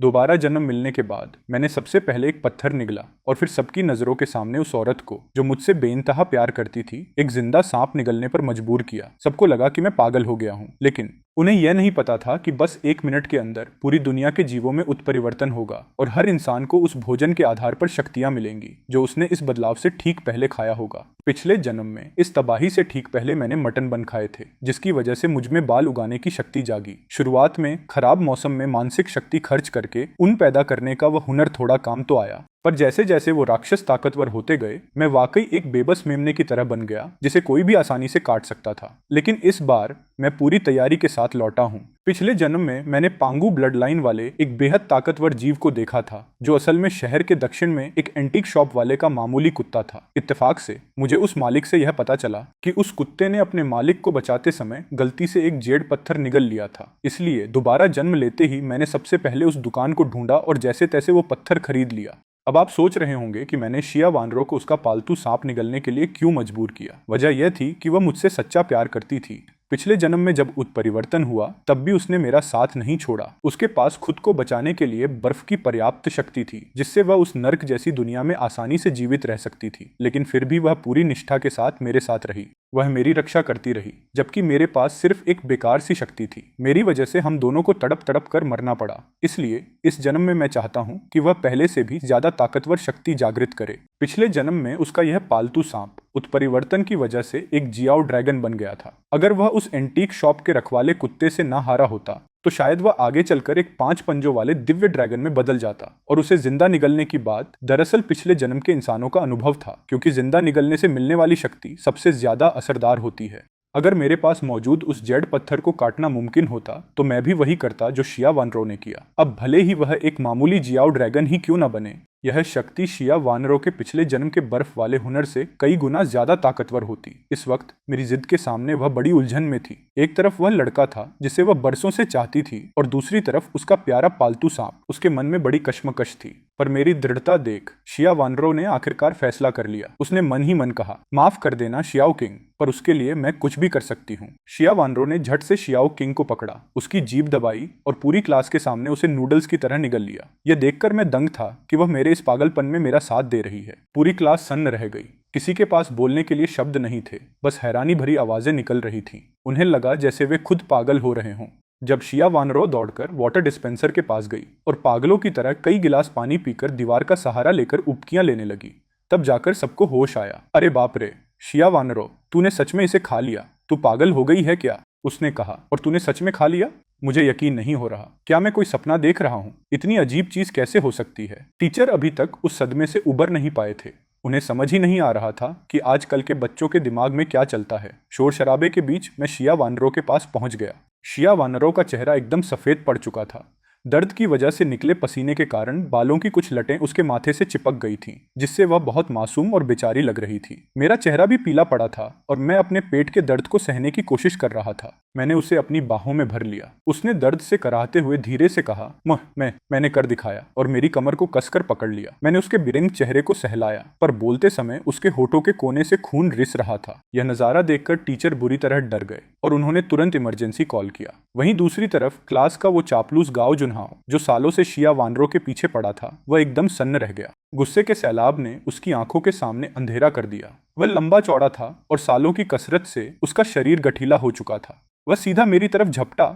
दोबारा जन्म मिलने के बाद मैंने सबसे पहले एक पत्थर निगला और फिर सबकी नजरों के सामने उस औरत को जो मुझसे बेइंतहा प्यार करती थी एक जिंदा सांप निगलने पर मजबूर किया। सबको लगा कि मैं पागल हो गया हूँ, लेकिन उन्हें यह नहीं पता था कि बस 1 मिनट के अंदर पूरी दुनिया के जीवों में उत्परिवर्तन होगा और हर इंसान को उस भोजन के आधार पर शक्तियां मिलेंगी जो उसने इस बदलाव से ठीक पहले खाया होगा। पिछले जन्म में इस तबाही से ठीक पहले मैंने मटन बन खाए थे, जिसकी वजह से मुझ में बाल उगाने की शक्ति जागी। शुरुआत में खराब मौसम में मानसिक शक्ति खर्च करके उन पैदा करने का वह हुनर थोड़ा काम तो आया, पर जैसे जैसे वो राक्षस ताकतवर होते गए मैं वाकई एक बेबस मेमने की तरह बन गया जिसे कोई भी आसानी से काट सकता था। लेकिन इस बार मैं पूरी तैयारी के साथ लौटा हूँ। पिछले जन्म में मैंने पांगू ब्लड लाइन वाले एक बेहद ताकतवर जीव को देखा था जो असल में शहर के दक्षिण में एक एंटीक शॉप वाले का मामूली कुत्ता था। इत्तेफाक से मुझे उस मालिक से यह पता चला कि उस कुत्ते ने अपने मालिक को बचाते समय गलती से एक जेड पत्थर निगल लिया था। इसलिए दोबारा जन्म लेते ही मैंने सबसे पहले उस दुकान को ढूंढा और जैसे तैसे वो पत्थर खरीद लिया। अब आप सोच रहे होंगे कि मैंने शिया वानरो को उसका पालतू सांप निगलने के लिए क्यों मजबूर किया। वजह यह थी कि वह मुझसे सच्चा प्यार करती थी। पिछले जन्म में जब उत्परिवर्तन हुआ तब भी उसने मेरा साथ नहीं छोड़ा। उसके पास खुद को बचाने के लिए बर्फ की पर्याप्त शक्ति थी जिससे वह उस नर्क जैसी दुनिया में आसानी से जीवित रह सकती थी, लेकिन फिर भी वह पूरी निष्ठा के साथ मेरे साथ रही। वह मेरी रक्षा करती रही जबकि मेरे पास सिर्फ एक बेकार सी शक्ति थी। मेरी वजह से हम दोनों को तड़प तड़प कर मरना पड़ा। इसलिए इस जन्म में मैं चाहता हूँ कि वह पहले से भी ज्यादा ताकतवर शक्ति जागृत करे। पिछले जन्म में उसका यह पालतू सांप उत्परिवर्तन की वजह से एक जियाओ ड्रैगन बन गया था। अगर वह उस एंटीक शॉप के रखवाले कुत्ते से ना हारा होता तो शायद वह आगे चलकर एक 5 पंजों वाले दिव्य ड्रैगन में बदल जाता। और उसे जिंदा निगलने की बात दरअसल पिछले जन्म के इंसानों का अनुभव था, क्योंकि जिंदा निगलने से मिलने वाली शक्ति सबसे ज्यादा असरदार होती है। अगर मेरे पास मौजूद उस जेड पत्थर को काटना मुमकिन होता तो मैं भी वही करता जो शिया वानरो ने किया। अब भले ही वह एक मामूली जियाओ ड्रैगन ही क्यों न बने, यह शक्ति शिया वानरों के पिछले जन्म के बर्फ वाले हुनर से कई गुना ज्यादा ताकतवर होती। इस वक्त मेरी जिद के सामने वह बड़ी उलझन में थी। एक तरफ वह लड़का था जिसे वह बरसों से चाहती थी और दूसरी तरफ उसका प्यारा पालतू सांप। उसके मन में बड़ी कश्मकश थी, पर मेरी दृढ़ता देख शिया वानरो ने आखिरकार फैसला कर लिया। उसने मन ही मन कहा, माफ कर देना शियाओ किंग, पर उसके लिए मैं कुछ भी कर सकती हूँ। शिया वानरो ने झट से शियाओ किंग को पकड़ा, उसकी जीभ दबाई और पूरी क्लास के सामने उसे नूडल्स की तरह निगल लिया। यह देखकर मैं दंग था कि वह मेरे इस पागलपन में मेरा साथ दे रही है। पूरी क्लास सन्न रह गई। किसी के पास बोलने के लिए शब्द नहीं थे, बस हैरानी भरी आवाजें निकल रही थीं। उन्हें लगा जैसे वे खुद पागल हो रहे हों। जब शिया वानरो दौड़कर वाटर डिस्पेंसर के पास गई और पागलों की तरह कई गिलास पानी पीकर दीवार का सहारा लेकर उबकियां लेने लगी, तब जाकर सबको होश आया। अरे बाप रे शिया वानरो, तूने सच में इसे खा लिया। तू पागल हो गई है क्या? उसने कहा। और तूने सच में खा लिया? मुझे यकीन नहीं हो रहा। क्या मैं कोई सपना देख रहा हूँ? इतनी अजीब चीज कैसे हो सकती है? टीचर अभी तक उस सदमे से उबर नहीं पाए थे। उन्हें समझ ही नहीं आ रहा था कि आजकल के बच्चों के दिमाग में क्या चलता है। शोर शराबे के बीच मैं शिया वानरों के पास पहुंच गया। शिया वानरों का चेहरा एकदम सफेद पड़ चुका था। दर्द की वजह से निकले पसीने के कारण बालों की कुछ लटें उसके माथे से चिपक गई थीं, जिससे वह बहुत मासूम और बेचारी लग रही थी। मेरा चेहरा भी पीला पड़ा था और मैं अपने पेट के दर्द को सहने की कोशिश कर रहा था। मैंने उसे अपनी बाहों में भर लिया। उसने दर्द से कराहते हुए धीरे से कहा, मैंने कर दिखाया और मेरी कमर को कसकर पकड़ लिया। मैंने उसके बिरंग चेहरे को सहलाया, पर बोलते समय उसके होठों के कोने से खून रिस रहा था। यह नजारा देखकर टीचर बुरी तरह डर गए और उन्होंने तुरंत इमरजेंसी कॉल किया। वहीं दूसरी तरफ क्लास का वो चापलूस गाओ जुन्हाओ जो सालों से शिया वानरों के पीछे पड़ा था, वह एकदम सन्न रह गया। गुस्से के सैलाब ने उसकी आंखों के सामने अंधेरा कर दिया। वह लंबा चौड़ा था और सालों की कसरत से उसका शरीर गठीला हो चुका था। वह सीधा मेरी तरफ झपटा।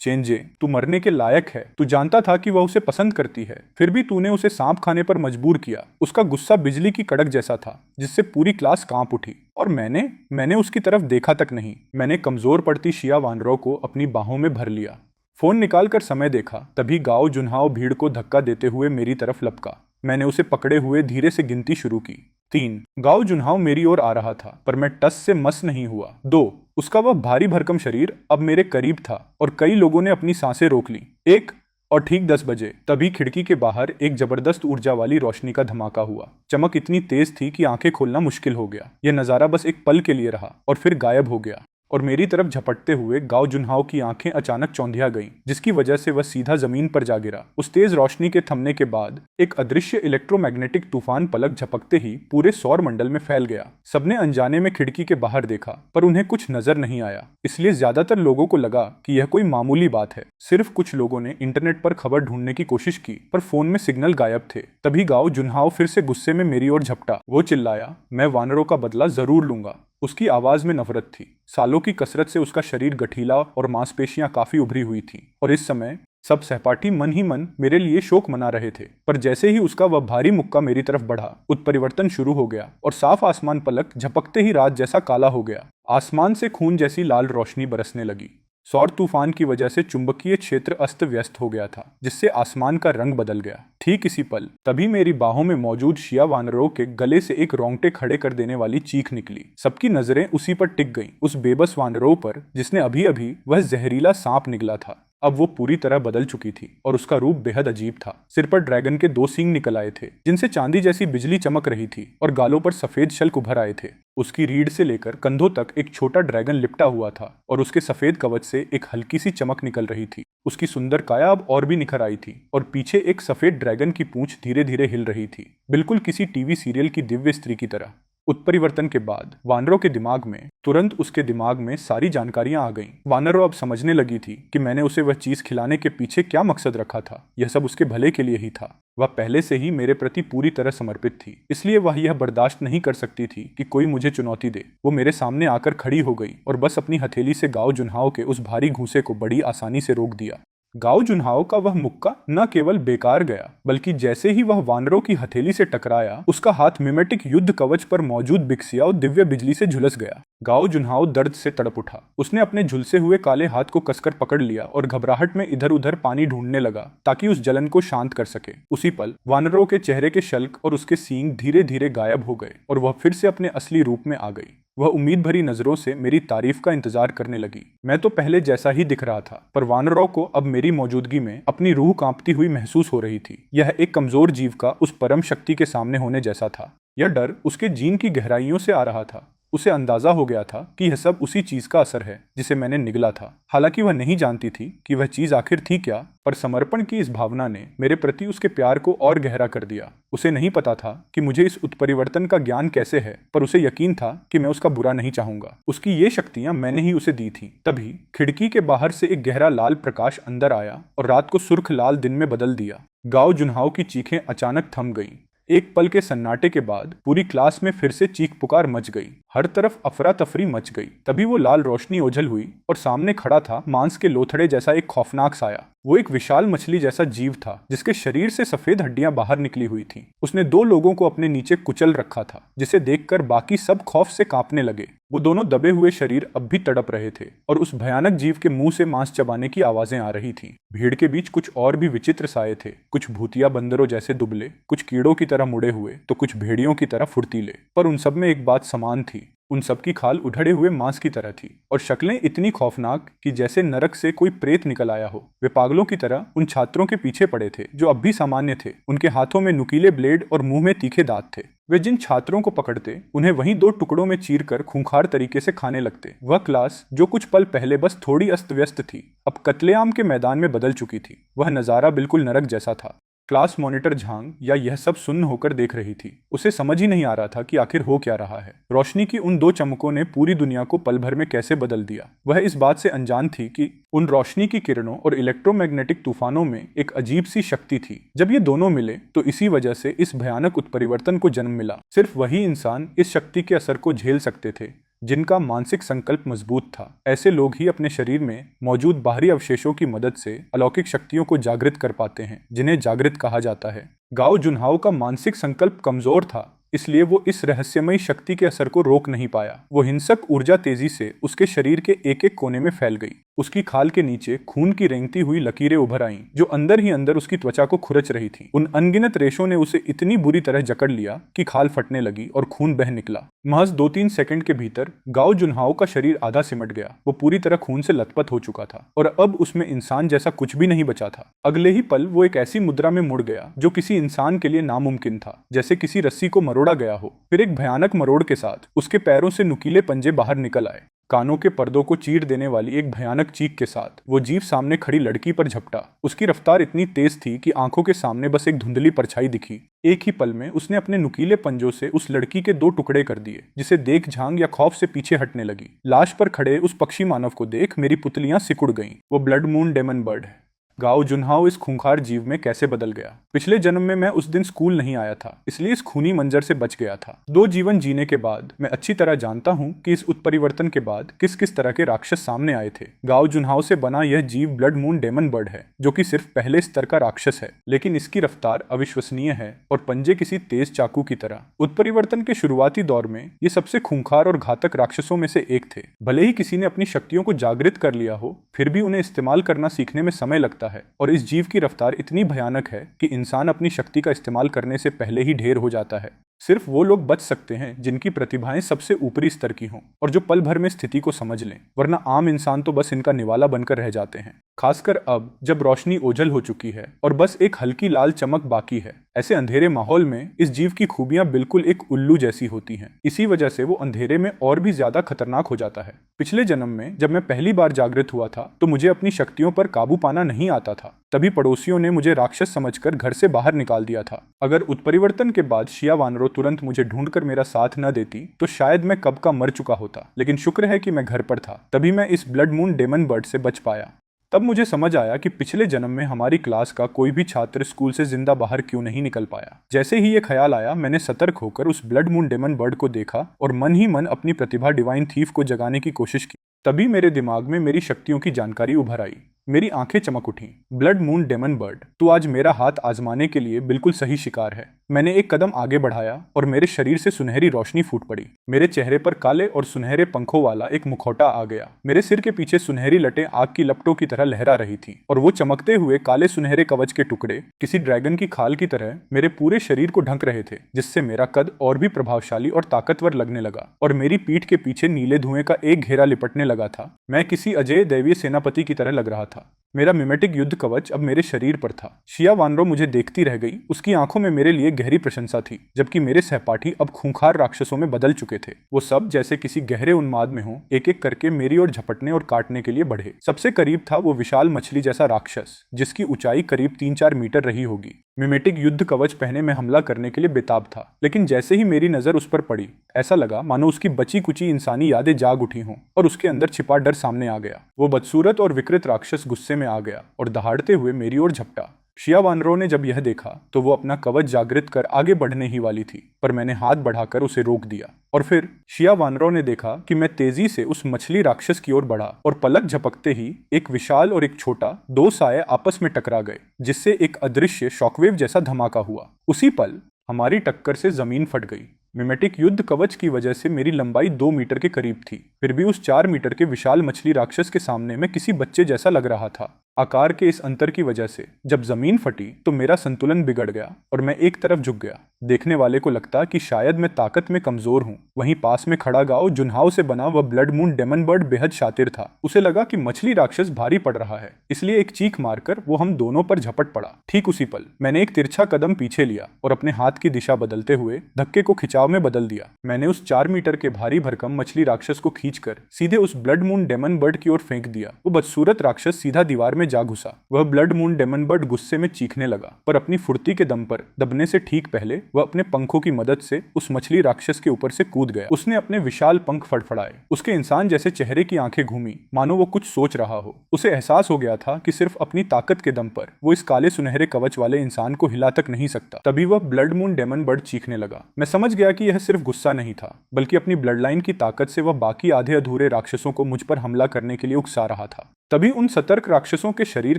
चेंजे, तू मरने के लायक है। तू जानता था कि वह उसे पसंद करती है, फिर भी तूने उसे सांप खाने पर मजबूर किया। उसका गुस्सा बिजली की कड़क जैसा था जिससे पूरी क्लास कांप उठी। और मैंने उसकी तरफ देखा तक नहीं। मैंने कमजोर पड़ती शिया वानरों को अपनी बाहों में भर लिया। फोन निकालकर समय देखा, तभी गाओ जुन्हाओ भीड़ को धक्का देते हुए मेरी तरफ लपका। मैंने उसे पकड़े हुए धीरे से गिनती शुरू की। 3। गाओ जुन्हाओ मेरी ओर आ रहा था, पर मैं टस से मस नहीं हुआ। 2। उसका वह भारी भरकम शरीर अब मेरे करीब था और कई लोगों ने अपनी सांसें रोक ली। 1। और ठीक 10 बजे तभी खिड़की के बाहर एक जबरदस्त ऊर्जा वाली रोशनी का धमाका हुआ। चमक इतनी तेज थी कि आंखें खोलना मुश्किल हो गया। यह नजारा बस एक पल के लिए रहा और फिर गायब हो गया। और मेरी तरफ झपटते हुए गाओ जुनहाओ की आंखें अचानक चौंधिया गईं, जिसकी वजह से वह सीधा जमीन पर जा गिरा। उस तेज रोशनी के थमने के बाद एक अदृश्य इलेक्ट्रोमैग्नेटिक तूफान पलक झपकते ही पूरे सौर मंडल में फैल गया। सबने अनजाने में खिड़की के बाहर देखा, पर उन्हें कुछ नजर नहीं आया, इसलिए ज्यादातर लोगों को लगा कि यह कोई मामूली बात है। सिर्फ कुछ लोगों ने इंटरनेट पर खबर ढूंढने की कोशिश की, पर फोन में सिग्नल गायब थे। तभी गाओ जुनहाओ फिर से गुस्से में मेरी ओर झपटा। वो चिल्लाया, मैं वानरों का बदला जरूर लूंगा। उसकी आवाज में नफरत थी। सालों की कसरत से उसका शरीर गठीला और मांसपेशियां काफी उभरी हुई थी, और इस समय सब सहपाठी मन ही मन मेरे लिए शोक मना रहे थे। पर जैसे ही उसका वह भारी मुक्का मेरी तरफ बढ़ा, उत्परिवर्तन शुरू हो गया और साफ आसमान पलक झपकते ही रात जैसा काला हो गया। आसमान से खून जैसी लाल रोशनी बरसने लगी। सौर तूफान की वजह से चुंबकीय क्षेत्र अस्त व्यस्त हो गया था, जिससे आसमान का रंग बदल गया। ठीक इसी पल तभी मेरी बाहों में मौजूद शिया वानरों के गले से एक रोंगटे खड़े कर देने वाली चीख निकली। सबकी नजरें उसी पर टिक गईं, उस बेबस वानरों पर जिसने अभी अभी वह जहरीला सांप निगला था। अब वो पूरी तरह बदल चुकी थी और उसका रूप बेहद अजीब था। सिर पर ड्रैगन के 2 सींग निकल आए थे, जिनसे चांदी जैसी बिजली चमक रही थी, और गालों पर सफेद शल्क उभर आए थे। उसकी रीढ़ से लेकर कंधों तक एक छोटा ड्रैगन लिपटा हुआ था, और उसके सफेद कवच से एक हल्की सी चमक निकल रही थी। उसकी सुंदर काया अब और भी निखर आई थी, और पीछे एक सफेद ड्रैगन की पूंछ धीरे धीरे हिल रही थी, बिल्कुल किसी टीवी सीरियल की दिव्य स्त्री की तरह। उत्परिवर्तन के बाद वानरों के दिमाग में तुरंत उसके दिमाग में सारी जानकारियां आ गईं। वानरों अब समझने लगी थी कि मैंने उसे वह चीज खिलाने के पीछे क्या मकसद रखा था। यह सब उसके भले के लिए ही था। वह पहले से ही मेरे प्रति पूरी तरह समर्पित थी, इसलिए वह यह बर्दाश्त नहीं कर सकती थी कि कोई मुझे चुनौती दे। वो मेरे सामने आकर खड़ी हो गई और बस अपनी हथेली से गाओ जुनहाओ के उस भारी घूंसे को बड़ी आसानी से रोक दिया। गाओ जुनहाओ का वह मुक्का न केवल बेकार गया, बल्कि जैसे ही वह वानरों की हथेली से टकराया, उसका हाथ मिमेटिक युद्ध कवच पर मौजूद बिक्सिया और दिव्य बिजली से झुलस गया। गाओ जुनहाओ दर्द से तड़प उठा। उसने अपने झुलसे हुए काले हाथ को कसकर पकड़ लिया और घबराहट में इधर उधर पानी ढूंढने लगा ताकि उस जलन को शांत कर सके। उसी पल वानरों के चेहरे के शल्क और उसके सींग धीरे धीरे गायब हो गए और वह फिर से अपने असली रूप में आ गई। वह उम्मीद भरी नजरों से मेरी तारीफ का इंतजार करने लगी। मैं तो पहले जैसा ही दिख रहा था, पर वानरों को अब मेरी मौजूदगी में अपनी रूह कांपती हुई महसूस हो रही थी। यह एक कमजोर जीव का उस परम शक्ति के सामने होने जैसा था। यह डर उसके जीन की गहराइयों से आ रहा था। उसे अंदाजा हो गया था कि यह सब उसी चीज का असर है जिसे मैंने निगला था। हालांकि वह नहीं जानती थी कि वह चीज आखिर थी क्या, पर समर्पण की इस भावना ने मेरे प्रति उसके प्यार को और गहरा कर दिया। उसे नहीं पता था कि मुझे इस उत्परिवर्तन का ज्ञान कैसे है, पर उसे यकीन था कि मैं उसका बुरा नहीं चाहूंगा। उसकी ये शक्तियां मैंने ही उसे दी थी। तभी खिड़की के बाहर से एक गहरा लाल प्रकाश अंदर आया और रात को सुर्ख लाल दिन में बदल दिया। गाओ जुनहाओ की चीखें अचानक थम गईं। एक पल के सन्नाटे के बाद पूरी क्लास में फिर से चीख पुकार मच गई। हर तरफ अफरा तफरी मच गई। तभी वो लाल रोशनी ओझल हुई और सामने खड़ा था मांस के लोथड़े जैसा एक खौफनाक साया। वो एक विशाल मछली जैसा जीव था जिसके शरीर से सफेद हड्डियां बाहर निकली हुई थीं। उसने 2 लोगों को अपने नीचे कुचल रखा था, जिसे देखकर बाकी सब खौफ से कांपने लगे। वो दोनों दबे हुए शरीर अब भी तड़प रहे थे और उस भयानक जीव के मुंह से मांस चबाने की आवाजें आ रही थीं। भीड़ के बीच कुछ और भी विचित्र साये थे। कुछ भूतिया बंदरों जैसे दुबले, कुछ कीड़ों की तरह मुड़े हुए, तो कुछ भेड़ियों की तरह फुर्तीले। पर उन सब में एक बात समान थी, उन सबकी खाल उधड़े हुए मांस की तरह थी और शक्लें इतनी खौफनाक कि जैसे नरक से कोई प्रेत निकल आया हो। वे पागलों की तरह उन छात्रों के पीछे पड़े थे जो अब भी सामान्य थे। उनके हाथों में नुकीले ब्लेड और मुंह में तीखे दांत थे। वे जिन छात्रों को पकड़ते उन्हें वहीं 2 टुकड़ों में चीरकर खूंखार तरीके से खाने लगते। वह क्लास जो कुछ पल पहले बस थोड़ी अस्त व्यस्त थी, अब कत्लेआम के मैदान में बदल चुकी थी। वह नजारा बिल्कुल नरक जैसा था। क्लास मॉनिटर झांग या यह सब सुन्न होकर देख रही थी। उसे समझ ही नहीं आ रहा था कि आखिर हो क्या रहा है। रोशनी की उन 2 चमकों ने पूरी दुनिया को पल भर में कैसे बदल दिया। वह इस बात से अनजान थी कि उन रोशनी की किरणों और इलेक्ट्रोमैग्नेटिक तूफानों में एक अजीब सी शक्ति थी। जब ये दोनों मिले तो इसी वजह से इस भयानक उत्परिवर्तन को जन्म मिला। सिर्फ वही इंसान इस शक्ति के असर को झेल सकते थे जिनका मानसिक संकल्प मजबूत था। ऐसे लोग ही अपने शरीर में मौजूद बाहरी अवशेषों की मदद से अलौकिक शक्तियों को जागृत कर पाते हैं, जिन्हें जागृत कहा जाता है। गाओ जुनहाओ का मानसिक संकल्प कमजोर था, इसलिए वो इस रहस्यमयी शक्ति के असर को रोक नहीं पाया। वो हिंसक ऊर्जा तेजी से उसके शरीर के एक एक कोने में फैल गई। उसकी खाल के नीचे खून की रेंगती हुई लकीरें उभर आईं, जो अंदर ही अंदर उसकी त्वचा को खुरच रही थी। उन अनगिनत रेशों ने उसे इतनी बुरी तरह जकड़ लिया कि खाल फटने लगी और खून बह निकला। महज 2-3 सेकंड के भीतर गाओ जुनहाओ का शरीर आधा सिमट गया। वो पूरी तरह खून से लथपथ हो चुका था और अब उसमें इंसान जैसा कुछ भी नहीं बचा था। अगले ही पल वो एक ऐसी मुद्रा में मुड़ गया जो किसी इंसान के लिए नामुमकिन था, जैसे किसी रस्सी को मरोड़ा गया हो। फिर एक भयानक मरोड़ के साथ उसके पैरों से नुकीले पंजे बाहर निकल आए। कानों के पर्दों को चीर देने वाली एक भयानक चीख के साथ वो जीव सामने खड़ी लड़की पर झपटा। उसकी रफ्तार इतनी तेज थी कि आंखों के सामने बस एक धुंधली परछाई दिखी। एक ही पल में उसने अपने नुकीले पंजों से उस लड़की के 2 टुकड़े कर दिए, जिसे देख झांग या खौफ से पीछे हटने लगी। लाश पर खड़े उस पक्षी मानव को देख मेरी पुतलियां सिकुड़ गईं। वो ब्लड मून डेमन बर्ड है। गाओ जुनहाओ इस खूंखार जीव में कैसे बदल गया। पिछले जन्म में मैं उस दिन स्कूल नहीं आया था, इसलिए इस खूनी मंजर से बच गया था। 2 जीवन जीने के बाद मैं अच्छी तरह जानता हूं कि इस उत्परिवर्तन के बाद किस किस तरह के राक्षस सामने आए थे। गाओ जुनहाओ से बना यह जीव ब्लड मून डेमन बर्ड है, जो कि सिर्फ पहले स्तर का राक्षस है, लेकिन इसकी रफ्तार अविश्वसनीय है और पंजे किसी तेज चाकू की तरह। उत्परिवर्तन के शुरुआती दौर में ये सबसे खूंखार और घातक राक्षसों में से एक थे। भले ही किसी ने अपनी शक्तियों को जागृत कर लिया हो, फिर भी उन्हें इस्तेमाल करना सीखने में समय लगता है। और इस जीव की रफ्तार इतनी भयानक है कि इंसान अपनी शक्ति का इस्तेमाल करने से पहले ही ढेर हो जाता है। सिर्फ वो लोग बच सकते हैं जिनकी प्रतिभाएं सबसे ऊपरी स्तर की हों और जो पल भर में स्थिति को समझ लें, वरना आम इंसान तो बस इनका निवाला बनकर रह जाते हैं। खासकर अब जब रोशनी ओझल हो चुकी है और बस एक हल्की लाल चमक बाकी है। ऐसे अंधेरे माहौल में इस जीव की खूबियां बिल्कुल एक उल्लू जैसी होती हैं। इसी वजह से वो अंधेरे में और भी ज्यादा खतरनाक हो जाता है। पिछले जन्म में जब मैं पहली बार जागृत हुआ था तो मुझे अपनी शक्तियों पर काबू पाना नहीं आता था। तभी पड़ोसियों ने मुझे राक्षस समझकर घर से बाहर निकाल दिया था। अगर उत्परिवर्तन के बाद शिया वानरो तुरंत मुझे ढूंढकर मेरा साथ न देती तो शायद मैं कब का मर चुका होता। लेकिन शुक्र है कि मैं घर पर था, तभी मैं इस ब्लड मून डेमन बर्ड से बच पाया। तब मुझे समझ आया कि पिछले जन्म में हमारी क्लास का कोई भी छात्र स्कूल से जिंदा बाहर क्यों नहीं निकल पाया। जैसे ही ये ख्याल आया, मैंने सतर्क होकर उस ब्लड मून डेमन बर्ड को देखा और मन ही मन अपनी प्रतिभा डिवाइन थीफ को जगाने की कोशिश की। तभी मेरे दिमाग में मेरी शक्तियों की जानकारी उभर आई। मेरी आंखें चमक उठीं। ब्लड मून डेमन बर्ड, तू आज मेरा हाथ आजमाने के लिए बिल्कुल सही शिकार है। मैंने एक कदम आगे बढ़ाया और मेरे शरीर से सुनहरी रोशनी फूट पड़ी। मेरे चेहरे पर काले और सुनहरे पंखों वाला एक मुखौटा आ गया। मेरे सिर के पीछे सुनहरी लटें आग की लपटों की तरह लहरा रही थी और वो चमकते हुए काले सुनहरे कवच के टुकड़े किसी ड्रैगन की खाल की तरह मेरे पूरे शरीर को ढक रहे थे, जिससे मेरा कद और भी प्रभावशाली और ताकतवर लगने लगा और मेरी पीठ के पीछे नीले धुएं का एक घेरा लिपटने लगा था। मैं किसी अजय दैवीय सेनापति की तरह लग रहा था। मेरा मिमेटिक युद्ध कवच अब मेरे शरीर पर था। शिया वानरो मुझे देखती रह गई। उसकी आंखों में मेरे लिए गहरी प्रशंसा थी, जबकि मेरे सहपाठी अब खूंखार राक्षसों में बदल चुके थे। वो सब जैसे किसी गहरे उन्माद में हो, एक एक करके मेरी ओर झपटने और काटने के लिए बढ़े। सबसे करीब था वो विशाल मछली जैसा राक्षस, जिसकी ऊंचाई करीब 3-4 मीटर रही होगी। मिमेटिक युद्ध कवच पहने मैं हमला करने के लिए बेताब था, लेकिन जैसे ही मेरी नजर उस पर पड़ी, ऐसा लगा मानो उसकी बची कुची इंसानी यादें जाग उठी हों और उसके अंदर छिपा डर सामने आ गया। वो बदसूरत और विकृत राक्षस गुस्से में आ गया और दहाड़ते हुए मेरी ओर झपटा। शिया वानरों ने जब यह देखा तो वो अपना कवच जागृत कर आगे बढ़ने ही वाली थी, पर मैंने हाथ बढ़ाकर उसे रोक दिया। और फिर शिया वानरों ने देखा कि मैं तेजी से उस मछली राक्षस की ओर बढ़ा और पलक झपकते ही एक विशाल और एक छोटा 2 साये आपस में टकरा गए, जिससे एक अदृश्य शॉकवेव जैसा धमाका हुआ। उसी पल हमारी टक्कर से जमीन फट गई। मिमेटिक युद्ध कवच की वजह से मेरी लंबाई 2 मीटर के करीब थी, फिर भी उस 4 मीटर के विशाल मछली राक्षस के सामने मैं किसी बच्चे जैसा लग रहा था। आकार के इस अंतर की वजह से जब जमीन फटी तो मेरा संतुलन बिगड़ गया और मैं एक तरफ झुक गया। देखने वाले को लगता कि शायद मैं ताकत में कमजोर हूं। वहीं पास में खड़ा गाओ जुनहाओ से बना वह ब्लड मून डेमन बर्ड बेहद शातिर था। उसे लगा कि मछली राक्षस भारी पड़ रहा है, इसलिए एक चीख मारकर वो हम दोनों पर झपट पड़ा। ठीक उसी पल मैंने एक तिरछा कदम पीछे लिया और अपने हाथ की दिशा बदलते हुए धक्के को खिंचाव में बदल दिया। मैंने उस 4 मीटर के भारी भरकम मछली राक्षस को खींचकर सीधे उस ब्लड मून डेमन बर्ड की ओर फेंक दिया। वो बदसूरत राक्षस सीधा दीवार में जा घुसा। वह ब्लड मून डेमन बर्ड गुस्से में चीखने लगा, पर अपनी फुर्ती के दम पर दबने से ठीक पहले वह अपने पंखों की मदद से उस मछली राक्षस के ऊपर से कूद गया। उसने अपने विशाल पंख फड़फड़ाए। उसके इंसान जैसे चेहरे की आंखें घूमी, मानो वो कुछ सोच रहा हो। उसे एहसास हो गया था कि सिर्फ अपनी ताकत के दम पर वो इस काले सुनहरे कवच वाले इंसान को हिला तक नहीं सकता। तभी वह ब्लड मून डेमन बर्ड चीखने लगा। मैं समझ गया कि यह सिर्फ गुस्सा नहीं था, बल्कि अपनी ब्लड लाइन की ताकत से वह बाकी आधे अधूरे राक्षसों को मुझ पर हमला करने के लिए उकसा रहा था। तभी उन सतर्क राक्षसों के शरीर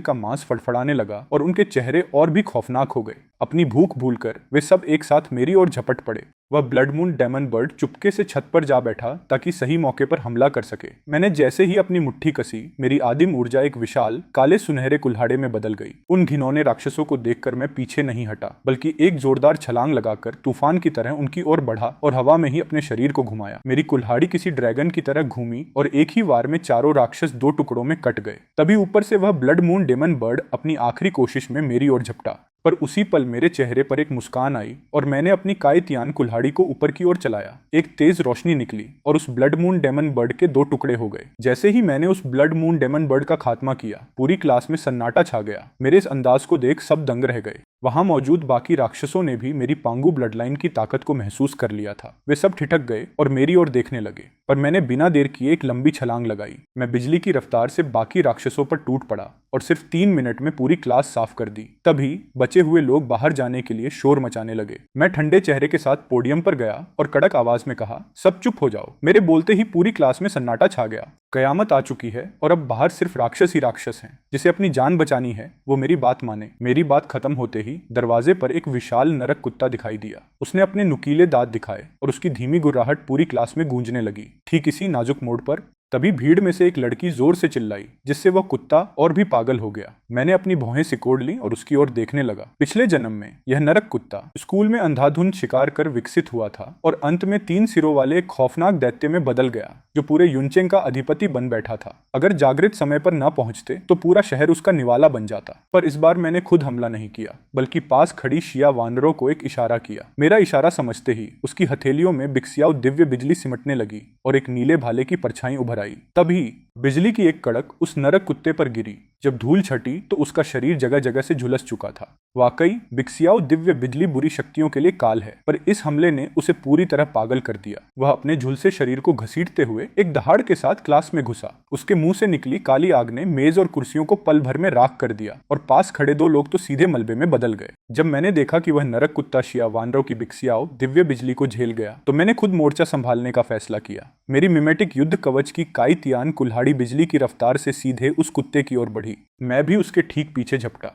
का मांस फड़फड़ाने लगा और उनके चेहरे और भी खौफनाक हो गए। अपनी भूख भूलकर वे सब एक साथ मेरी ओर झपट पड़े। वह ब्लड मून डेमन बर्ड चुपके से छत पर जा बैठा ताकि सही मौके पर हमला कर सके। मैंने जैसे ही अपनी मुट्ठी कसी, मेरी आदिम ऊर्जा एक विशाल काले सुनहरे कुल्हाड़े में बदल गई। उन घिनौने राक्षसों को देखकर मैं पीछे नहीं हटा, बल्कि एक जोरदार छलांग लगाकर तूफान की तरह उनकी ओर बढ़ा और हवा में ही अपने शरीर को घुमाया। मेरी कुल्हाड़ी किसी ड्रैगन की तरह घूमी और एक ही वार में चारों राक्षस 2 टुकड़ों में कट गए। तभी ऊपर से वह ब्लड मून डेमन बर्ड अपनी आखिरी कोशिश में मेरी ओर झपटा, पर उसी पल मेरे चेहरे पर एक मुस्कान आई और मैंने अपनी कायतियान कुल्हाड़ी कुल्हाड़ी को ऊपर की ओर चलाया। एक तेज रोशनी निकली और उस ब्लड मून डेमन बर्ड के 2 टुकड़े हो गए। जैसे ही मैंने उस ब्लड मून डेमन बर्ड का खात्मा किया, पूरी क्लास में सन्नाटा छा गया। मेरे इस अंदाज को देख सब दंग रह गए। वहां मौजूद बाकी राक्षसों ने भी मेरी पांगु ब्लड लाइन की ताकत को महसूस कर लिया था। वे सब ठिठक गए और मेरी ओर देखने लगे, पर मैंने बिना देर किए एक लंबी छलांग लगाई। मैं बिजली की रफ्तार से बाकी राक्षसों पर टूट पड़ा और सिर्फ 3 मिनट में पूरी क्लास साफ कर दी। तभी बचे हुए लोग बाहर जाने के लिए शोर मचाने लगे। मैं ठंडे चेहरे के साथ पोडियम पर गया और कड़क आवाज में कहा, सब चुप हो जाओ। मेरे बोलते ही पूरी क्लास में सन्नाटा छा गया। कयामत आ चुकी है और अब बाहर सिर्फ राक्षस ही राक्षस हैं। जिसे अपनी जान बचानी है वो मेरी बात माने। मेरी बात खत्म होते ही दरवाजे पर एक विशाल नरक कुत्ता दिखाई दिया। उसने अपने नुकीले दांत दिखाए और उसकी धीमी गुर्राहट पूरी क्लास में गूंजने लगी। ठीक इसी नाजुक मोड़ पर तभी भीड़ में से एक लड़की जोर से चिल्लाई, जिससे वह कुत्ता और भी पागल हो गया। मैंने अपनी भौहें सिकोड़ ली और उसकी ओर देखने लगा। पिछले जन्म में यह नरक कुत्ता स्कूल में अंधाधुंध शिकार कर विकसित हुआ था और अंत में 3 सिरों वाले एक खौफनाक दैत्य में बदल गया, जो पूरे युनचेंग का अधिपति बन बैठा था। अगर जागृत समय पर न पहुंचते तो पूरा शहर उसका निवाला बन जाता। पर इस बार मैंने खुद हमला नहीं किया, बल्कि पास खड़ी शिया वानरों को एक इशारा किया। मेरा इशारा समझते ही उसकी हथेलियों में बिक्सियाओ दिव्य बिजली सिमटने लगी और एक नीले भाले की परछाई उभर आई। तभी बिजली की एक कड़क उस नरक कुत्ते पर गिरी। जब धूल छटी तो उसका शरीर जगह जगह से झुलस चुका था। वाकई बिक्सियाओ दिव्य बिजली बुरी शक्तियों के लिए काल है, पर इस हमले ने उसे पूरी तरह पागल कर दिया। वह अपने झुलसे शरीर को घसीटते हुए एक दहाड़ के साथ क्लास में घुसा। उसके मुंह से निकली काली आग ने मेज और कुर्सियों को पल भर में राख कर दिया और पास खड़े 2 लोग तो सीधे मलबे में बदल गए। जब मैंने देखा कि वह नरक कुत्ता शिया वानरों की बिक्सियाओ दिव्य बिजली को झेल गया, तो मैंने खुद मोर्चा संभालने का फैसला किया। मेरी मिमेटिक युद्ध कवच की काई तियान कुल्हाड़ी बिजली की रफ्तार से सीधे उस कुत्ते की ओर बढ़ी। मैं भी उसके ठीक पीछे झपटा।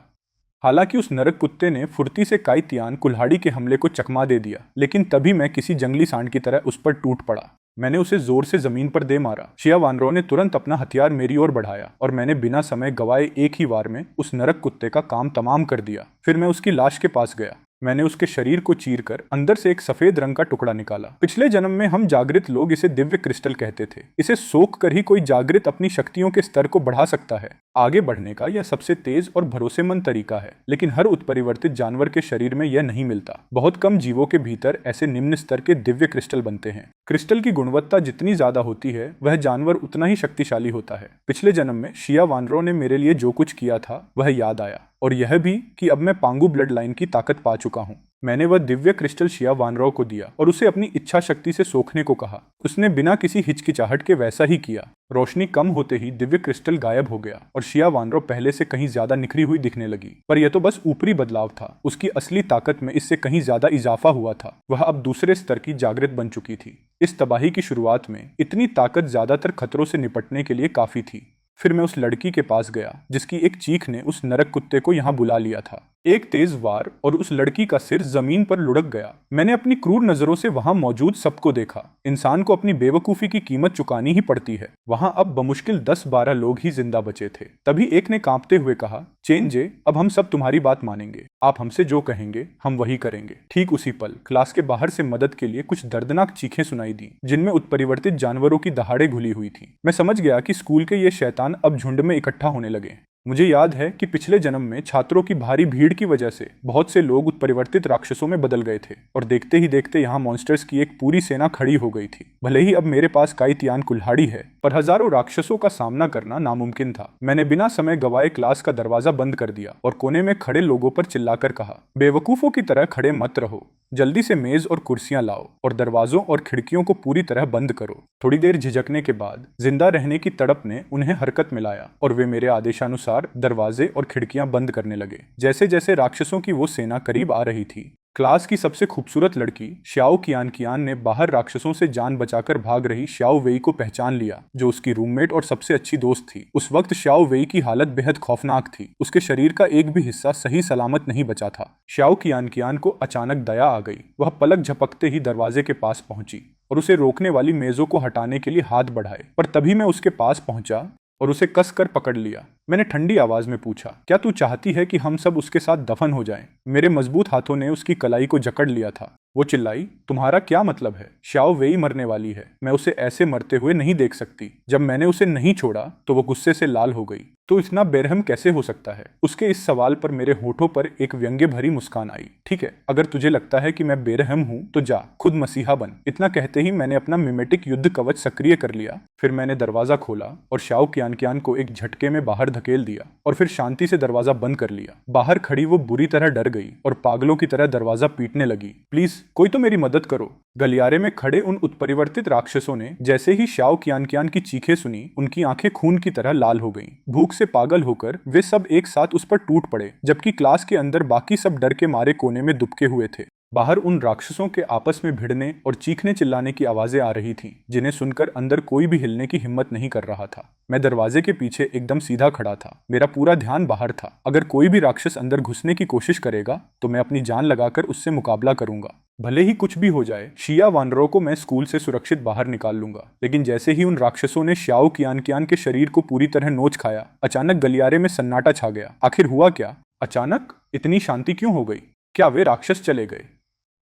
हालांकि उस नरक कुत्ते ने फुर्ती से काई तियान कुल्हाड़ी के हमले को चकमा दे दिया, लेकिन तभी मैं किसी जंगली सांड की तरह उस पर टूट पड़ा। मैंने उसे जोर से जमीन पर दे मारा। शिया वानरों ने तुरंत अपना हथियार मेरी ओर बढ़ाया और मैंने बिना समय गवाए एक ही वार में उस नरक कुत्ते का काम तमाम कर दिया। फिर मैं उसकी लाश के पास गया। मैंने उसके शरीर को चीरकर अंदर से एक सफेद रंग का टुकड़ा निकाला। पिछले जन्म में हम जागृत लोग इसे दिव्य क्रिस्टल कहते थे। इसे सोख कर ही कोई जागृत अपनी शक्तियों के स्तर को बढ़ा सकता है। आगे बढ़ने का यह सबसे तेज और भरोसेमंद तरीका है, लेकिन हर उत्परिवर्तित जानवर के शरीर में यह नहीं मिलता। बहुत कम जीवों के भीतर ऐसे निम्न स्तर के दिव्य क्रिस्टल बनते हैं। क्रिस्टल की गुणवत्ता जितनी ज्यादा होती है, वह जानवर उतना ही शक्तिशाली होता है। पिछले जन्म में शिया वानरों ने मेरे लिए जो कुछ किया था वह याद आया, और यह भी कि अब मैं पांगु ब्लड लाइन की ताकत पा चुका हूँ। मैंने वह दिव्य क्रिस्टल शिया वानरों को दिया और उसे अपनी इच्छा शक्ति से सोखने को कहा। उसने बिना किसी हिचकिचाहट के वैसा ही किया। रोशनी कम होते ही दिव्य क्रिस्टल गायब हो गया और शिया वानरों पहले से कहीं ज्यादा निखरी हुई दिखने लगी। पर यह तो बस ऊपरी बदलाव था। उसकी असली ताकत में इससे कहीं ज्यादा इजाफा हुआ था। वह अब दूसरे स्तर की जागृत बन चुकी थी। इस तबाही की शुरुआत में इतनी ताकत ज्यादातर खतरों से निपटने के लिए काफी थी। फिर मैं उस लड़की के पास गया जिसकी एक चीख ने उस नरक कुत्ते को यहाँ बुला लिया था। एक तेज वार और उस लड़की का सिर जमीन पर लुढ़क गया। मैंने अपनी क्रूर नजरों से वहां मौजूद सबको देखा। इंसान को अपनी बेवकूफी की कीमत चुकानी ही पड़ती है। वहां अब बमुश्किल 10-12 लोग ही जिंदा बचे थे। तभी एक ने कांपते हुए कहा, चेंजे, अब हम सब तुम्हारी बात मानेंगे। आप हमसे जो कहेंगे हम वही करेंगे। ठीक उसी पल क्लास के बाहर से मदद के लिए कुछ दर्दनाक चीखें सुनाई दी, जिनमें उत्परिवर्तित जानवरों की दहाड़े घुली हुई थी। मैं समझ गया कि स्कूल के ये शैतान अब झुंड में इकट्ठा होने लगे। मुझे याद है कि पिछले जन्म में छात्रों की भारी भीड़ की वजह से बहुत से लोग उत्परिवर्तित राक्षसों में बदल गए थे, और देखते ही देखते यहाँ मॉन्स्टर्स की एक पूरी सेना खड़ी हो गई थी। भले ही अब मेरे पास काई तियान कुल्हाड़ी है, पर हजारों राक्षसों का सामना करना नामुमकिन था। मैंने बिना समय गवाए क्लास का दरवाजा बंद कर दिया और कोने में खड़े लोगों पर चिल्लाकर कहा, बेवकूफों की तरह खड़े मत रहो। जल्दी से मेज और कुर्सियां लाओ और दरवाजों और खिड़कियों को पूरी तरह बंद करो। थोड़ी देर झिझकने के बाद जिंदा रहने की तड़प ने उन्हें हरकत में लाया और वे मेरे आदेशानुसार दरवाजे और खिड़कियां बंद करने लगे। जैसे जैसे राक्षसों की वो सेना करीब आ रही थी, क्लास की सबसे खूबसूरत लड़की श्याओ कियान ने बाहर राक्षसों से जान बचाकर भाग रही श्याओ वेई को पहचान लिया, जो उसकी रूममेट और सबसे अच्छी दोस्त थी। उस वक्त श्याओ वेई की हालत बेहद खौफनाक थी। उसके शरीर का एक भी हिस्सा सही सलामत नहीं बचा था। श्याओ कियान को अचानक दया आ गई। वह पलक झपकते ही दरवाजे के पास पहुंची और उसे रोकने वाली मेजों को हटाने के लिए हाथ बढ़ाए, पर तभी मैं उसके पास पहुंचा और उसे कसकर पकड़ लिया। मैंने ठंडी आवाज में पूछा, क्या तू चाहती है कि हम सब उसके साथ दफन हो जाएं? मेरे मजबूत हाथों ने उसकी कलाई को जकड़ लिया था। वो चिल्लाई, तुम्हारा क्या मतलब है? शाओ वेई मरने वाली है, मैं उसे ऐसे मरते हुए नहीं देख सकती। जब मैंने उसे नहीं छोड़ा तो वो गुस्से से लाल हो गई। तो इतना बेरहम कैसे हो सकता है? उसके इस सवाल पर मेरे होठों पर एक व्यंग्य भरी मुस्कान आई। ठीक है, अगर तुझे लगता है कि मैं बेरहम हूं तो जा खुद मसीहा बन। इतना कहते ही मैंने अपना मिमेटिक युद्ध कवच सक्रिय कर लिया। फिर मैंने दरवाजा खोला और शाओ कियान को एक झटके में बाहर धकेल दिया और फिर शांति से दरवाजा बंद कर लिया। बाहर खड़ी वो बुरी तरह डर गई और पागलों की तरह दरवाजा पीटने लगी। प्लीज कोई तो मेरी मदद करो। गलियारे में खड़े उन उत्परिवर्तित राक्षसों ने जैसे ही शाओ कियान की चीखें सुनी, उनकी आंखें खून की तरह लाल हो गईं। भूख से पागल होकर वे सब एक साथ उस पर टूट पड़े, जबकि क्लास के अंदर बाकी सब डर के मारे कोने में दुबके हुए थे। बाहर उन राक्षसों के आपस में भिड़ने और चीखने चिल्लाने की आवाजें आ रही थीं, जिन्हें सुनकर अंदर कोई भी हिलने की हिम्मत नहीं कर रहा था। मैं दरवाजे के पीछे एकदम सीधा खड़ा था। मेरा पूरा ध्यान बाहर था। अगर कोई भी राक्षस अंदर घुसने की कोशिश करेगा तो मैं अपनी जान लगाकर उससे मुकाबला करूंगा। भले ही कुछ भी हो जाए, शिया वानरों को मैं स्कूल से सुरक्षित बाहर निकाल लूंगा। लेकिन जैसे ही उन राक्षसों ने शाओ कियान के शरीर को पूरी तरह नोच खाया, अचानक गलियारे में सन्नाटा छा गया। आखिर हुआ क्या? अचानक इतनी शांति क्यों हो गई? क्या वे राक्षस चले गए?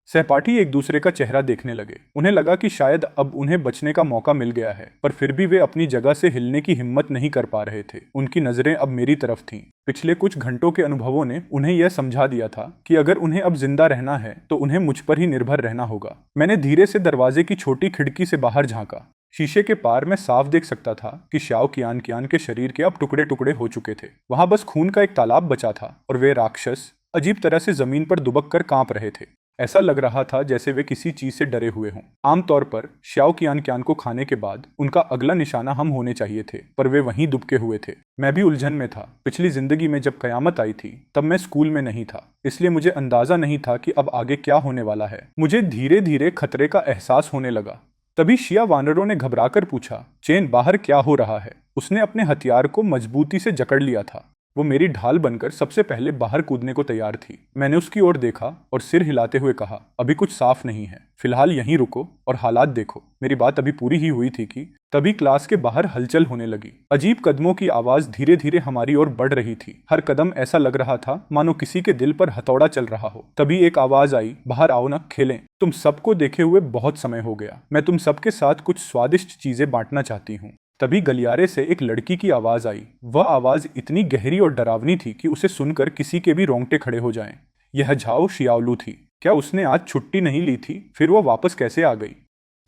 सहपाठी एक दूसरे का चेहरा देखने लगे। उन्हें लगा कि शायद अब उन्हें बचने का मौका मिल गया है, पर फिर भी वे अपनी जगह से हिलने की हिम्मत नहीं कर पा रहे थे। उनकी नजरें अब मेरी तरफ थीं। पिछले कुछ घंटों के अनुभवों ने उन्हें यह समझा दिया था कि अगर उन्हें अब जिंदा रहना है तो उन्हें मुझ पर ही निर्भर रहना होगा। मैंने धीरे से दरवाजे की छोटी खिड़की से बाहर झांका। शीशे के पार मैं साफ देख सकता था कि शाओ कियान के शरीर के अब टुकड़े टुकड़े हो चुके थे। वहां बस खून का एक तालाब बचा था और वे राक्षस अजीब तरह से जमीन पर दुबक कर कांप रहे थे। ऐसा लग रहा था जैसे वे किसी चीज से डरे हुए हों। आमतौर पर शाओ कियान को खाने के बाद उनका अगला निशाना हम होने चाहिए थे, पर वे वहीं दुबके हुए थे। मैं भी उलझन में था। पिछली जिंदगी में जब कयामत आई थी तब मैं स्कूल में नहीं था, इसलिए मुझे अंदाजा नहीं था कि अब आगे क्या होने वाला है। मुझे धीरे धीरे खतरे का एहसास होने लगा। तभी शिया वानरों ने घबराकर पूछा, चेन बाहर क्या हो रहा है? उसने अपने हथियार को मजबूती से जकड़ लिया था। वो मेरी ढाल बनकर सबसे पहले बाहर कूदने को तैयार थी। मैंने उसकी ओर देखा और सिर हिलाते हुए कहा, अभी कुछ साफ नहीं है, फिलहाल यहीं रुको और हालात देखो। मेरी बात अभी पूरी ही हुई थी कि तभी क्लास के बाहर हलचल होने लगी। अजीब कदमों की आवाज धीरे धीरे हमारी ओर बढ़ रही थी। हर कदम ऐसा लग रहा था मानो किसी के दिल पर हथौड़ा चल रहा हो। तभी एक आवाज आई, बाहर आओ ना, खेलें। तुम सबको देखे हुए बहुत समय हो गया। मैं तुम सबके साथ कुछ स्वादिष्ट चीजें बांटना चाहती हूँ। तभी गलियारे से एक लड़की की आवाज आई। वह आवाज इतनी गहरी और डरावनी थी कि उसे सुनकर किसी के भी रोंगटे खड़े हो जाएं। यह झाओ शियाओलू थी। क्या उसने आज छुट्टी नहीं ली थी? फिर वह वापस कैसे आ गई?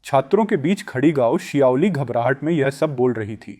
छात्रों के बीच खड़ी गाओ शियाओली घबराहट में यह सब बोल रही थी।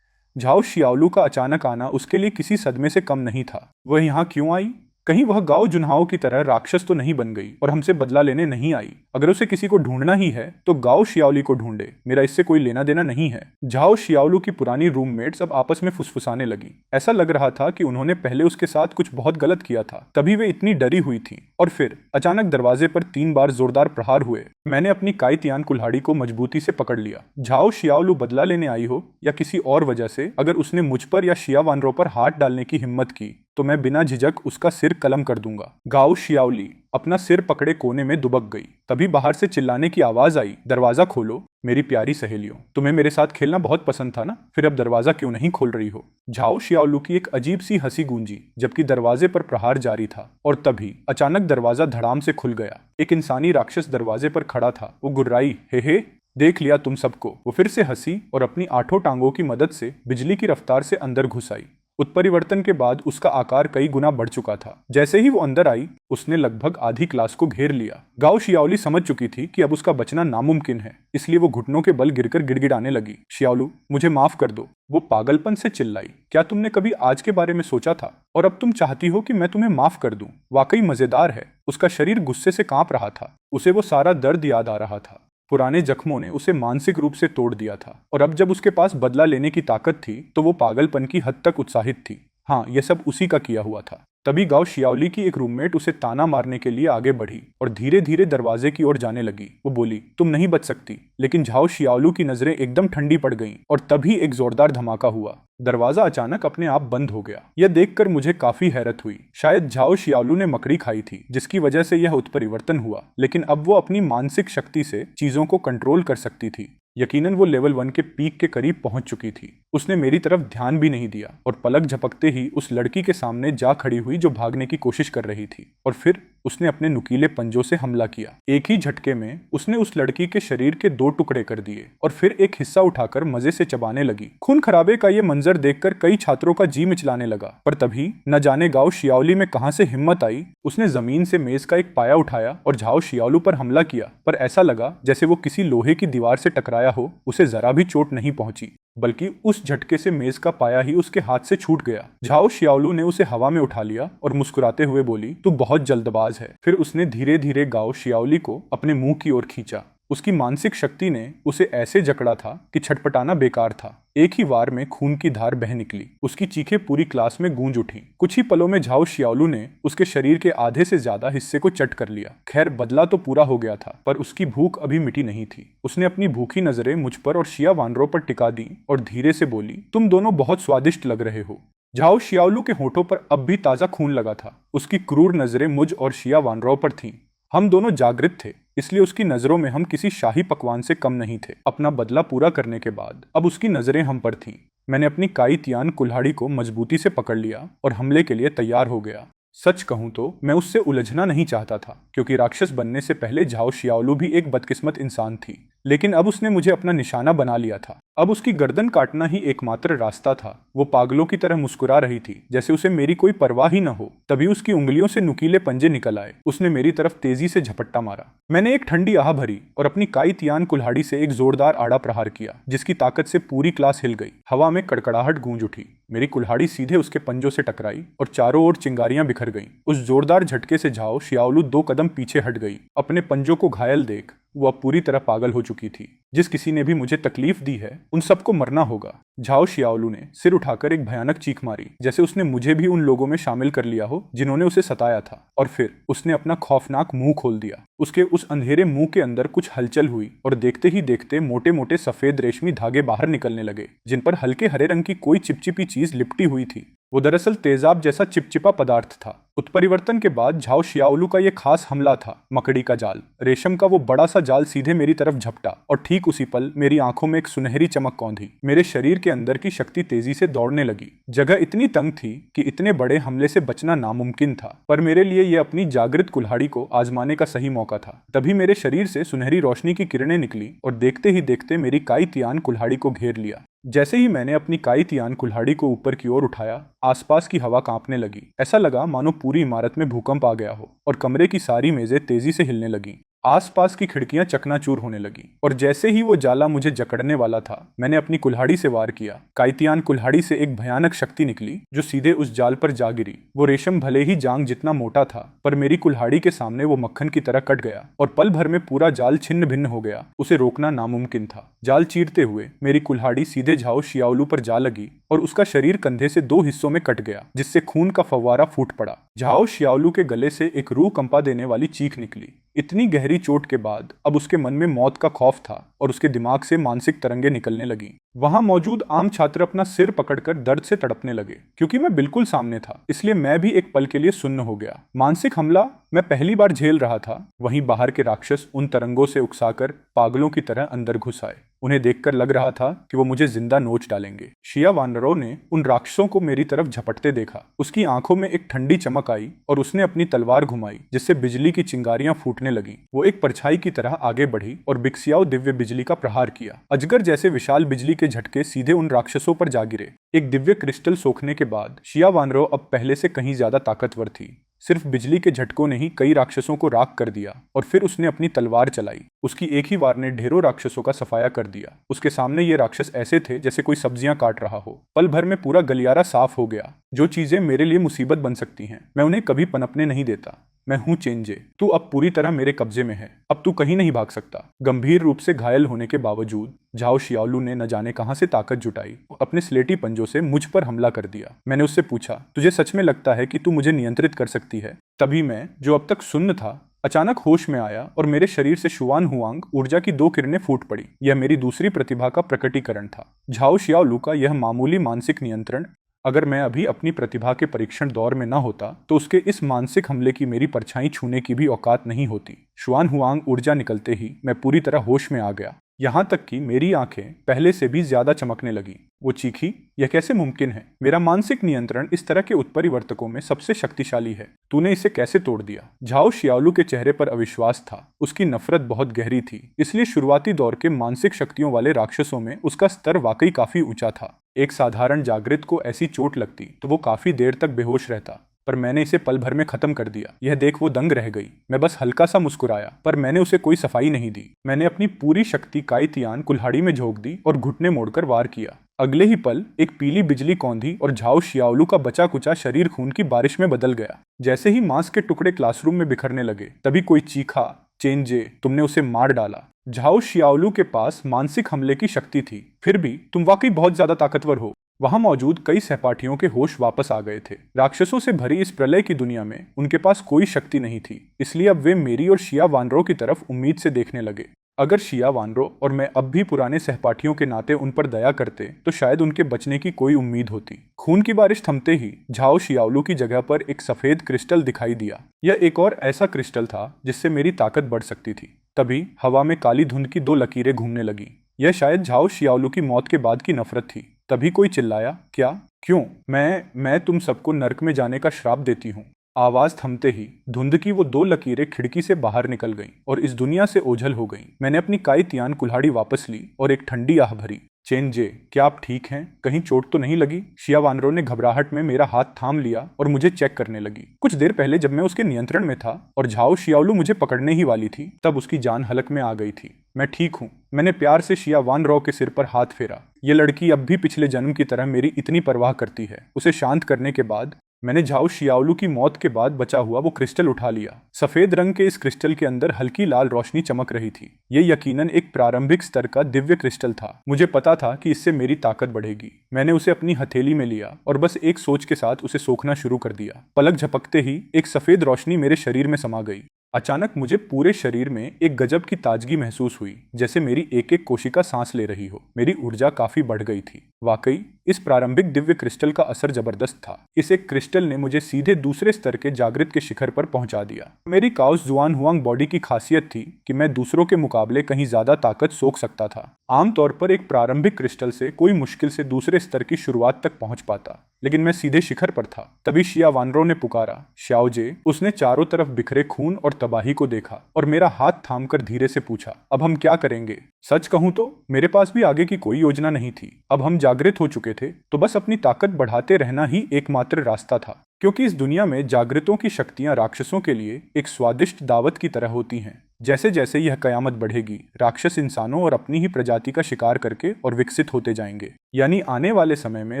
झाओ शियाओलू का अचानक आना उसके लिए किसी सदमे से कम नहीं था। वह यहाँ क्यों आई? कहीं वह गाओ जुन्हाओ की तरह राक्षस तो नहीं बन गई और हमसे बदला लेने नहीं आई? अगर उसे किसी को ढूंढना ही है तो गाओ शियाओली को ढूंढे, मेरा इससे कोई लेना देना नहीं है। झाओ शियाओलू की पुरानी रूममेट्स अब आपस में फुसफुसाने लगी। ऐसा लग रहा था कि उन्होंने पहले उसके साथ कुछ बहुत गलत किया था, तभी वे इतनी डरी हुई थी। और फिर अचानक दरवाजे पर 3 बार जोरदार प्रहार हुए। मैंने अपनी काईतियान कुल्हाड़ी को मजबूती से पकड़ लिया। झाओ शियाओलू बदला लेने आई हो या किसी और वजह से, अगर उसने मुझ पर या शिया वानरों पर हाथ डालने की हिम्मत की तो मैं बिना झिझक उसका सिर कलम कर दूंगा। गाओ शियाओली अपना सिर पकड़े कोने में दुबक गई। तभी बाहर से चिल्लाने की आवाज आई, दरवाजा खोलो। मेरी प्यारी सहेलियों, तुम्हें मेरे साथ खेलना बहुत पसंद था ना? फिर अब दरवाजा क्यों नहीं खोल रही हो? झाओ शियाओलू की एक अजीब सी हंसी गूंजी जबकि दरवाजे पर प्रहार जारी था। और तभी अचानक दरवाजा धड़ाम से खुल गया। एक इंसानी राक्षस दरवाजे पर खड़ा था। वो गुर्राई, हे देख लिया तुम सबको। वो फिर से हंसी और अपनी 8 टांगों की मदद से बिजली की रफ्तार से अंदर घुस आई। उत्परिवर्तन के बाद उसका आकार कई गुना बढ़ चुका था। जैसे ही वो अंदर आई, उसने लगभग आधी क्लास को घेर लिया। गाओ शियाओली समझ चुकी थी कि अब उसका बचना नामुमकिन है, इसलिए वो घुटनों के बल गिरकर गिड़गिड़ाने लगी। शियाओलू, मुझे माफ कर दो, वो पागलपन से चिल्लाई। क्या तुमने कभी आज के बारे में सोचा था और अब तुम चाहती हो कि मैं तुम्हें माफ कर दूं? वाकई मजेदार है। उसका शरीर गुस्से से कांप रहा था। उसे वो सारा दर्द याद आ रहा था। पुराने जख्मों ने उसे मानसिक रूप से तोड़ दिया था और अब जब उसके पास बदला लेने की ताकत थी तो वो पागलपन की हद तक उत्साहित थी। हाँ, यह सब उसी का किया हुआ था। तभी गाओ शियाओली की एक रूममेट उसे ताना मारने के लिए आगे बढ़ी और धीरे धीरे दरवाजे की ओर जाने लगी। वो बोली, तुम नहीं बच सकती। लेकिन झाओ शियाओलू की नजरें एकदम ठंडी पड़ गईं और तभी एक जोरदार धमाका हुआ। दरवाजा अचानक अपने आप बंद हो गया। यह देखकर मुझे काफी हैरत हुई। शायद झाओ शियाओलू ने मकड़ी खाई थी जिसकी वजह से यह उत्परिवर्तन हुआ, लेकिन अब वो अपनी मानसिक शक्ति से चीजों को कंट्रोल कर सकती थी। यकीनन वो लेवल 1 के पीक के करीब पहुंच चुकी थी। उसने मेरी तरफ ध्यान भी नहीं दिया और पलक झपकते ही उस लड़की के सामने जा खड़ी हुई जो भागने की कोशिश कर रही थी, और फिर उसने अपने नुकीले पंजों से हमला किया। एक ही झटके में उसने उस लड़की के शरीर के 2 टुकड़े कर दिए और फिर एक हिस्सा उठाकर मजे से चबाने लगी। खून खराबे का ये मंजर देखकर कई छात्रों का जी मिचलाने लगा, पर तभी न जाने गांव शियाओली में कहां से हिम्मत आई, उसने जमीन से मेज का एक पाया उठाया और झाओ शियाओलू पर हमला किया। पर ऐसा लगा जैसे वो किसी लोहे की दीवार से टकराया हो। उसे जरा भी चोट नहीं पहुंची, बल्कि उस झटके से मेज का पाया ही उसके हाथ से छूट गया। झाओ शियाओलू ने उसे हवा में उठा लिया और मुस्कुराते हुए बोली, तू बहुत जल्दबाज है। फिर उसने धीरे धीरे गाओ शियाओली को अपने मुंह की ओर खींचा। उसकी मानसिक शक्ति ने उसे ऐसे जकड़ा था कि छटपटाना बेकार था। एक ही वार में खून की धार बह निकली। उसकी चीखें पूरी क्लास में गूंज उठी। कुछ ही पलों में झाओ शियाओलू ने उसके शरीर के आधे से ज्यादा हिस्से को चट कर लिया। खैर, बदला तो पूरा हो गया था, पर उसकी भूख अभी मिटी नहीं थी। उसने अपनी भूखी नजरें मुझ पर और शिया वानरों पर टिका दी और धीरे से बोली, तुम दोनों बहुत स्वादिष्ट लग रहे हो। झाओ शियाओलू के होठों पर अब भी ताजा खून लगा था। उसकी क्रूर नजरें मुझ और शिया वानरों पर थीं। हम दोनों जागृत थे, इसलिए उसकी नजरों में हम किसी शाही पकवान से कम नहीं थे। अपना बदला पूरा करने के बाद अब उसकी नजरें हम पर थीं। मैंने अपनी काई तियान कुल्हाड़ी को मजबूती से पकड़ लिया और हमले के लिए तैयार हो गया। सच कहूं तो मैं उससे उलझना नहीं चाहता था, क्योंकि राक्षस बनने से पहले झाओ शियाओलू भी एक बदकिस्मत इंसान थी। लेकिन अब उसने मुझे अपना निशाना बना लिया था। अब उसकी गर्दन काटना ही एकमात्र रास्ता था। वो पागलों की तरह मुस्कुरा रही थी, जैसे उसे मेरी कोई परवाह ही न हो। तभी उसकी उंगलियों से नुकीले पंजे निकल आए। उसने मेरी तरफ तेजी से झपट्टा मारा। मैंने एक ठंडी आह भरी और अपनी काई तियान कुल्हाड़ी से एक जोरदार आड़ा प्रहार किया, जिसकी ताकत से पूरी क्लास हिल गई। हवा में कड़कड़ाहट गूंज उठी। मेरी कुल्हाड़ी सीधे उसके पंजों से टकराई और चारों ओर चिंगारियां बिखर गईं। उस जोरदार झटके से झाओ शियाओलू 2 कदम पीछे हट गई। अपने पंजों को घायल देख वो अब पूरी तरह पागल हो चुकी थी। जिस किसी ने भी मुझे तकलीफ दी है, उन सबको मरना होगा। झाओ शियाओलू ने सिर उठाकर एक भयानक चीख मारी, जैसे उसने मुझे भी उन लोगों में शामिल कर लिया हो जिन्होंने उसे सताया था। और फिर उसने अपना खौफनाक मुंह खोल दिया। उसके उस अंधेरे मुंह के अंदर कुछ हलचल हुई और देखते ही देखते मोटे मोटे सफेद रेशमी धागे बाहर निकलने लगे, जिन पर हल्के हरे रंग की कोई चिपचिपी चीज लिपटी हुई थी। वो दरअसल तेजाब जैसा चिपचिपा पदार्थ था। उत्परिवर्तन के बाद झाओ शियाओलू का ये खास हमला था मकड़ी का जाल। रेशम का वो बड़ा सा जाल सीधे मेरी तरफ झपटा और ठीक उसी पल मेरी आंखों में एक सुनहरी चमक कौंधी। मेरे शरीर के अंदर की शक्ति तेजी से दौड़ने लगी। जगह इतनी तंग थी कि इतने बड़े हमले से बचना नामुमकिन था, पर मेरे लिए यह अपनी जागृत कुल्हाड़ी को आजमाने का सही मौका था। तभी मेरे शरीर से सुनहरी रोशनी की किरणें निकली और देखते ही देखते मेरी काई तियान कुल्हाड़ी को घेर लिया। जैसे ही मैंने अपनी काई तियान कुल्हाड़ी को ऊपर की ओर उठाया, आसपास की हवा कांपने लगी। ऐसा लगा मानो पूरी इमारत में भूकंप आ गया हो और कमरे की सारी मेजें तेजी से हिलने लगी। आसपास की खिड़कियां चकनाचूर होने लगी और जैसे ही वो जाला मुझे जकड़ने वाला था, मैंने अपनी कुल्हाड़ी से वार किया। काइतियान कुल्हाड़ी से एक भयानक शक्ति निकली जो सीधे उस जाल पर जा गिरी। वो रेशम भले ही जांग जितना मोटा था, पर मेरी कुल्हाड़ी के सामने वो मक्खन की तरह कट गया और पल भर में पूरा जाल छिन्न भिन्न हो गया। उसे रोकना नामुमकिन था। जाल चीरते हुए मेरी कुल्हाड़ी सीधे झाओ शियाओलू पर जा लगी और उसका शरीर कंधे से 2 हिस्सों में कट गया, जिससे खून का फव्वारा फूट पड़ा। झाओ शियाओलू के गले से एक रूह कंपा देने वाली चीख निकली। इतनी गहरी चोट के बाद अब उसके मन में मौत का खौफ था और उसके दिमाग से मानसिक तरंगे निकलने लगी। वहां मौजूद आम छात्र अपना सिर पकड़कर दर्द से तड़पने लगे। क्योंकि मैं बिल्कुल सामने था, इसलिए मैं भी एक पल के लिए सुन्न हो गया। मानसिक हमला मैं पहली बार झेल रहा था। वहीं बाहर के राक्षस उन तरंगों से उकसाकर पागलों की तरह अंदर घुस आए। उन्हें देखकर लग रहा था कि वो मुझे जिंदा नोच डालेंगे। शिया वानरों ने उन राक्षसों को मेरी तरफ झपटते देखा। उसकी आंखों में एक ठंडी चमक आई और उसने अपनी तलवार घुमाई, जिससे बिजली की चिंगारियां फूटने लगी। वो एक परछाई की तरह आगे बढ़ी और बिक्सियाओ दिव्य बिजली का प्रहार किया। अजगर जैसे विशाल बिजली के झटके सीधे उन राक्षसों पर जा गिरे। एक दिव्य क्रिस्टल सोखने के बाद शिया वानरो अब पहले से कहीं ज्यादा ताकतवर थी। सिर्फ बिजली के झटकों ने ही कई राक्षसों को राख कर दिया और फिर उसने अपनी तलवार चलाई। उसकी एक ही वार ने ढेरों राक्षसों का सफाया कर दिया। उसके सामने ये राक्षस ऐसे थे जैसे कोई सब्जियां काट रहा हो। पल भर में पूरा गलियारा साफ हो गया। जो चीजें मेरे लिए मुसीबत बन सकती हैं, मैं उन्हें कभी पनपने नहीं देता। मैं हूं चेंजे। तू अब पूरी तरह मेरे कब्जे में है। अब तू कहीं नहीं भाग सकता। गंभीर रूप से घायल होने के बावजूद झाओ शियाओलू ने न जाने कहां से ताकत जुटाई, अपने स्लेटी पंजों से मुझ पर हमला कर दिया। मैंने उससे पूछा, तुझे सच में लगता है कि तू मुझे नियंत्रित कर सकती है? तभी मैं, जो अब तक सुन्न था, अचानक होश में आया और मेरे शरीर से शुआन हुआंग ऊर्जा की 2 किरणें फूट पड़ी। यह मेरी दूसरी प्रतिभा का प्रकटीकरण था। झाओ शियाओलू का यह मामूली मानसिक नियंत्रण, अगर मैं अभी अपनी प्रतिभा के परीक्षण दौर में न होता तो उसके इस मानसिक हमले की मेरी परछाई छूने की भी औकात नहीं होती। शुआन हुआंग ऊर्जा निकलते ही मैं पूरी तरह होश में आ गया। यहाँ तक कि मेरी आंखें पहले से भी ज्यादा चमकने लगी। वो चीखी, यह कैसे मुमकिन है? मेरा मानसिक नियंत्रण इस तरह के उत्परिवर्तकों में सबसे शक्तिशाली है। तूने इसे कैसे तोड़ दिया? झाओ शियाओलू के चेहरे पर अविश्वास था। उसकी नफरत बहुत गहरी थी, इसलिए शुरुआती दौर के मानसिक शक्तियों वाले राक्षसों में उसका स्तर वाकई काफी ऊंचा था। एक साधारण जागृत को ऐसी चोट लगती तो वो काफी देर तक बेहोश रहता, पर मैंने इसे पल भर में खत्म कर दिया। यह देख वो दंग रह गई। मैं बस हल्का सा मुस्कुराया, पर मैंने उसे कोई सफाई नहीं दी। मैंने अपनी पूरी शक्ति काई तियान कुल्हाड़ी में झोंक दी और घुटने मोड़कर वार किया। अगले ही पल एक पीली बिजली कौंधी और झाओ शियाओलू का बचा कुचा शरीर खून की बारिश में बदल गया। जैसे ही मांस के टुकड़े क्लासरूम में बिखरने लगे, तभी कोई चीखा, चेंजे, तुमने उसे मार डाला। झाओ शियाओलू के पास मानसिक हमले की शक्ति थी, फिर भी तुम वाकई बहुत ज्यादा ताकतवर हो। वहां मौजूद कई सहपाठियों के होश वापस आ गए थे। राक्षसों से भरी इस प्रलय की दुनिया में उनके पास कोई शक्ति नहीं थी, इसलिए अब वे मेरी और शिया वानरो की तरफ उम्मीद से देखने लगे। अगर शिया वानरो और मैं अब भी पुराने सहपाठियों के नाते उन पर दया करते तो शायद उनके बचने की कोई उम्मीद होती। खून की बारिश थमते ही झाओ शियाओलू की जगह पर एक सफेद क्रिस्टल दिखाई दिया। यह एक और ऐसा क्रिस्टल था जिससे मेरी ताकत बढ़ सकती थी। तभी हवा में काली धुंध की दो लकीरें घूमने लगी। यह शायद झाओ शियाओलू की मौत के बाद की नफरत थी। तभी कोई चिल्लाया, क्या? क्यों? मैं तुम सबको नर्क में जाने का श्राप देती हूँ। आवाज थमते ही धुंध की वो दो लकीरें खिड़की से बाहर निकल गईं और इस दुनिया से ओझल हो गईं। मैंने अपनी काई तियान कुल्हाड़ी वापस ली और एक ठंडी आह भरी। चेनजे, क्या आप ठीक हैं? कहीं चोट तो नहीं लगी? शिया वानरो ने घबराहट में मेरा हाथ थाम लिया और मुझे चेक करने लगी। कुछ देर पहले जब मैं उसके नियंत्रण में था और झाओ शियाओलू मुझे पकड़ने ही वाली थी, तब उसकी जान हलक में आ गई थी। मैं ठीक हूँ। मैंने प्यार से शिया वानरो के सिर पर हाथ फेरा। ये लड़की अब भी पिछले जन्म की तरह मेरी इतनी परवाह करती है। उसे शांत करने के बाद मैंने झाओ शियाओलू की मौत के बाद बचा हुआ वो क्रिस्टल उठा लिया। सफेद रंग के इस क्रिस्टल के अंदर हल्की लाल रोशनी चमक रही थी। ये यकीनन एक प्रारंभिक स्तर का दिव्य क्रिस्टल था। मुझे पता था कि इससे मेरी ताकत बढ़ेगी। मैंने उसे अपनी हथेली में लिया और बस एक सोच के साथ उसे सोखना शुरू कर दिया। पलक झपकते ही एक सफेद रोशनी मेरे शरीर में समा गई। अचानक मुझे पूरे शरीर में एक गजब की ताजगी महसूस हुई, जैसे मेरी एक एक कोशिका सांस ले रही हो। मेरी ऊर्जा काफी बढ़ गई थी। वाकई इस प्रारंभिक दिव्य क्रिस्टल का असर जबरदस्त था। इस एक क्रिस्टल ने मुझे सीधे दूसरे स्तर के जागृत के शिखर पर पहुंचा दिया। मेरी काउस जुआन हुआंग बॉडी की खासियत थी कि मैं दूसरों के मुकाबले कहीं ज्यादा ताकत सोख सकता था। आमतौर पर एक प्रारंभिक क्रिस्टल से कोई मुश्किल से दूसरे स्तर की शुरुआत तक पहुंच पाता, लेकिन मैं सीधे शिखर पर था। तभी शिया वानरो ने पुकारा, श्याओजे। उसने चारों तरफ बिखरे खून और तबाही को देखा और मेरा हाथ थामकर धीरे से पूछा, अब हम क्या करेंगे? सच कहूं तो मेरे पास भी आगे की कोई योजना नहीं थी। अब हम जागृत हो चुके थे, तो बस अपनी ताकत बढ़ाते रहना ही एकमात्र रास्ता था, क्योंकि इस दुनिया में जागृतों की शक्तियां राक्षसों के लिए एक स्वादिष्ट दावत की तरह होती हैं। जैसे जैसे यह कयामत बढ़ेगी, राक्षस इंसानों और अपनी ही प्रजाति का शिकार करके और विकसित होते जाएंगे। यानी आने वाले समय में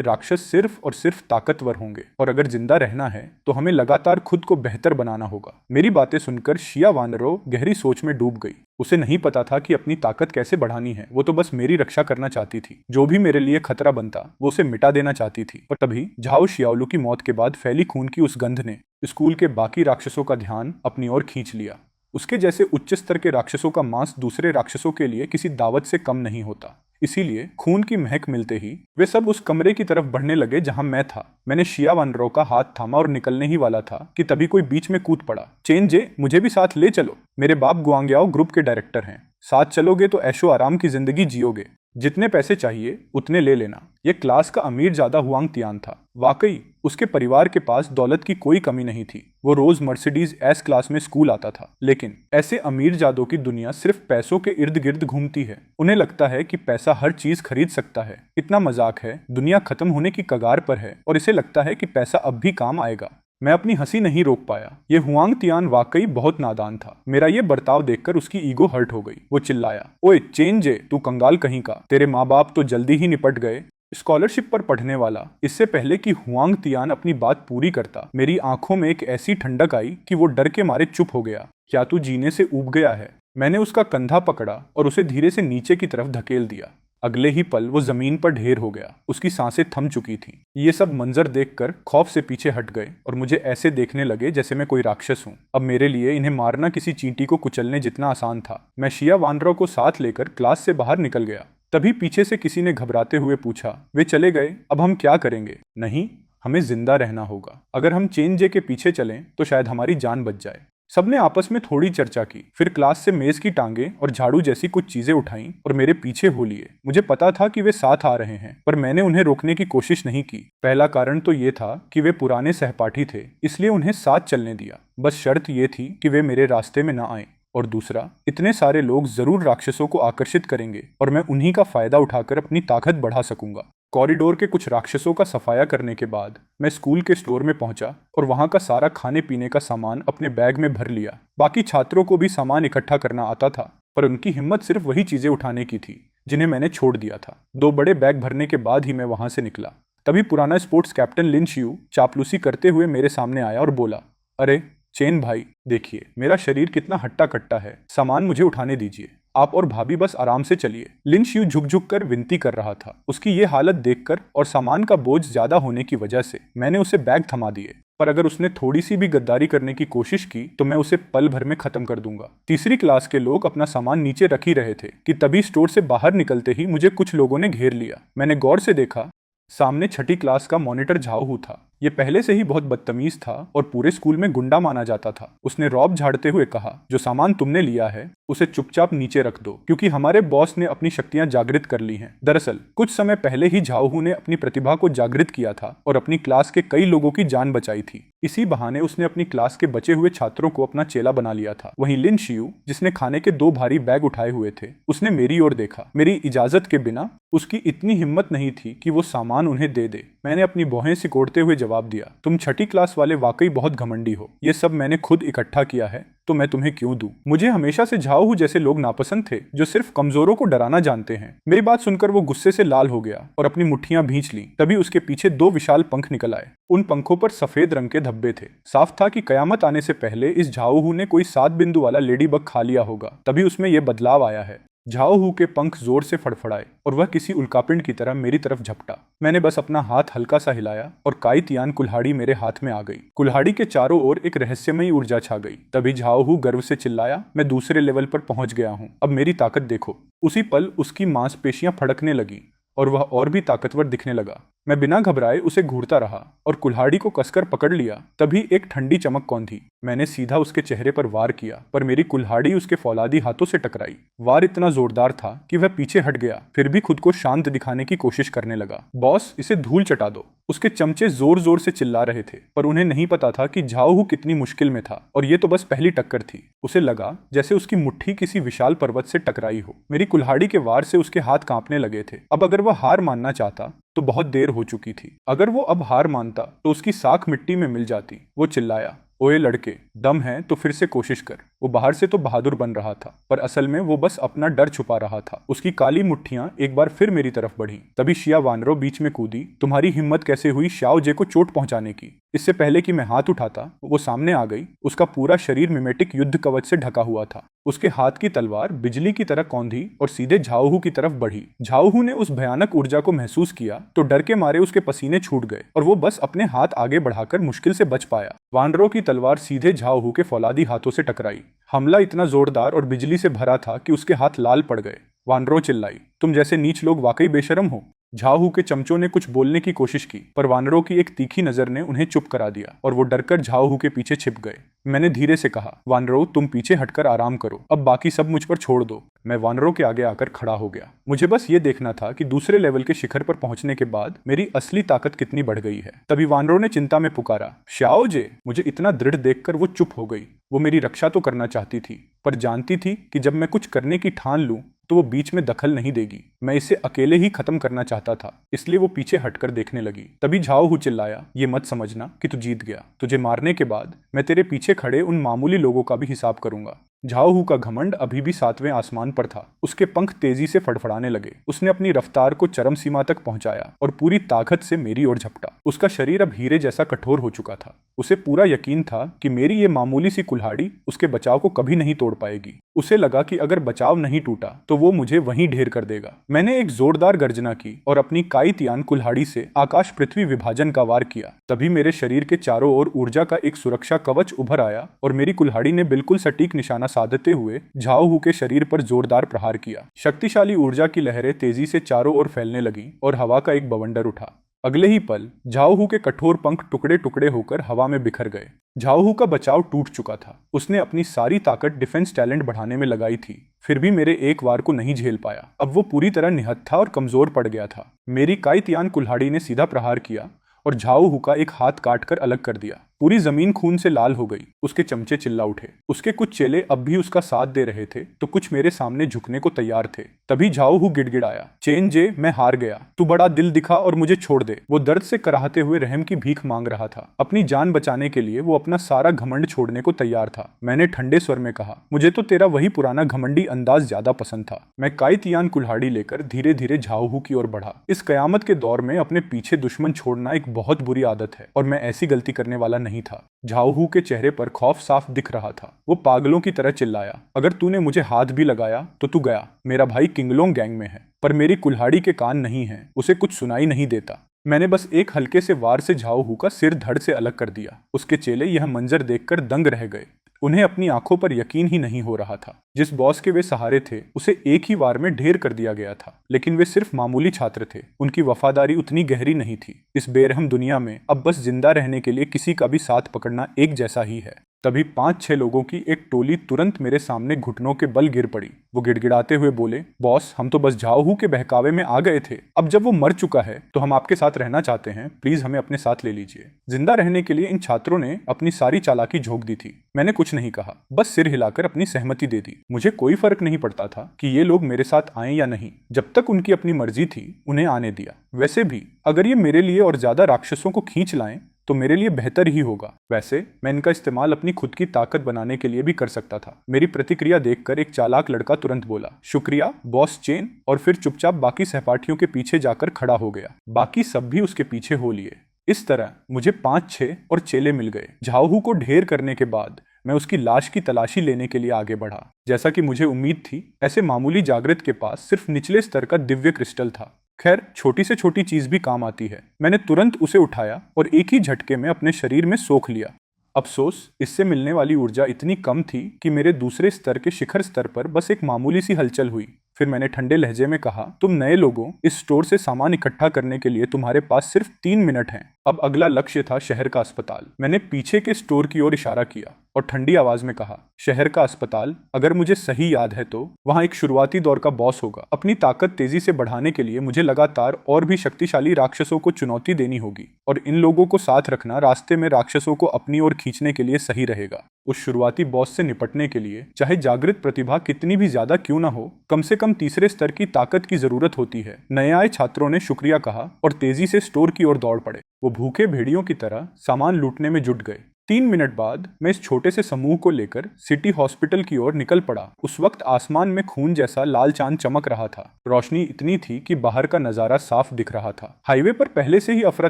राक्षस सिर्फ और सिर्फ ताकतवर होंगे, और अगर जिंदा रहना है तो हमें लगातार खुद को बेहतर बनाना होगा। मेरी बातें सुनकर शिया वानरो गहरी सोच में डूब गई। उसे नहीं पता था कि अपनी ताकत कैसे बढ़ानी है। वो तो बस मेरी रक्षा करना चाहती थी। जो भी मेरे लिए खतरा बनता वो उसे मिटा देना चाहती थी। और तभी झाओ शियाओलू की मौत के बाद फैली खून की उस गंध ने स्कूल के बाकी राक्षसों का ध्यान अपनी ओर खींच लिया। उसके जैसे उच्च स्तर के राक्षसों का मांस दूसरे राक्षसों के लिए किसी दावत से कम नहीं होता। इसीलिए खून की महक मिलते ही वे सब उस कमरे की तरफ बढ़ने लगे जहां मैं था। मैंने शिया वानरो का हाथ थामा और निकलने ही वाला था कि तभी कोई बीच में कूद पड़ा। चेनजे, मुझे भी साथ ले चलो। मेरे बाप गुआंग्याओ ग्रुप के डायरेक्टर हैं। साथ चलोगे तो ऐशो आराम की जिंदगी जियोगे। जितने पैसे चाहिए उतने ले लेना। ये क्लास का अमीर ज्यादा हुआंग तियान था। वाकई उसके परिवार के पास दौलत की कोई कमी नहीं थी। वो रोज मर्सिडीज एस क्लास में स्कूल आता था। लेकिन ऐसे अमीर जादों की दुनिया सिर्फ पैसों के इर्द गिर्द घूमती है। उन्हें लगता है कि पैसा हर चीज खरीद सकता है। इतना मजाक है, दुनिया खत्म होने की कगार पर है और इसे लगता है कि पैसा अब भी काम आएगा। मैं अपनी हंसी नहीं रोक पाया। ये हुआंग तियान वाकई बहुत नादान था। मेरा ये बर्ताव देखकर उसकी ईगो हर्ट हो गई। वो चिल्लाया, ओए चेनजे, तू कंगाल कहीं का। तेरे माँ बाप तो जल्दी ही निपट गए। स्कॉलरशिप पर पढ़ने वाला। इससे पहले कि हुआंग तियान अपनी बात पूरी करता, मेरी आंखों में एक ऐसी ठंडक आई कि वो डर के मारे चुप हो गया। क्या तू जीने से ऊब गया है? मैंने उसका कंधा पकड़ा और उसे धीरे से नीचे की तरफ धकेल दिया। अगले ही पल वो जमीन पर ढेर हो गया। उसकी सांसें थम चुकी थीं। ये सब मंजर देखकर खौफ से पीछे हट गए और मुझे ऐसे देखने लगे जैसे मैं कोई राक्षस हूँ। अब मेरे लिए इन्हें मारना किसी चींटी को कुचलने जितना आसान था। मैं शिया वानरो को साथ लेकर क्लास से बाहर निकल गया। तभी पीछे से किसी ने घबराते हुए पूछा, वे चले गए, अब हम क्या करेंगे? नहीं, हमें जिंदा रहना होगा। अगर हम चेनजे के पीछे चलें तो शायद हमारी जान बच जाए। सबने आपस में थोड़ी चर्चा की, फिर क्लास से मेज की टांगे और झाड़ू जैसी कुछ चीजें उठाई और मेरे पीछे हो लिए। मुझे पता था कि वे साथ आ रहे हैं, पर मैंने उन्हें रोकने की कोशिश नहीं की। पहला कारण तो ये था कि वे पुराने सहपाठी थे, इसलिए उन्हें साथ चलने दिया। बस शर्त ये थी कि वे मेरे रास्ते में ना आए। और दूसरा, इतने सारे लोग जरूर राक्षसों को आकर्षित करेंगे और मैं उन्हीं का फायदा उठाकर अपनी ताकत बढ़ा सकूंगा। कॉरिडोर के कुछ राक्षसों का सफाया करने के बाद मैं स्कूल के स्टोर में पहुंचा और वहां का सारा खाने पीने का सामान अपने बैग में भर लिया। बाकी छात्रों को भी सामान इकट्ठा करना आता था, पर उनकी हिम्मत सिर्फ वही चीजें उठाने की थी जिन्हें मैंने छोड़ दिया था। 2 बड़े बैग भरने के बाद ही मैं वहां से निकला। तभी पुराना स्पोर्ट्स कैप्टन लिन शियू चापलूसी करते हुए मेरे सामने आया और बोला, अरे चेन भाई, देखिए मेरा शरीर कितना हट्टा कट्टा है, सामान मुझे उठाने दीजिए। आप और भाभी बस आराम से चलिए। लिन शियू झुक झुक कर विनती कर रहा था। उसकी ये हालत देखकर और सामान का बोझ ज्यादा होने की वजह से मैंने उसे बैग थमा दिए, पर अगर उसने थोड़ी सी भी गद्दारी करने की कोशिश की तो मैं उसे पल भर में खत्म कर दूंगा। तीसरी क्लास के लोग अपना सामान नीचे रख ही रहे थे कि तभी स्टोर से बाहर निकलते ही मुझे कुछ लोगों ने घेर लिया। मैंने गौर से देखा, सामने छठी क्लास का मॉनिटर झाओहू था। ये पहले से ही बहुत बदतमीज था और पूरे स्कूल में गुंडा माना जाता था। उसने रौब झाड़ते हुए कहा, जो सामान तुमने लिया है उसे चुपचाप नीचे रख दो, क्योंकि हमारे बॉस ने अपनी शक्तियां जागृत कर ली हैं। दरअसल कुछ समय पहले ही झाओहू ने अपनी प्रतिभा को जागृत किया था और अपनी क्लास के कई लोगों की जान बचाई थी। इसी बहाने उसने अपनी क्लास के बचे हुए छात्रों को अपना चेला बना लिया था। वहीं लिन शियू, जिसने खाने के 2 भारी बैग उठाए हुए थे, उसने मेरी ओर देखा। मेरी इजाजत के बिना उसकी इतनी हिम्मत नहीं थी कि वो सामान उन्हें दे दे। मैंने अपनी भौहें सिकोड़ते हुए जवाब दिया, तुम छठी क्लास वाले वाकई बहुत घमंडी हो। ये सब मैंने खुद इकट्ठा किया है, तो मैं तुम्हें क्यों दूं? मुझे हमेशा से झाओहू जैसे लोग नापसंद थे, जो सिर्फ कमजोरों को डराना जानते हैं। मेरी बात सुनकर वो गुस्से से लाल हो गया और अपनी मुट्ठियां भींच ली। तभी उसके पीछे 2 विशाल पंख निकल आए। उन पंखों पर सफेद रंग के धब्बे थे। साफ था कि कयामत आने से पहले इस झाओहू ने कोई 7 बिंदु वाला लेडी बग खा लिया होगा, तभी उसमें यह बदलाव आया है। झाओहू के पंख जोर से फड़फड़ाए और वह किसी उल्कापिंड की तरह मेरी तरफ झपटा। मैंने बस अपना हाथ हल्का सा हिलाया और काई तियान कुल्हाड़ी मेरे हाथ में आ गई। कुल्हाड़ी के चारों ओर एक रहस्यमयी ऊर्जा छा गई। तभी झाओहू गर्व से चिल्लाया, मैं दूसरे लेवल पर पहुंच गया हूं, अब मेरी ताकत देखो। उसी पल उसकी मांसपेशियां फड़कने लगी और वह और भी ताकतवर दिखने लगा। मैं बिना घबराए उसे घूरता रहा और कुल्हाड़ी को कसकर पकड़ लिया। तभी एक ठंडी चमक कौंधी। मैंने सीधा उसके चेहरे पर वार किया, पर मेरी कुल्हाड़ी उसके फौलादी हाथों से टकराई। वार इतना जोरदार था कि वह पीछे हट गया, फिर भी खुद को शांत दिखाने की कोशिश करने लगा। बॉस, इसे धूल चटा दो। उसके चमचे जोर जोर से चिल्ला रहे थे, पर उन्हें नहीं पता था कि झाओहू कितनी मुश्किल में था और ये तो बस पहली टक्कर थी। उसे लगा जैसे उसकी मुट्ठी किसी विशाल पर्वत से टकराई हो। मेरी कुल्हाड़ी के वार से उसके हाथ कांपने लगे थे। अब अगर वह हार मानना चाहता तो बहुत देर हो चुकी थी। अगर वो अब हार मानता तो उसकी साख मिट्टी में मिल जाती। वो चिल्लाया, ओए लड़के, दम है तो फिर से कोशिश कर। वो बाहर से तो बहादुर बन रहा था, पर असल में वो बस अपना डर छुपा रहा था। उसकी काली मुट्ठियां एक बार फिर मेरी तरफ बढ़ीं। तभी शिया वानरो बीच में कूदी। तुम्हारी हिम्मत कैसे हुई शाओ जे को चोट पहुंचाने की? इससे पहले कि मैं हाथ उठाता वो सामने आ गई। उसका पूरा शरीर मिमेटिक युद्ध कवच से ढका हुआ था। उसके हाथ की तलवार बिजली की तरह कौंधी और सीधे झाओहू की तरफ बढ़ी। झाओहू ने उस भयानक ऊर्जा को महसूस किया तो डर के मारे उसके पसीने छूट गए और वो बस अपने हाथ आगे बढ़ाकर मुश्किल से बच पाया। वानरों की तलवार सीधे झाओहू के फौलादी हाथों से टकराई। हमला इतना जोरदार और बिजली से भरा था कि उसके हाथ लाल पड़ गए। वानरो चिल्लाई, तुम जैसे नीच लोग वाकई बेशरम हो। झाओहू के चमचों ने कुछ बोलने की कोशिश की, पर वानरों की एक तीखी नजर ने उन्हें चुप करा दिया और वो डरकर झाओहू के पीछे छिप गए। मैंने धीरे से कहा, वानरो, तुम पीछे हटकर आराम करो, अब बाकी सब मुझ पर छोड़ दो। मैं वानरों के आगे आकर खड़ा हो गया। मुझे बस ये देखना था कि दूसरे लेवल के शिखर पर पहुंचने के बाद मेरी असली ताकत कितनी बढ़ गई है। तभी वानरों ने चिंता में पुकारा, शाओ जे। मुझे इतना दृढ़ देखकर वो चुप हो गई। वो मेरी रक्षा तो करना चाहती थी, पर जानती थी कि जब मैं कुछ करने की ठान लूं तो वो बीच में दखल नहीं देगी। मैं इसे अकेले ही खत्म करना चाहता था, इसलिए वो पीछे हटकर देखने लगी। तभी झाओहू चिल्लाया, ये मत समझना कि तू जीत गया। तुझे मारने के बाद मैं तेरे पीछे खड़े उन मामूली लोगों का भी हिसाब करूंगा। झाओहू का घमंड अभी भी 7वें आसमान पर था। उसके पंख तेजी से फड़फड़ाने लगे। उसने अपनी रफ्तार को चरम सीमा तक पहुंचाया और पूरी ताकत से मेरी ओर झपटा। उसका शरीर अब हीरे जैसा कठोर हो चुका था। उसे पूरा यकीन था कि मेरी ये मामूली सी कुल्हाड़ी उसके बचाव को कभी नहीं तोड़ पाएगी। उसे लगा कि अगर बचाव नहीं टूटा तो वो मुझे वहीं ढेर कर देगा। मैंने एक जोरदार गर्जना की और अपनी काई तियान कुल्हाड़ी से आकाश पृथ्वी विभाजन का वार किया। तभी मेरे शरीर के चारों ओर ऊर्जा का एक सुरक्षा कवच उभर आया और मेरी कुल्हाड़ी ने बिल्कुल सटीक निशाना साधते हुए झाओहू के शरीर पर जोरदार प्रहार किया। शक्तिशाली ऊर्जा की लहरें तेजी से चारों ओर फैलने लगी और हवा का एक बवंडर उठा। अगले ही पल झाओहू के कठोर पंख टुकड़े टुकड़े होकर हवा में बिखर गए। झाओहू का बचाव टूट चुका था। उसने अपनी सारी ताकत डिफेंस टैलेंट बढ़ाने में लगाई थी, फिर भी मेरे एक वार को नहीं झेल पाया। अब वो पूरी तरह निहत्था और कमजोर पड़ गया था। मेरी काइतियान कुल्हाड़ी ने सीधा प्रहार किया और झाओहू का एक हाथ काट कर अलग कर दिया। पूरी जमीन खून से लाल हो गई। उसके चमचे चिल्ला उठे। उसके कुछ चेले अब भी उसका साथ दे रहे थे तो कुछ मेरे सामने झुकने को तैयार थे। तभी झाओहू गिड़गिड़ाया, चेनजे, मैं हार गया। तू बड़ा दिल दिखा और मुझे छोड़ दे। वो दर्द से कराहते हुए रहम की भीख मांग रहा था। अपनी जान बचाने के लिए वो अपना सारा घमंड छोड़ने को तैयार था। मैंने ठंडे स्वर में कहा, मुझे तो तेरा वही पुराना घमंडी अंदाज ज्यादा पसंद था। मैं काइतियान कुल्हाड़ी लेकर धीरे धीरे झाओहू की ओर बढ़ा। इस कयामत के दौर में अपने पीछे दुश्मन छोड़ना एक बहुत बुरी आदत है और मैं ऐसी गलती करने वाला नहीं था। झाओहू के चेहरे पर खौफ साफ दिख रहा था। वो पागलों की तरह चिल्लाया, अगर तूने मुझे हाथ भी लगाया तो तू गया। मेरा भाई किंगलोंग गैंग में है, पर मेरी कुल्हाड़ी के कान नहीं है, उसे कुछ सुनाई नहीं देता। मैंने बस एक हल्के से वार से झाओहू का सिर धड़ से अलग कर दिया। उसके चेले यह मंजर देखकर दंग रह गए। उन्हें अपनी आंखों पर यकीन ही नहीं हो रहा था। जिस बॉस के वे सहारे थे उसे एक ही वार में ढेर कर दिया गया था, लेकिन वे सिर्फ मामूली छात्र थे। उनकी वफादारी उतनी गहरी नहीं थी। इस बेरहम दुनिया में अब बस जिंदा रहने के लिए किसी का भी साथ पकड़ना एक जैसा ही है। तभी 5-6 लोगों की एक टोली तुरंत मेरे सामने घुटनों के बल गिर पड़ी। वो गिड़गिड़ाते हुए बोले, बॉस, हम तो बस झाओहू के बहकावे में आ गए थे। अब जब वो मर चुका है तो हम आपके साथ रहना चाहते हैं। प्लीज हमें अपने साथ ले लीजिए। जिंदा रहने के लिए इन छात्रों ने अपनी सारी चालाकी झोंक दी थी। मैंने कुछ नहीं कहा, बस सिर हिलाकर अपनी सहमति दे दी। मुझे कोई फर्क नहीं पड़ता था कि ये लोग मेरे साथ आए या नहीं। जब तक उनकी अपनी मर्जी थी उन्हें आने दिया। वैसे भी अगर ये मेरे लिए और ज्यादा राक्षसों को खींच लाएं तो मेरे लिए बेहतर ही होगा। वैसे मैं इनका इस्तेमाल अपनी खुद की ताकत बनाने के लिए भी कर सकता था। मेरी प्रतिक्रिया देखकर एक चालाक लड़का तुरंत बोला, शुक्रिया बॉस चेन, और फिर चुपचाप बाकी सहपाठियों के पीछे जाकर खड़ा हो गया। बाकी सब भी उसके पीछे हो लिए। इस तरह मुझे 5-6 और चेले मिल गए। झाओहू को ढेर करने के बाद मैं उसकी लाश की तलाशी लेने के लिए आगे बढ़ा। जैसा कि मुझे उम्मीद थी, ऐसे मामूली जागृत के पास सिर्फ निचले स्तर का दिव्य क्रिस्टल था। खैर, छोटी से छोटी चीज भी काम आती है। मैंने तुरंत उसे उठाया और एक ही झटके में अपने शरीर में सोख लिया। अफसोस, इससे मिलने वाली ऊर्जा इतनी कम थी कि मेरे दूसरे स्तर के शिखर स्तर पर बस एक मामूली सी हलचल हुई। फिर मैंने ठंडे लहजे में कहा, तुम नए लोगों, इस स्टोर से सामान इकट्ठा करने के लिए तुम्हारे पास सिर्फ 3 मिनट हैं। अब अगला लक्ष्य था शहर का अस्पताल। मैंने पीछे के स्टोर की ओर इशारा किया और ठंडी आवाज में कहा, शहर का अस्पताल, अगर मुझे सही याद है तो वहां एक शुरुआती दौर का बॉस होगा। अपनी ताकत तेजी से बढ़ाने के लिए मुझे लगातार और भी शक्तिशाली राक्षसों को चुनौती देनी होगी, और इन लोगों को साथ रखना रास्ते में राक्षसों को अपनी ओर खींचने के लिए सही रहेगा। उस शुरुआती बॉस से निपटने के लिए चाहे जागृत प्रतिभा कितनी भी ज्यादा क्यों ना हो, कम से कम तीसरे स्तर की ताकत की जरूरत होती है। नए आए छात्रों ने शुक्रिया कहा और तेजी से स्टोर की ओर दौड़ पड़े। वो भूखे भेड़ियों की तरह सामान लूटने में जुट गए। 3 मिनट बाद मैं इस छोटे से समूह को लेकर सिटी हॉस्पिटल की ओर निकल पड़ा। उस वक्त आसमान में खून जैसा लाल चांद चमक रहा था। रोशनी इतनी थी कि बाहर का नजारा साफ दिख रहा था। हाईवे पर पहले से ही अफरा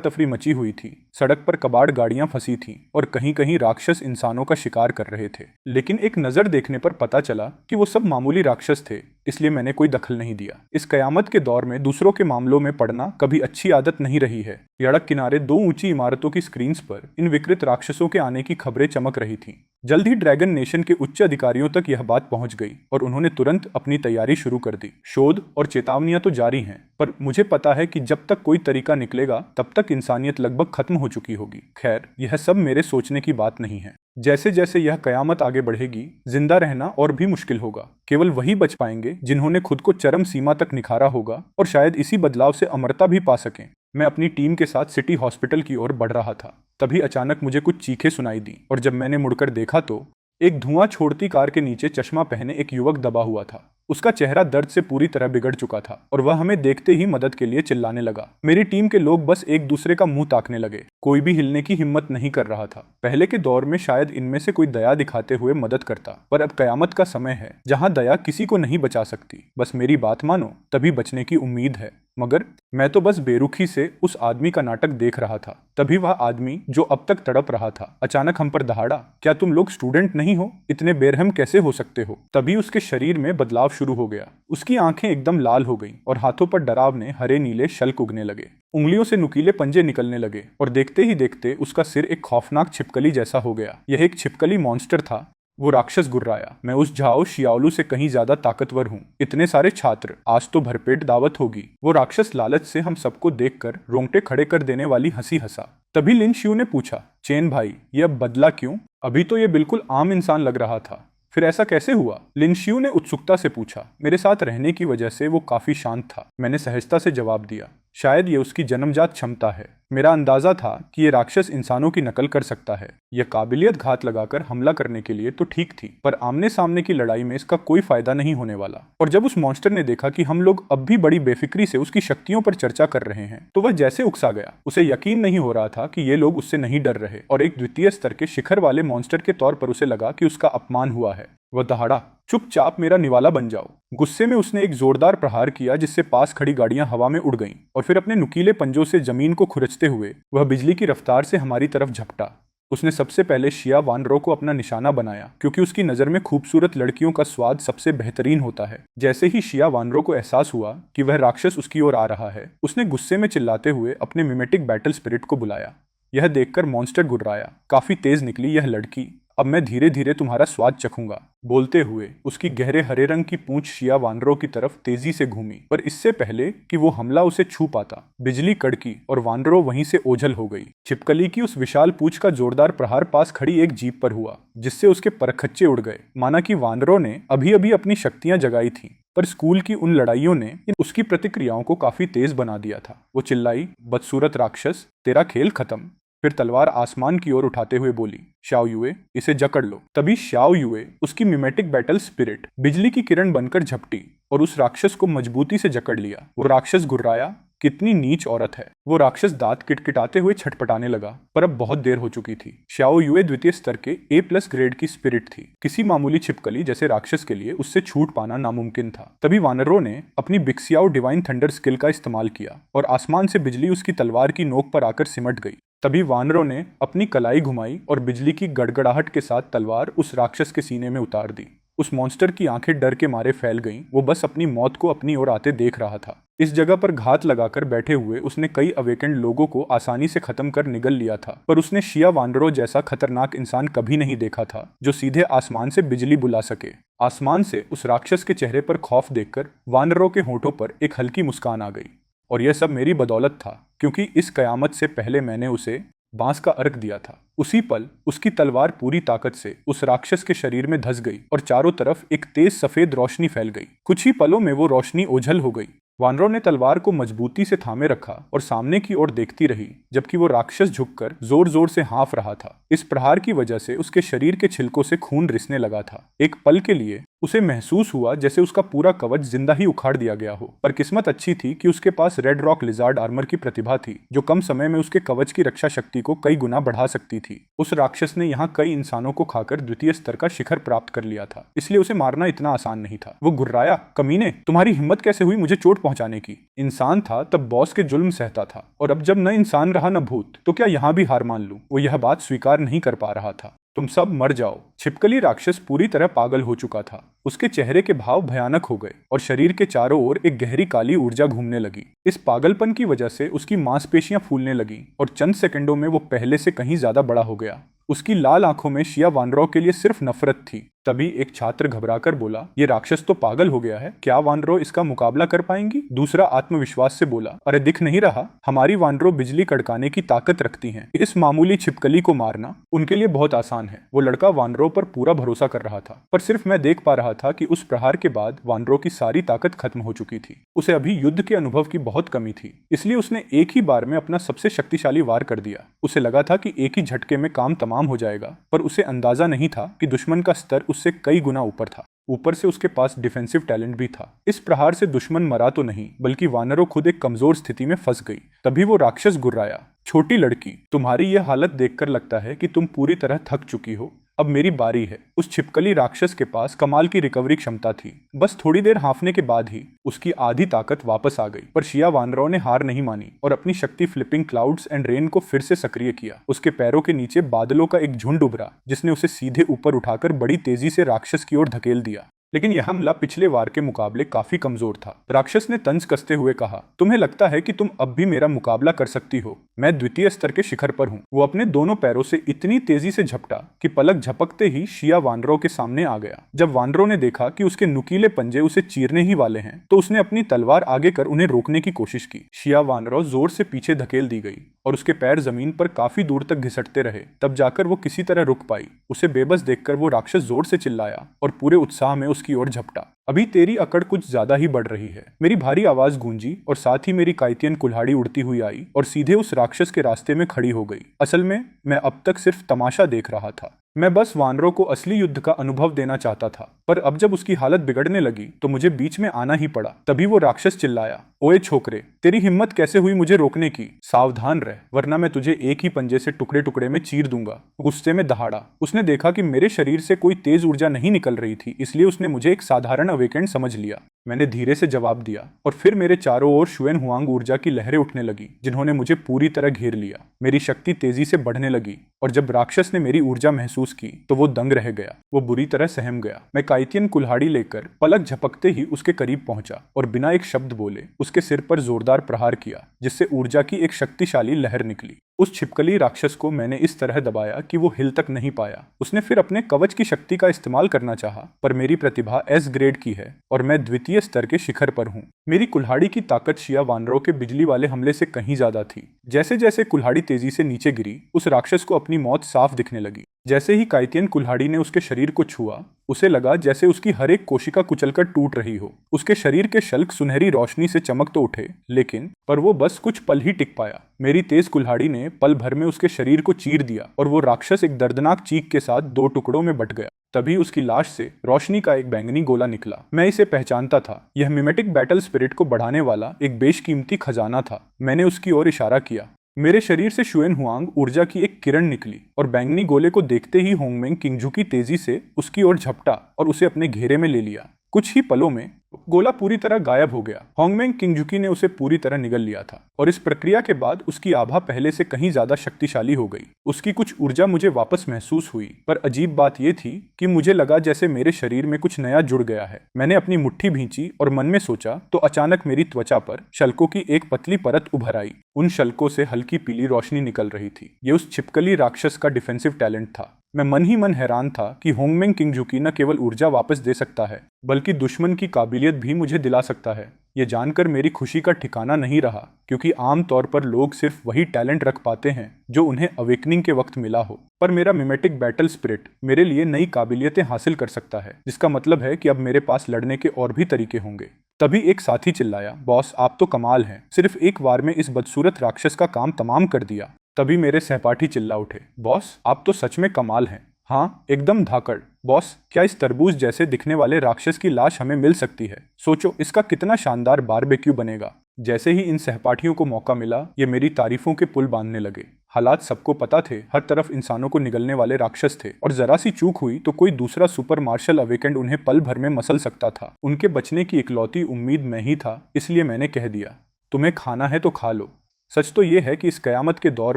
तफरी मची हुई थी। सड़क पर कबाड़ गाड़ियां फंसी थीं और कहीं कहीं राक्षस इंसानों का शिकार कर रहे थे। लेकिन एक नजर देखने पर पता चला कि वो सब मामूली राक्षस थे, इसलिए मैंने कोई दखल नहीं दिया। इस कयामत के दौर में दूसरों के मामलों में पड़ना कभी अच्छी आदत नहीं रही है। सड़क किनारे 2 ऊंची इमारतों की स्क्रीन्स पर इन विकृत राक्षसों के आने की खबरें चमक रही थीं। जल्द ही ड्रैगन नेशन के उच्च अधिकारियों तक यह बात पहुंच गई और उन्होंने तुरंत अपनी तैयारी शुरू कर दी। शोध और चेतावनियां तो जारी हैं, पर मुझे पता है कि जब तक कोई तरीका निकलेगा तब तक इंसानियत लगभग खत्म हो चुकी होगी। खैर, यह सब मेरे सोचने की बात नहीं है। जैसे जैसे यह कयामत आगे बढ़ेगी, जिंदा रहना और भी मुश्किल होगा। केवल वही बच पाएंगे जिन्होंने खुद को चरम सीमा तक निखारा होगा और शायद इसी बदलाव से अमरता भी पा सकें। मैं अपनी टीम के साथ सिटी हॉस्पिटल की ओर बढ़ रहा था। तभी अचानक मुझे कुछ चीखें सुनाई दी और जब मैंने मुड़कर देखा तो एक धुआं छोड़ती कार के नीचे चश्मा पहने एक युवक दबा हुआ था। उसका चेहरा दर्द से पूरी तरह बिगड़ चुका था और वह हमें देखते ही मदद के लिए चिल्लाने लगा। मेरी टीम के लोग बस एक दूसरे का मुंह ताकने लगे। कोई भी हिलने की हिम्मत नहीं कर रहा था। पहले के दौर में शायद इनमें से कोई दया दिखाते हुए मदद करता, पर अब कयामत का समय है जहां दया किसी को नहीं बचा सकती। बस मेरी बात मानो, तभी बचने की उम्मीद है। मगर मैं तो बस बेरुखी से उस आदमी का नाटक देख रहा था। तभी वह आदमी जो अब तक तड़प रहा था अचानक हम पर दहाड़ा। क्या तुम लोग स्टूडेंट नहीं हो? इतने बेरहम कैसे हो सकते हो? तभी उसके शरीर में बदलाव शुरू हो गया। उसकी आंखें एकदम लाल हो गईं और हाथों पर डरावने हरे नीले शल्क उगने लगे। उंगलियों से नुकीले पंजे निकलने लगे और देखते ही देखते उसका सिर एक खौफनाक छिपकली जैसा हो गया। यह एक छिपकली मॉन्स्टर था वो राक्षस गुर्राया। मैं उस झाओ शियाओलू से कहीं ज्यादा ताकतवर हूँ। इतने सारे छात्र, आज तो भरपेट दावत होगी। वो राक्षस लालच से हम सबको देखकर रोंगटे खड़े कर देने वाली हंसी हंसा। तभी लिन शियू ने पूछा, चेन भाई, ये अब बदला क्यों? अभी तो ये बिल्कुल आम इंसान लग रहा था, फिर ऐसा कैसे हुआ? लिन शियू ने उत्सुकता से पूछा। मेरे साथ रहने की वजह से वो काफी शांत था, मैंने सहजता से जवाब दिया। शायद ये उसकी जन्मजात क्षमता है। मेरा अंदाजा था कि ये राक्षस इंसानों की नकल कर सकता है। यह काबिलियत घात लगाकर हमला करने के लिए तो ठीक थी, पर आमने सामने की लड़ाई में इसका कोई फायदा नहीं होने वाला। और जब उस मॉन्स्टर ने देखा कि हम लोग अब भी बड़ी बेफिक्री से उसकी शक्तियों पर चर्चा कर रहे हैं, तो वह जैसे उकसा गया। उसे यकीन नहीं हो रहा था कि ये लोग उससे नहीं डर रहे, और एक द्वितीय स्तर के शिखर वाले मॉन्स्टर के तौर पर उसे लगा कि उसका अपमान हुआ है। वह दहाड़ा, चुपचाप मेरा निवाला बन जाओ। गुस्से में उसने एक जोरदार प्रहार किया जिससे पास खड़ी गाड़ियां हवा में उड़ गईं, और फिर अपने नुकीले पंजों से जमीन को खुरचते हुए वह बिजली की रफ्तार से हमारी तरफ झपटा। उसने सबसे पहले शिया वानरो को अपना निशाना बनाया, क्योंकि उसकी नजर में खूबसूरत लड़कियों का स्वाद सबसे बेहतरीन होता है। जैसे ही शिया वानरो को एहसास हुआ कि वह राक्षस उसकी ओर आ रहा है, उसने गुस्से में चिल्लाते हुए अपने मिमेटिक बैटल स्पिरिट को बुलाया। यह देखकर मॉन्स्टर गुर्राया, काफी तेज निकली यह लड़की, अब मैं धीरे धीरे तुम्हारा स्वाद चखूंगा। बोलते हुए उसकी गहरे हरे रंग की पूंछ शिया वानरों की तरफ तेजी से घूमी, पर इससे पहले कि वो हमला उसे छू पाता, बिजली कड़की और वानरो वहीं से ओझल हो गई। छिपकली की उस विशाल पूंछ का जोरदार प्रहार पास खड़ी एक जीप पर हुआ, जिससे उसके परखच्चे उड़ गए, माना कि वानरों ने अभी अभी अपनी शक्तियां जगाई थीं। पर स्कूल की उन लड़ाइयों ने उसकी प्रतिक्रियाओं को काफी तेज बना दिया था। वो चिल्लाई, बदसूरत राक्षस, तेरा खेल खत्म। फिर तलवार आसमान की ओर उठाते हुए बोली, शाओ युए, इसे जकड़ लो। तभी शाओ युए, उसकी मिमेटिक बैटल स्पिरिट, बिजली की किरण बनकर झपटी और उस राक्षस को मजबूती से जकड़ लिया। वो राक्षस गुर्राया, कितनी नीच औरत है। वो राक्षस दांत किटकिटाते हुए छटपटाने लगा, पर अब बहुत देर हो चुकी थी। शाओ युए द्वितीय स्तर के A+ ग्रेड की स्पिरिट थी। किसी मामूली छिपकली जैसे राक्षस के लिए उससे छूट पाना नामुमकिन था। तभी वानरों ने अपनी बिक्सियाओ डिवाइन थंडर स्किल का इस्तेमाल किया और आसमान से बिजली उसकी तलवार की नोक पर आकर सिमट गई। तभी वानरों ने अपनी कलाई घुमाई और बिजली की गड़गड़ाहट के साथ तलवार उस राक्षस के सीने में उतार दी। उस मॉन्स्टर की आंखें डर के मारे फैल गईं। वो बस अपनी मौत को अपनी ओर आते देख रहा था। इस जगह पर घात लगाकर बैठे हुए उसने कई अवेकेंड लोगों को आसानी से खत्म कर निगल लिया था, पर उसने शिया वानरों जैसा खतरनाक इंसान कभी नहीं देखा था जो सीधे आसमान से बिजली बुला सके। आसमान से उस राक्षस के चेहरे पर खौफ देखकर वानरों के होठों पर एक हल्की मुस्कान आ गई। और यह सब मेरी बदौलत था, क्योंकि इस कयामत से पहले मैंने उसे बांस का अर्घ दिया था। उसी पल उसकी तलवार पूरी ताकत से उस राक्षस के शरीर में धंस गई और चारों तरफ एक तेज सफेद रोशनी फैल गई। कुछ ही पलों में वो रोशनी ओझल हो गई। वानरों ने तलवार को मजबूती से थामे रखा और सामने की ओर देखती रही, जबकि वो राक्षस झुककर जोर जोर से हाँफ रहा था। इस प्रहार की वजह से उसके शरीर के छिलकों से खून रिसने लगा था। एक पल के लिए उसे महसूस हुआ जैसे उसका पूरा कवच जिंदा ही उखाड़ दिया गया हो, पर किस्मत अच्छी थी कि उसके पास रेड रॉक लिजार्ड आर्मर की प्रतिभा थी, जो कम समय में उसके कवच की रक्षा शक्ति को कई गुना बढ़ा सकती थी। उस राक्षस ने यहाँ कई इंसानों को खाकर द्वितीय स्तर का शिखर प्राप्त कर लिया था, इसलिए उसे मारना इतना आसान नहीं था। वो गुर्राया, कमीने, तुम्हारी हिम्मत कैसे हुई मुझे चोट पहुंचाने की? इंसान था तब बॉस के जुल्म सहता था, और अब जब न इंसान रहा न भूत, तो क्या यहाँ भी हार मान लूं? वो यह बात स्वीकार नहीं कर पा रहा था। तुम सब मर जाओ। छिपकली राक्षस पूरी तरह पागल हो चुका था। उसके चेहरे के भाव भयानक हो गए और शरीर के चारों ओर एक गहरी काली ऊर्जा घूमने लगी। इस पागलपन की वजह से उसकी मांसपेशियां फूलने लगीं और चंद सेकंडों में वो पहले से कहीं ज्यादा बड़ा हो गया। उसकी लाल आंखों में शिया वानरों के लिए सिर्फ नफरत थी। तभी एक छात्र घबराकर बोला, ये राक्षस तो पागल हो गया है, क्या वानरों इसका मुकाबला कर पाएंगी? दूसरा आत्मविश्वास से बोला, अरे दिख नहीं रहा, हमारी वानरों बिजली कड़काने की ताकत रखती हैं। इस मामूली छिपकली को मारना उनके लिए बहुत आसान है। वो लड़का वानरों पर पूरा भरोसा कर रहा था, पर सिर्फ मैं देख पा रहा था कि उस प्रहार के बाद वानरों की सारी ताकत खत्म हो चुकी थी। उसे अभी युद्ध के अनुभव की बहुत कमी थी, इसलिए उसने एक ही बार में अपना सबसे शक्तिशाली वार कर दिया। उसे लगा था कि एक ही झटके में काम तमाम हो जाएगा, पर उसे अंदाजा नहीं था कि दुश्मन का स्तर उससे कई गुना ऊपर था। ऊपर से उसके पास डिफेंसिव टैलेंट भी था। इस प्रहार से दुश्मन मरा तो नहीं, बल्कि वानरों खुद एक कमजोर स्थिति में फंस गई। तभी वो राक्षस गुर्राया, छोटी लड़की, तुम्हारी यह हालत देखकर लगता है कि तुम पूरी तरह थक चुकी हो। अब मेरी बारी है। उस छिपकली राक्षस के पास कमाल की रिकवरी क्षमता थी। बस थोड़ी देर हांफने के बाद ही उसकी आधी ताकत वापस आ गई। पर शिया वानरों ने हार नहीं मानी और अपनी शक्ति फ्लिपिंग क्लाउड्स एंड रेन को फिर से सक्रिय किया। उसके पैरों के नीचे बादलों का एक झुंड उभरा, जिसने उसे सीधे ऊपर उठाकर बड़ी तेजी से राक्षस की ओर धकेल दिया। लेकिन यह हमला पिछले वार के मुकाबले काफी कमजोर था। राक्षस ने तंज कसते हुए कहा, तुम्हें लगता है कि तुम अब भी मेरा मुकाबला कर सकती हो? मैं द्वितीय स्तर के शिखर पर हूँ। वो अपने दोनों पैरों से इतनी तेजी से झपटा कि पलक झपकते ही शिया वानरों के सामने आ गया। जब वानरों ने देखा कि उसके नुकीले पंजे उसे चीरने ही वाले हैं, तो उसने अपनी तलवार आगे कर उन्हें रोकने की कोशिश की। शिया वानरों जोर से पीछे धकेल दी गई और उसके पैर जमीन पर काफी दूर तक घिसटते रहे। तब जाकर वो किसी तरह रुक पाई। उसे बेबस देखकर वो राक्षस जोर से चिल्लाया और पूरे उत्साह में उसकी ओर झपटा। अभी तेरी अकड़ कुछ ज्यादा ही बढ़ रही है। मेरी भारी आवाज गूंजी और साथ ही मेरी काइतियन कुल्हाड़ी उड़ती हुई आई और सीधे उस राक्षस के रास्ते में खड़ी हो गई। असल में मैं अब तक सिर्फ तमाशा देख रहा था। मैं बस वानरों को असली युद्ध का अनुभव देना चाहता था, पर अब जब उसकी हालत बिगड़ने लगी तो मुझे बीच में आना ही पड़ा। तभी वो राक्षस चिल्लाया, ओए छोकरे, तेरी हिम्मत कैसे हुई मुझे रोकने की? सावधान रह, वरना मैं तुझे एक ही पंजे से टुकड़े टुकड़े में चीर दूंगा। गुस्से में दहाड़ा। उसने देखा कि मेरे शरीर से कोई तेज ऊर्जा नहीं निकल रही थी, इसलिए उसने मुझे एक साधारण अवेकेंड समझ लिया। मैंने धीरे से जवाब दिया और फिर मेरे चारों ओर शुएन हुआंग ऊर्जा की लहरें उठने लगी, जिन्होंने मुझे पूरी तरह घेर लिया। मेरी शक्ति तेजी से बढ़ने लगी और जब राक्षस ने मेरी ऊर्जा महसूस की तो वो दंग रह गया। वो बुरी तरह सहम गया। मैं काइतियन कुल्हाड़ी लेकर पलक झपकते ही उसके करीब पहुंचा और बिना एक शब्द बोले उसके सिर पर जोरदार प्रहार किया, जिससे ऊर्जा की एक शक्तिशाली लहर निकली। उस छिपकली राक्षस को मैंने इस तरह दबाया कि वो हिल तक नहीं पाया। उसने फिर अपने कवच की शक्ति का इस्तेमाल करना चाहा, पर मेरी प्रतिभा एस ग्रेड की है और मैं द्वितीय स्तर के शिखर पर हूँ। मेरी कुल्हाड़ी की ताकत शिया वानरों के बिजली वाले हमले से कहीं ज्यादा थी। जैसे जैसे कुल्हाड़ी तेजी से नीचे गिरी, उस राक्षस को अपनी मौत साफ दिखने लगी। जैसे ही काइतियन कुल्हाड़ी ने उसके शरीर को छुआ, उसे लगा जैसे उसकी हर एक कोशिका कुचलकर टूट रही हो। उसके शरीर के शल्क सुनहरी रोशनी से चमक तो उठे, लेकिन वो बस कुछ पल ही टिक पाया। मेरी तेज कुल्हाड़ी ने पल भर में उसके शरीर को चीर दिया और वो राक्षस एक दर्दनाक चीख के साथ दो टुकड़ों में बट गया। तभी उसकी लाश से रोशनी का एक बैंगनी गोला निकला। मैं इसे पहचानता था। यह मिमेटिक बैटल स्पिरिट को बढ़ाने वाला एक बेशकीमती खजाना था। मैंने उसकी ओर इशारा किया। मेरे शरीर से शुएन हुआंग ऊर्जा की एक किरण निकली और बैंगनी गोले को देखते ही होंगमेंग किंगजुकी तेजी से उसकी ओर झपटा और उसे अपने घेरे में ले लिया। कुछ ही पलों में गोला पूरी तरह गायब हो गया। होंगमेंग किंगजुकी ने उसे पूरी तरह निगल लिया था और इस प्रक्रिया के बाद उसकी आभा पहले से कहीं ज्यादा शक्तिशाली हो गई। उसकी कुछ ऊर्जा मुझे वापस महसूस हुई, पर अजीब बात यह थी कि मुझे लगा जैसे मेरे शरीर में कुछ नया जुड़ गया है। मैंने अपनी मुट्ठी भींची और मन में सोचा तो अचानक मेरी त्वचा पर शल्कों की एक पतली परत उभर आई। उन शल्कों से हल्की पीली रोशनी निकल रही थी। ये उस छिपकली राक्षस का डिफेंसिव टैलेंट था। मैं मन ही मन हैरान था कि होंगमेंग किंगजुकी न केवल ऊर्जा वापस दे सकता है, बल्कि दुश्मन की काबिलियत भी मुझे दिला सकता है। ये जानकर मेरी खुशी का ठिकाना नहीं रहा, क्योंकि आमतौर पर लोग सिर्फ वही टैलेंट रख पाते हैं जो उन्हें अवेकनिंग के वक्त मिला हो। पर मेरा मिमेटिक बैटल स्पिरिट मेरे लिए नई काबिलियतें हासिल कर सकता है, जिसका मतलब है कि अब मेरे पास लड़ने के और भी तरीके होंगे। तभी एक साथी चिल्लाया, बॉस आप तो कमाल हैं, सिर्फ एक वार में इस बदसूरत राक्षस का काम तमाम कर दिया। तभी मेरे सहपाठी चिल्ला उठे, बॉस आप तो सच में कमाल हैं। हाँ एकदम धाकड़। बॉस क्या इस तरबूज जैसे दिखने वाले राक्षस की लाश हमें मिल सकती है? सोचो इसका कितना शानदार बारबेक्यू बनेगा। जैसे ही इन सहपाठियों को मौका मिला, ये मेरी तारीफों के पुल बांधने लगे। हालात सबको पता थे, हर तरफ इंसानों को निगलने वाले राक्षस थे और जरा सी चूक हुई तो कोई दूसरा सुपर मार्शल अवेकेंड उन्हें पल भर में मसल सकता था। उनके बचने की इकलौती उम्मीद मैं ही था, इसलिए मैंने कह दिया, तुम्हें खाना है तो खा लो। सच तो यह है कि इस कयामत के दौर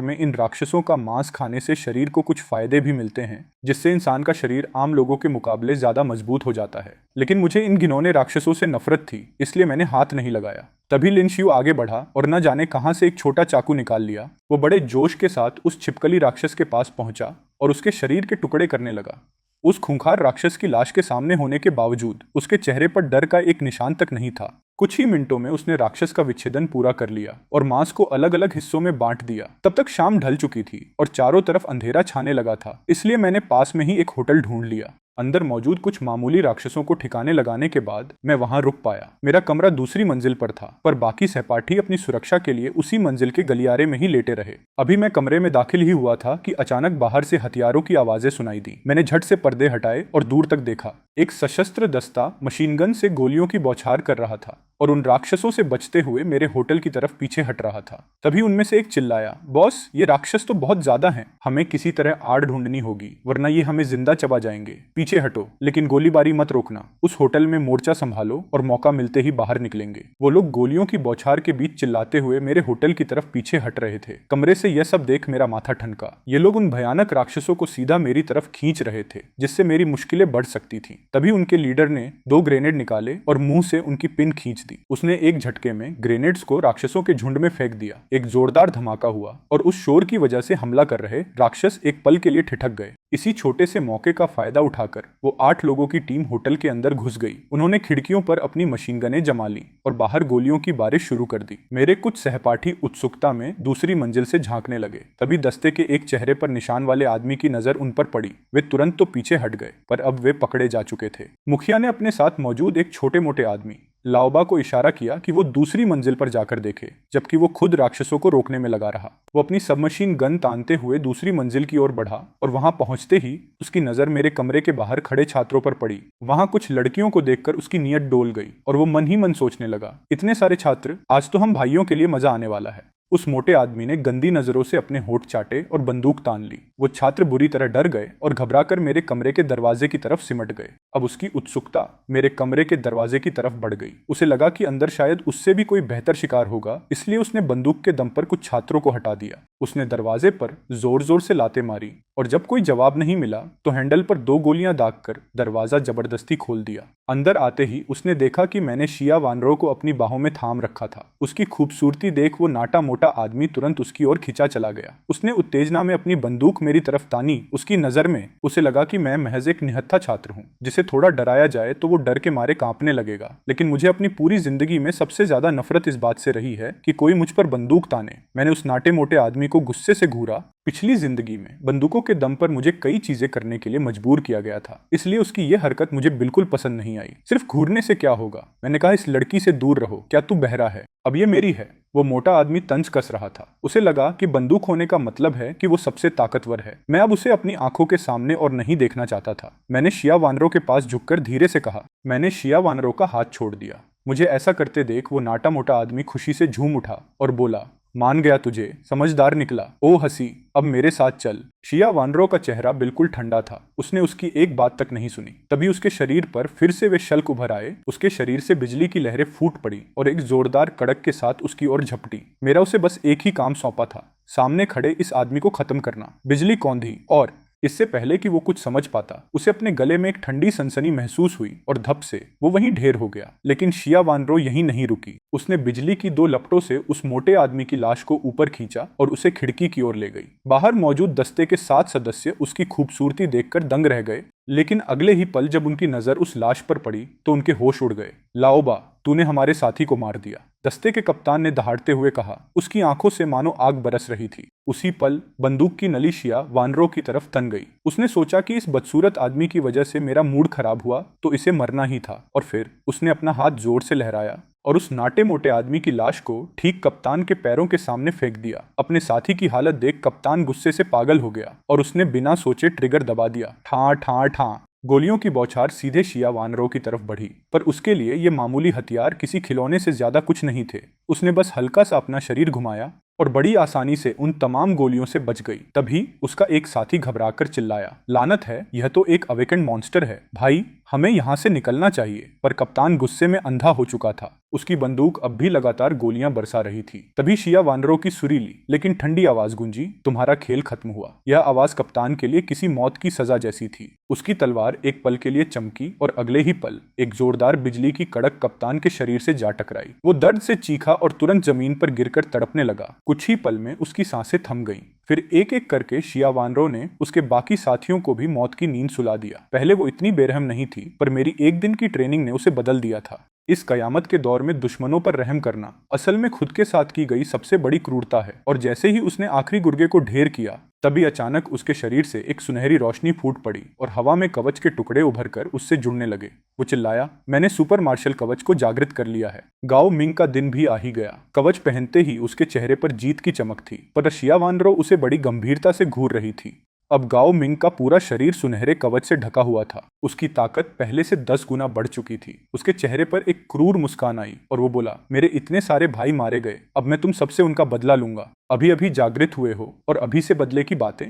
में इन राक्षसों का मांस खाने से शरीर को कुछ फायदे भी मिलते हैं, जिससे इंसान का शरीर आम लोगों के मुकाबले ज्यादा मजबूत हो जाता है। लेकिन मुझे इन घिनौने राक्षसों से नफरत थी, इसलिए मैंने हाथ नहीं लगाया। तभी लिन शियू आगे बढ़ा और न जाने कहां से एक छोटा चाकू निकाल लिया। वो बड़े जोश के साथ उस छिपकली राक्षस के पास पहुंचा और उसके शरीर के टुकड़े करने लगा। उस खूंखार राक्षस की लाश के सामने होने के बावजूद उसके चेहरे पर डर का एक निशान तक नहीं था। कुछ ही मिनटों में उसने राक्षस का विच्छेदन पूरा कर लिया और मांस को अलग अलग हिस्सों में बांट दिया। तब तक शाम ढल चुकी थी और चारों तरफ अंधेरा छाने लगा था, इसलिए मैंने पास में ही एक होटल ढूंढ लिया। अंदर मौजूद कुछ मामूली राक्षसों को ठिकाने लगाने के बाद मैं वहां रुक पाया। मेरा कमरा दूसरी मंजिल पर था, पर बाकी सहपाठी अपनी सुरक्षा के लिए उसी मंजिल के गलियारे में ही लेटे रहे। अभी मैं कमरे में दाखिल ही हुआ था कि अचानक बाहर से हथियारों की आवाजें सुनाई दी। मैंने झट से पर्दे हटाए और दूर तक देखा। एक सशस्त्र दस्ता मशीन गन से गोलियों की बौछार कर रहा था। और उन राक्षसों से बचते हुए मेरे होटल की तरफ पीछे हट रहा था। तभी उनमें से एक चिल्लाया, बॉस ये राक्षस तो बहुत ज्यादा हैं, हमें किसी तरह आड़ ढूंढनी होगी वरना ये हमें जिंदा चबा जाएंगे। पीछे हटो, लेकिन गोलीबारी मत रोकना। उस होटल में मोर्चा संभालो और मौका मिलते ही बाहर निकलेंगे। वो लोग गोलियों की बौछार के बीच चिल्लाते हुए मेरे होटल की तरफ पीछे हट रहे थे। कमरे से यह सब देख मेरा माथा ठनका। ये लोग उन भयानक राक्षसों को सीधा मेरी तरफ खींच रहे थे, जिससे मेरी मुश्किलें बढ़ सकती थी। तभी उनके लीडर ने 2 ग्रेनेड निकाले और मुंह से उनकी पिन खींच दी। उसने एक झटके में ग्रेनेड्स को राक्षसों के झुंड में फेंक दिया। एक जोरदार धमाका हुआ और उस शोर की वजह से हमला कर रहे राक्षस एक पल के लिए ठिठक गए। इसी छोटे से मौके का फायदा उठाकर वो 8 लोगों की टीम होटल के अंदर घुस गई। उन्होंने खिड़कियों पर अपनी मशीन गनें जमा ली और बाहर गोलियों की बारिश शुरू कर दी। मेरे कुछ सहपाठी उत्सुकता में दूसरी मंजिल से झांकने लगे। तभी दस्ते के एक चेहरे पर निशान वाले आदमी की नजर उन पर पड़ी। वे तुरंत तो पीछे हट गए, पर अब वे पकड़े जा चुके थे। मुखिया ने अपने साथ मौजूद एक छोटे मोटे आदमी लाओबा को इशारा किया कि वो दूसरी मंजिल पर जाकर देखे, जबकि वो खुद राक्षसों को रोकने में लगा रहा। वो अपनी सबमशीन गन तानते हुए दूसरी मंजिल की ओर बढ़ा और वहां पहुंचते ही उसकी नजर मेरे कमरे के बाहर खड़े छात्रों पर पड़ी। वहां कुछ लड़कियों को देखकर उसकी नीयत डोल गई और वो मन ही मन सोचने लगा, इतने सारे छात्र, आज तो हम भाइयों के लिए मजा आने वाला है। उस मोटे आदमी ने गंदी नजरों से अपने होठ चाटे और बंदूक तान ली। वो छात्र बुरी तरह डर गए और घबराकर मेरे कमरे के दरवाजे की तरफ सिमट गए। अब उसकी उत्सुकता मेरे कमरे के दरवाजे की तरफ बढ़ गई। उसे लगा कि अंदर शायद उससे भी कोई बेहतर शिकार होगा, इसलिए उसने बंदूक के दम पर कुछ छात्रों को हटा दिया। उसने दरवाजे पर जोर जोर से लातें मारी और जब कोई जवाब नहीं मिला तो हैंडल पर 2 गोलियां दागकर दरवाजा जबरदस्ती खोल दिया। अंदर आते ही उसने देखा कि मैंने शिया वानरो को अपनी बाहों में थाम रखा था। उसकी खूबसूरती देख वो नाटा मोटा आदमी तुरंत उसकी ओर खिंचा चला गया। उसने उत्तेजना में अपनी बंदूक मेरी तरफ तानी। उसकी नजर में उसे लगा कि मैं महज एक निहत्था छात्र हूँ, जिसे थोड़ा डराया जाए तो वो डर के मारे कांपने लगेगा। लेकिन मुझे अपनी पूरी जिंदगी में सबसे ज्यादा नफरत इस बात से रही है कि कोई मुझ पर बंदूक ताने। मैंने उस नाटे मोटे आदमी को गुस्से से घूरा। पिछली जिंदगी में बंदूकों के दम पर मुझे कई चीजें करने के लिए मजबूर किया गया था, इसलिए उसकी यह हरकत मुझे बिल्कुल पसंद नहीं आई। सिर्फ घूरने से क्या होगा? मैंने कहा, इस लड़की से दूर रहो, क्या तू बहरा है? अब ये मेरी है। वो मोटा आदमी तंज कस रहा था। उसे लगा कि बंदूक होने का मतलब है कि वो सबसे ताकतवर है। मैं अब उसे अपनी आंखों के सामने और नहीं देखना चाहता था। मैंने शिया वानरो के पास झुककर धीरे से कहा। मैंने शिया वानरो का हाथ छोड़ दिया। मुझे ऐसा करते देख वो नाटा मोटा आदमी खुशी से झूम उठा और बोला, मान गया तुझे, समझदार निकला। ओ हसी, अब मेरे साथ चल। शिया वानरो का चेहरा बिल्कुल ठंडा था। उसने उसकी एक बात तक नहीं सुनी। तभी उसके शरीर पर फिर से वे शल्क उभर आए। उसके शरीर से बिजली की लहरें फूट पड़ी और एक जोरदार कड़क के साथ उसकी ओर झपटी। मेरा उसे बस एक ही काम सौंपा था, सामने खड़े इस आदमी को खत्म करना। बिजली कौंधी और इससे पहले कि वो कुछ समझ पाता, उसे अपने गले में एक ठंडी सनसनी महसूस हुई और धप से वो वहीं ढेर हो गया। लेकिन शिया वानरो यहीं नहीं रुकी। उसने बिजली की 2 लपटों से उस मोटे आदमी की लाश को ऊपर खींचा और उसे खिड़की की ओर ले गई। बाहर मौजूद दस्ते के 7 सदस्य उसकी खूबसूरती देखकर दंग रह गए, लेकिन अगले ही पल जब उनकी नजर उस लाश पर पड़ी तो उनके होश उड़ गए। लाओबा, तूने हमारे साथी को मार दिया, दस्ते के कप्तान ने दहाड़ते हुए कहा। उसकी आंखों से मानो आग बरस रही थी। उसी पल बंदूक की नली शिया वानरो की तरफ तन गई। उसने सोचा कि इस बदसूरत आदमी की वजह से मेरा मूड खराब हुआ तो इसे मरना ही था, और फिर उसने अपना हाथ जोर से लहराया और उस नाटे मोटे आदमी की लाश को ठीक कप्तान के पैरों के सामने फेंक दिया। अपने साथी की हालत देख कप्तान गुस्से से पागल हो गया और उसने बिना सोचे ट्रिगर दबा दिया। ठां ठां ठां गोलियों की बौछार सीधे शिया वानरो की तरफ बढ़ी, पर उसके लिए ये मामूली हथियार किसी खिलौने से ज्यादा कुछ नहीं थे। उसने बस हल्का सा अपना शरीर घुमाया और बड़ी आसानी से उन तमाम गोलियों से बच गई। तभी उसका एक साथी घबराकर चिल्लाया, लानत है, यह तो एक अवेकेंड मॉन्स्टर है। भाई, हमें यहाँ से निकलना चाहिए। पर कप्तान गुस्से में अंधा हो चुका था। उसकी बंदूक अब भी लगातार गोलियां बरसा रही थी। तभी शिया वानरो की सुरीली लेकिन ठंडी आवाज गूंजी, तुम्हारा खेल खत्म हुआ। यह आवाज कप्तान के लिए किसी मौत की सजा जैसी थी। उसकी तलवार एक पल के लिए चमकी और अगले ही पल एक जोरदार बिजली की कड़क कप्तान के शरीर से जा टकराई। वो दर्द से चीखा और तुरंत जमीन पर गिरकर तड़पने लगा। कुछ ही पल में उसकी सांसें थम गईं। फिर एक एक करके शिया वानरो ने उसके बाकी साथियों को भी मौत की नींद सुला दिया। पहले वो इतनी बेरहम नहीं थी, पर मेरी एक दिन की ट्रेनिंग ने उसे बदल दिया था। इस कयामत के दौर में दुश्मनों पर रहम करना असल में खुद के साथ की गई सबसे बड़ी क्रूरता है। और जैसे ही उसने आखिरी गुर्गे को ढेर किया, तभी अचानक उसके शरीर से एक सुनहरी रोशनी फूट पड़ी और हवा में कवच के टुकड़े उभरकर उससे जुड़ने लगे। वो चिल्लाया, मैंने सुपर मार्शल कवच को जागृत कर लिया है। गाओ मिंग का दिन भी आ ही गया। कवच पहनते ही उसके चेहरे पर जीत की चमक थी, पर शिया वानरो उसे बड़ी गंभीरता से घूर रही थी। अब गाओ मिंग का पूरा शरीर सुनहरे कवच से ढका हुआ था। उसकी ताकत पहले से 10 गुना बढ़ चुकी थी। उसके चेहरे पर एक क्रूर मुस्कान आई और वो बोला, मेरे इतने सारे भाई मारे गए, अब मैं तुम सबसे उनका बदला लूंगा। अभी अभी जागृत हुए हो और अभी से बदले की बातें।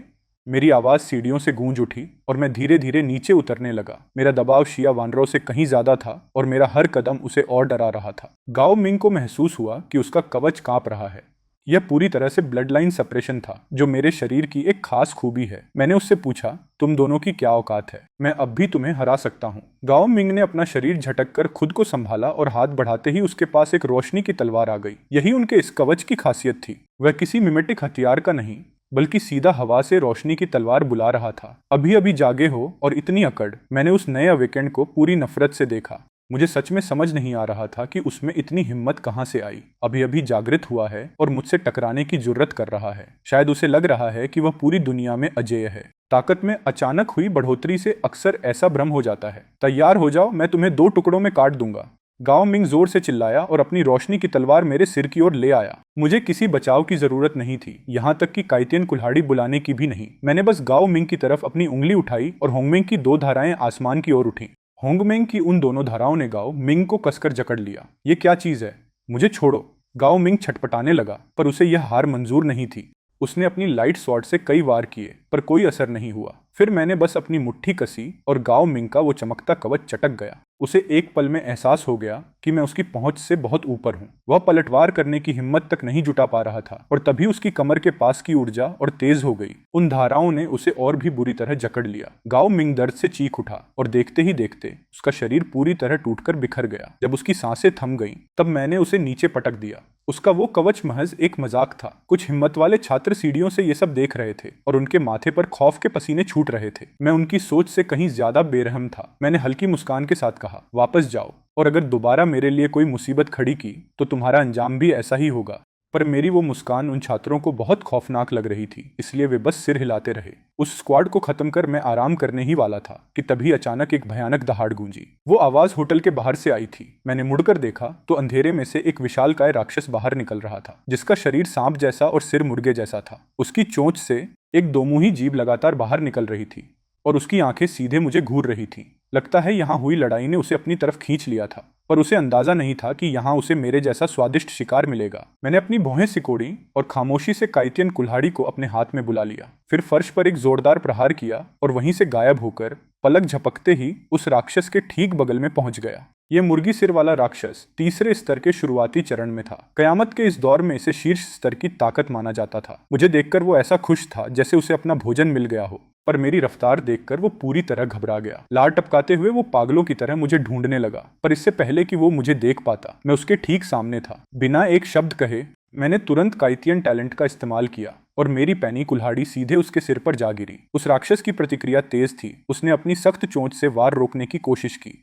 मेरी आवाज सीढ़ियों से गूंज उठी और मैं धीरे धीरे नीचे उतरने लगा। मेरा दबाव शिया वानरों से कहीं ज्यादा था और मेरा हर कदम उसे और डरा रहा था। गाओ मिंग को महसूस हुआ कि उसका कवच कांप रहा है। यह पूरी तरह से ब्लड लाइन सेपरेशन था, जो मेरे शरीर की एक खास खूबी है। मैंने उससे पूछा, तुम दोनों की क्या औकात है? मैं अब भी तुम्हें हरा सकता हूँ। गाओ मिंग ने अपना शरीर झटक कर खुद को संभाला और हाथ बढ़ाते ही उसके पास एक रोशनी की तलवार आ गई। यही उनके इस कवच की खासियत थी। वह किसी मिमेटिक हथियार का नहीं, बल्कि सीधा हवा से रोशनी की तलवार बुला रहा था। अभी अभी जागे हो और इतनी अकड़। मैंने उस नए अवेकेंड को पूरी नफरत से देखा। मुझे सच में समझ नहीं आ रहा था कि उसमें इतनी हिम्मत कहाँ से आई। अभी अभी जागृत हुआ है और मुझसे टकराने की जुर्रत कर रहा है। शायद उसे लग रहा है कि वह पूरी दुनिया में अजेय है। ताकत में अचानक हुई बढ़ोतरी से अक्सर ऐसा भ्रम हो जाता है। तैयार हो जाओ, मैं तुम्हें 2 टुकड़ों में काट दूंगा। गाओ मिंग जोर से चिल्लाया और अपनी रोशनी की तलवार मेरे सिर की ओर ले आया। मुझे किसी बचाव की जरूरत नहीं थी, यहाँ तक कि काइतियन कुल्हाड़ी बुलाने की भी नहीं। मैंने बस गाओ मिंग की तरफ अपनी उंगली उठाई और होंगमेंग की 2 धाराएं आसमान की ओर उठी। होंगमेंग की उन दोनों धाराओं ने गाओ मिंग को कसकर जकड़ लिया। ये क्या चीज है? मुझे छोड़ो। गाओ मिंग छटपटाने लगा, पर उसे यह हार मंजूर नहीं थी। उसने अपनी लाइट स्वॉर्ड से कई वार किए, पर कोई असर नहीं हुआ। फिर मैंने बस अपनी मुट्ठी कसी और गाओ मिंग का वो चमकता कवच चटक गया। उसे एक पल में एहसास हो गया कि मैं उसकी पहुंच से बहुत ऊपर हूं। वह पलटवार करने की हिम्मत तक नहीं जुटा पा रहा था और तभी उसकी कमर के पास की ऊर्जा और तेज हो गई। उन धाराओं ने उसे और भी बुरी तरह जकड़ लिया। गाओ मिंग दर्द से चीख उठा और देखते ही देखते उसका शरीर पूरी तरह टूटकर बिखर गया। जब उसकी सांसें थम गईं, तब मैंने उसे नीचे पटक दिया। उसका वो कवच महज एक मजाक था। कुछ हिम्मत वाले छात्र सीढ़ियों से ये सब देख रहे थे और उनके माथे पर खौफ के पसीने छूट रहे थे। मैं उनकी सोच से कहीं ज्यादा बेरहम था। मैंने हल्की मुस्कान के साथ कहा, वापस जाओ, और अगर दोबारा मेरे लिए कोई मुसीबत खड़ी की तो तुम्हारा अंजाम भी ऐसा ही होगा। पर मेरी वो मुस्कान उन छात्रों को बहुत खौफनाक लग रही थी, इसलिए वे बस सिर हिलाते रहे। उस स्क्वाड को खत्म कर मैं आराम करने ही वाला था कि तभी अचानक एक भयानक दहाड़ गूंजी। वो आवाज होटल के बाहर से आई थी। मैंने मुड़कर देखा तो अंधेरे में से एक विशालकाय राक्षस बाहर निकल रहा था, जिसका शरीर सांप जैसा और सिर मुर्गे जैसा था। उसकी चोंच से एक दोमुही जीभ लगातार बाहर निकल रही थी और उसकी आंखें सीधे मुझे घूर रही थीं। लगता है यहाँ हुई लड़ाई ने उसे अपनी तरफ खींच लिया था, पर उसे अंदाजा नहीं था कि यहाँ उसे मेरे जैसा स्वादिष्ट शिकार मिलेगा। मैंने अपनी भौहें सिकोड़ी और खामोशी से काइतियन कुल्हाड़ी को अपने हाथ में बुला लिया। फिर फर्श पर एक जोरदार प्रहार किया और वहीं से गायब होकर पलक झपकते ही उस राक्षस के ठीक बगल में पहुंच गया। यह मुर्गी सिर वाला राक्षस 3रे स्तर के शुरुआती चरण में था। कयामत के इस दौर में इसे शीर्ष स्तर की ताकत माना जाता था। मुझे देखकर वो ऐसा खुश था जैसे उसे अपना भोजन मिल गया हो, पर मेरी रफ्तार देखकर वो पूरी तरह घबरा गया। लार टपकाते हुए वो पागलों की तरह मुझे ढूंढने लगा, पर इससे पहले कि वो मुझे देख पाता, मैं उसके ठीक सामने था। बिना एक शब्द कहे मैंने तुरंत काइतियन टैलेंट का इस्तेमाल किया और मेरी पैनी कुल्हाड़ी सीधे उसके सिर पर जा गिरी। उस राक्षस की प्रतिक्रिया तेज थी। उसने अपनी सख्त चोंच से वार रोकने की कोशिश की,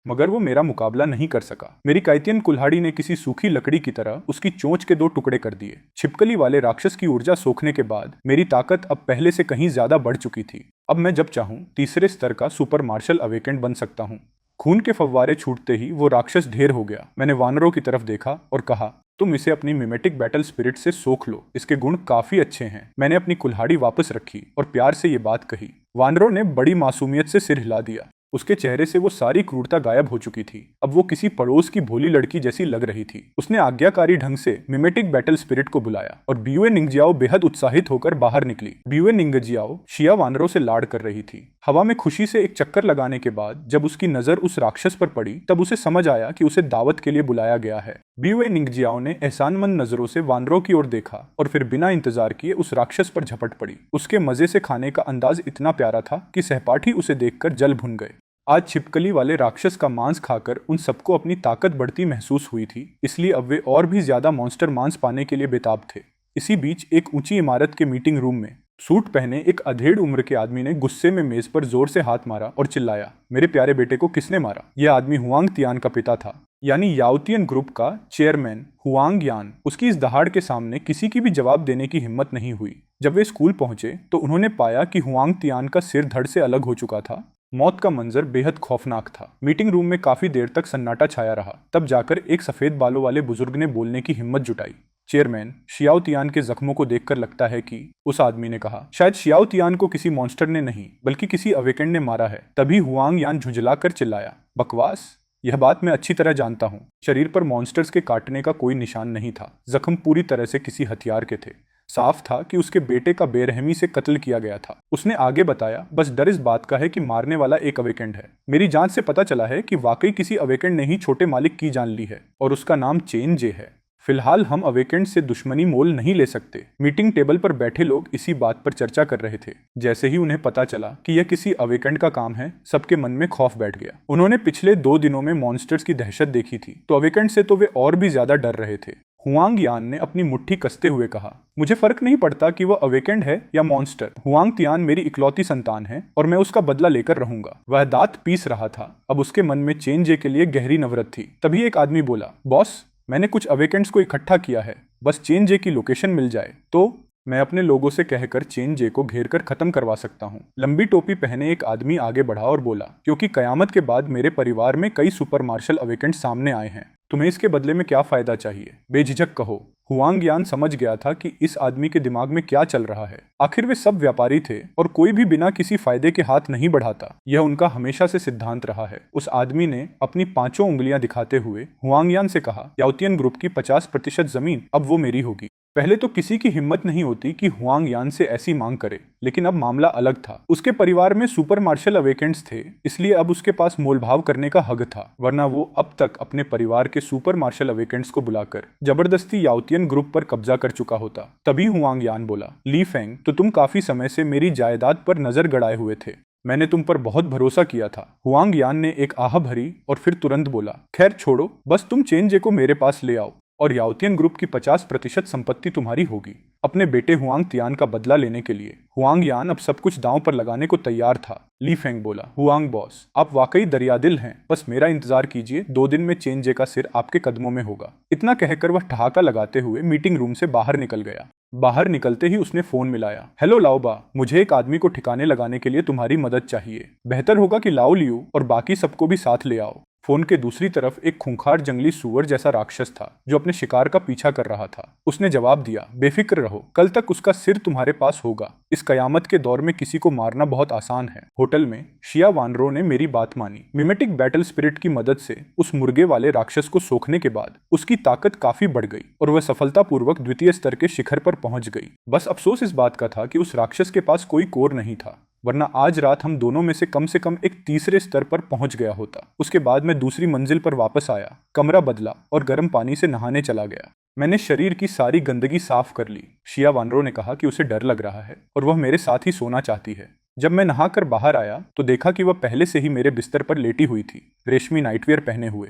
मगर वो मेरा मुकाबला नहीं कर सका। मेरी काइतियन कुल्हाड़ी ने किसी सूखी लकड़ी की तरह उसकी चोंच के 2 टुकड़े कर दिए। छिपकली वाले राक्षस की ऊर्जा सोखने के बाद मेरी ताकत अब पहले से कहीं ज्यादा बढ़ चुकी थी। अब मैं जब चाहूं 3रे स्तर का सुपर मार्शल अवेकेंड बन सकता हूं। खून के फव्वारे छूटते ही वो राक्षस ढेर हो गया। मैंने वानरों की तरफ देखा और कहा, तुम इसे अपनी मिमेटिक बैटल स्पिरिट से सोख लो, इसके गुण काफी अच्छे हैं। मैंने अपनी कुल्हाड़ी वापस रखी और प्यार से ये बात कही। वानरों ने बड़ी मासूमियत से सिर हिला दिया। उसके चेहरे से वो सारी क्रूरता गायब हो चुकी थी। अब वो किसी पड़ोस की भोली लड़की जैसी लग रही थी। उसने आज्ञाकारी ढंग से मिमेटिक बैटल स्पिरिट को बुलाया और बियुए निंगजियाओ बेहद उत्साहित होकर बाहर निकली। बियुए निंगजियाओ शिया वानरों से लाड़ कर रही थी। हवा में खुशी से एक चक्कर लगाने के बाद जब उसकी नजर उस राक्षस पर पड़ी, तब उसे समझ आया कि उसे दावत के लिए बुलाया गया है। बियुए निंगजियाओ ने एहसानमंद नजरों से वानरों की ओर देखा और फिर बिना इंतजार किए उस राक्षस पर झपट पड़ी। उसके मजे से खाने का अंदाज इतना प्यारा था कि सहपाठी उसे देखकर जल भुन गए। आज छिपकली वाले राक्षस का मांस खाकर उन सबको अपनी ताकत बढ़ती महसूस हुई थी, इसलिए अब वे और भी ज्यादा मॉन्स्टर मांस पाने के लिए बेताब थे। इसी बीच एक ऊंची इमारत के मीटिंग रूम में सूट पहने एक अधेड़ उम्र के आदमी ने गुस्से में मेज पर जोर से हाथ मारा और चिल्लाया, मेरे प्यारे बेटे को किसने मारा? यह आदमी हुआंग तियान का पिता था, यानी याओतियन ग्रुप का चेयरमैन हुआंग यान। उसकी इस दहाड़ के सामने किसी की भी जवाब देने की हिम्मत नहीं हुई। जब वे स्कूल पहुंचे तो उन्होंने पाया कि हुआंग तियान का सिर धड़ से अलग हो चुका था। मौत का मंजर बेहद खौफनाक था। मीटिंग रूम में काफी देर तक सन्नाटा छाया रहा। तब जाकर एक सफेद बालों वाले बुजुर्ग ने बोलने की हिम्मत जुटाई। चेयरमैन, शियाओ तियान के जख्मों को देखकर लगता है कि, उस आदमी ने कहा, शायद शियाओ तियान को किसी मॉन्स्टर ने नहीं बल्कि किसी अवेकेंड ने मारा है। तभी हुआंग यान झुंझलाकर चिल्लाया, बकवास, यह बात मैं अच्छी तरह जानता हूँ। शरीर पर मॉन्स्टर्स के काटने का कोई निशान नहीं था। जख्म पूरी तरह से किसी हथियार के थे। साफ था कि उसके बेटे का बेरहमी से कत्ल किया गया था। उसने आगे बताया, बस डर इस बात का है कि मारने वाला एक अवेकेंड है। मेरी जांच से पता चला है कि वाकई किसी अवेकेंड ने ही छोटे मालिक की जान ली है और उसका नाम चेन जे है। फिलहाल हम अवेकेंड से दुश्मनी मोल नहीं ले सकते। मीटिंग टेबल पर बैठे लोग इसी बात पर चर्चा कर रहे थे। जैसे ही उन्हें पता चला कि यह किसी अवेकेंड का काम है, सबके मन में खौफ बैठ गया। उन्होंने पिछले 2 दिनों में मॉन्स्टर्स की दहशत देखी थी, तो अवेकेंड से तो वे और भी ज्यादा डर रहे थे। हुआंग यान ने अपनी मुट्ठी कसते हुए कहा, मुझे फर्क नहीं पड़ता कि वह अवेकेंड है या मॉन्स्टर। हुआंग तियान मेरी इकलौती संतान है और मैं उसका बदला लेकर रहूंगा। वह दांत पीस रहा था। अब उसके मन में चेन जे के लिए गहरी नफरत थी। तभी एक आदमी बोला, बॉस, मैंने कुछ अवेकेंड्स को इकट्ठा किया है, बस चेन जे की लोकेशन मिल जाए तो मैं अपने लोगों से कहकर चेन जे को घेर कर खत्म करवा सकता हूँ। लंबी टोपी पहने एक आदमी आगे बढ़ा और बोला, क्योंकि कयामत के बाद मेरे परिवार में कई सुपर मार्शल अवेकेंड सामने आए हैं। तुम्हें इसके बदले में क्या फायदा चाहिए? बेझिझक कहो। हुआंग यान समझ गया था कि इस आदमी के दिमाग में क्या चल रहा है। आखिर वे सब व्यापारी थे और कोई भी बिना किसी फायदे के हाथ नहीं बढ़ाता। यह उनका हमेशा से सिद्धांत रहा है। उस आदमी ने अपनी 5 उंगलियां दिखाते हुए हुआंग यान से कहा, याओतियन ग्रुप की 50% जमीन अब वो मेरी होगी। पहले तो किसी की हिम्मत नहीं होती कि हुआंग यान से ऐसी मांग करे, लेकिन अब मामला अलग था। उसके परिवार में सुपर मार्शल अवेकेंड्स थे, इसलिए अब उसके पास मोलभाव करने का हक था, वरना वो अब तक अपने परिवार के सुपर मार्शल अवेकेंड्स को बुलाकर जबरदस्ती याओतियन ग्रुप पर कब्जा कर चुका होता। तभी हुआंग यान बोला, ली फेंग, तो तुम काफी समय से मेरी जायदाद पर नजर गड़ाए हुए थे। मैंने तुम पर बहुत भरोसा किया था। हुआंग यान ने एक आह भरी और फिर तुरंत बोला, खैर छोड़ो, बस तुम चेन जे को मेरे पास ले आओ और याओतियन ग्रुप की 50% संपत्ति तुम्हारी होगी। अपने बेटे हुआंग तियान का बदला लेने के लिए हुआंग यान अब सब कुछ दांव पर लगाने को तैयार था। ली फेंग बोला, हुआंग बॉस, आप वाकई दरियादिल हैं। बस मेरा इंतजार कीजिए, 2 दिन में चेन जे का सिर आपके कदमों में होगा। इतना कहकर वह ठहाका लगाते हुए मीटिंग रूम से बाहर निकल गया। बाहर निकलते ही उसने फोन मिलाया। हेलो लाओबा, मुझे एक आदमी को ठिकाने लगाने के लिए तुम्हारी मदद चाहिए। बेहतर होगा कि लाओ लियू और बाकी सबको भी साथ ले आओ। फोन के दूसरी तरफ एक खूंखार जंगली सूअर जैसा राक्षस था जो अपने शिकार का पीछा कर रहा था। उसने जवाब दिया, बेफिक्र रहो, कल तक उसका सिर तुम्हारे पास होगा। इस कयामत के दौर में किसी को मारना बहुत आसान है। होटल में शिया वानरो ने मेरी बात मानी। मिमेटिक बैटल स्पिरिट की मदद से उस मुर्गे वाले राक्षस को सोखने के बाद उसकी ताकत काफी बढ़ गई और वह सफलतापूर्वक द्वितीय स्तर के शिखर पर पहुंच गई। बस अफसोस इस बात का था कि उस राक्षस के पास कोई कोर नहीं था, वरना आज रात हम दोनों में से कम एक तीसरे स्तर पर पहुंच गया होता। उसके बाद मैं दूसरी मंजिल पर वापस आया, कमरा बदला और गर्म पानी से नहाने चला गया। मैंने शरीर की सारी गंदगी साफ कर ली। शिया वानरो ने कहा कि उसे डर लग रहा है और वह मेरे साथ ही सोना चाहती है। जब मैं नहाकर बाहर आया तो देखा कि वह पहले से ही मेरे बिस्तर पर लेटी हुई थी, रेशमी नाइटवेयर पहने हुए।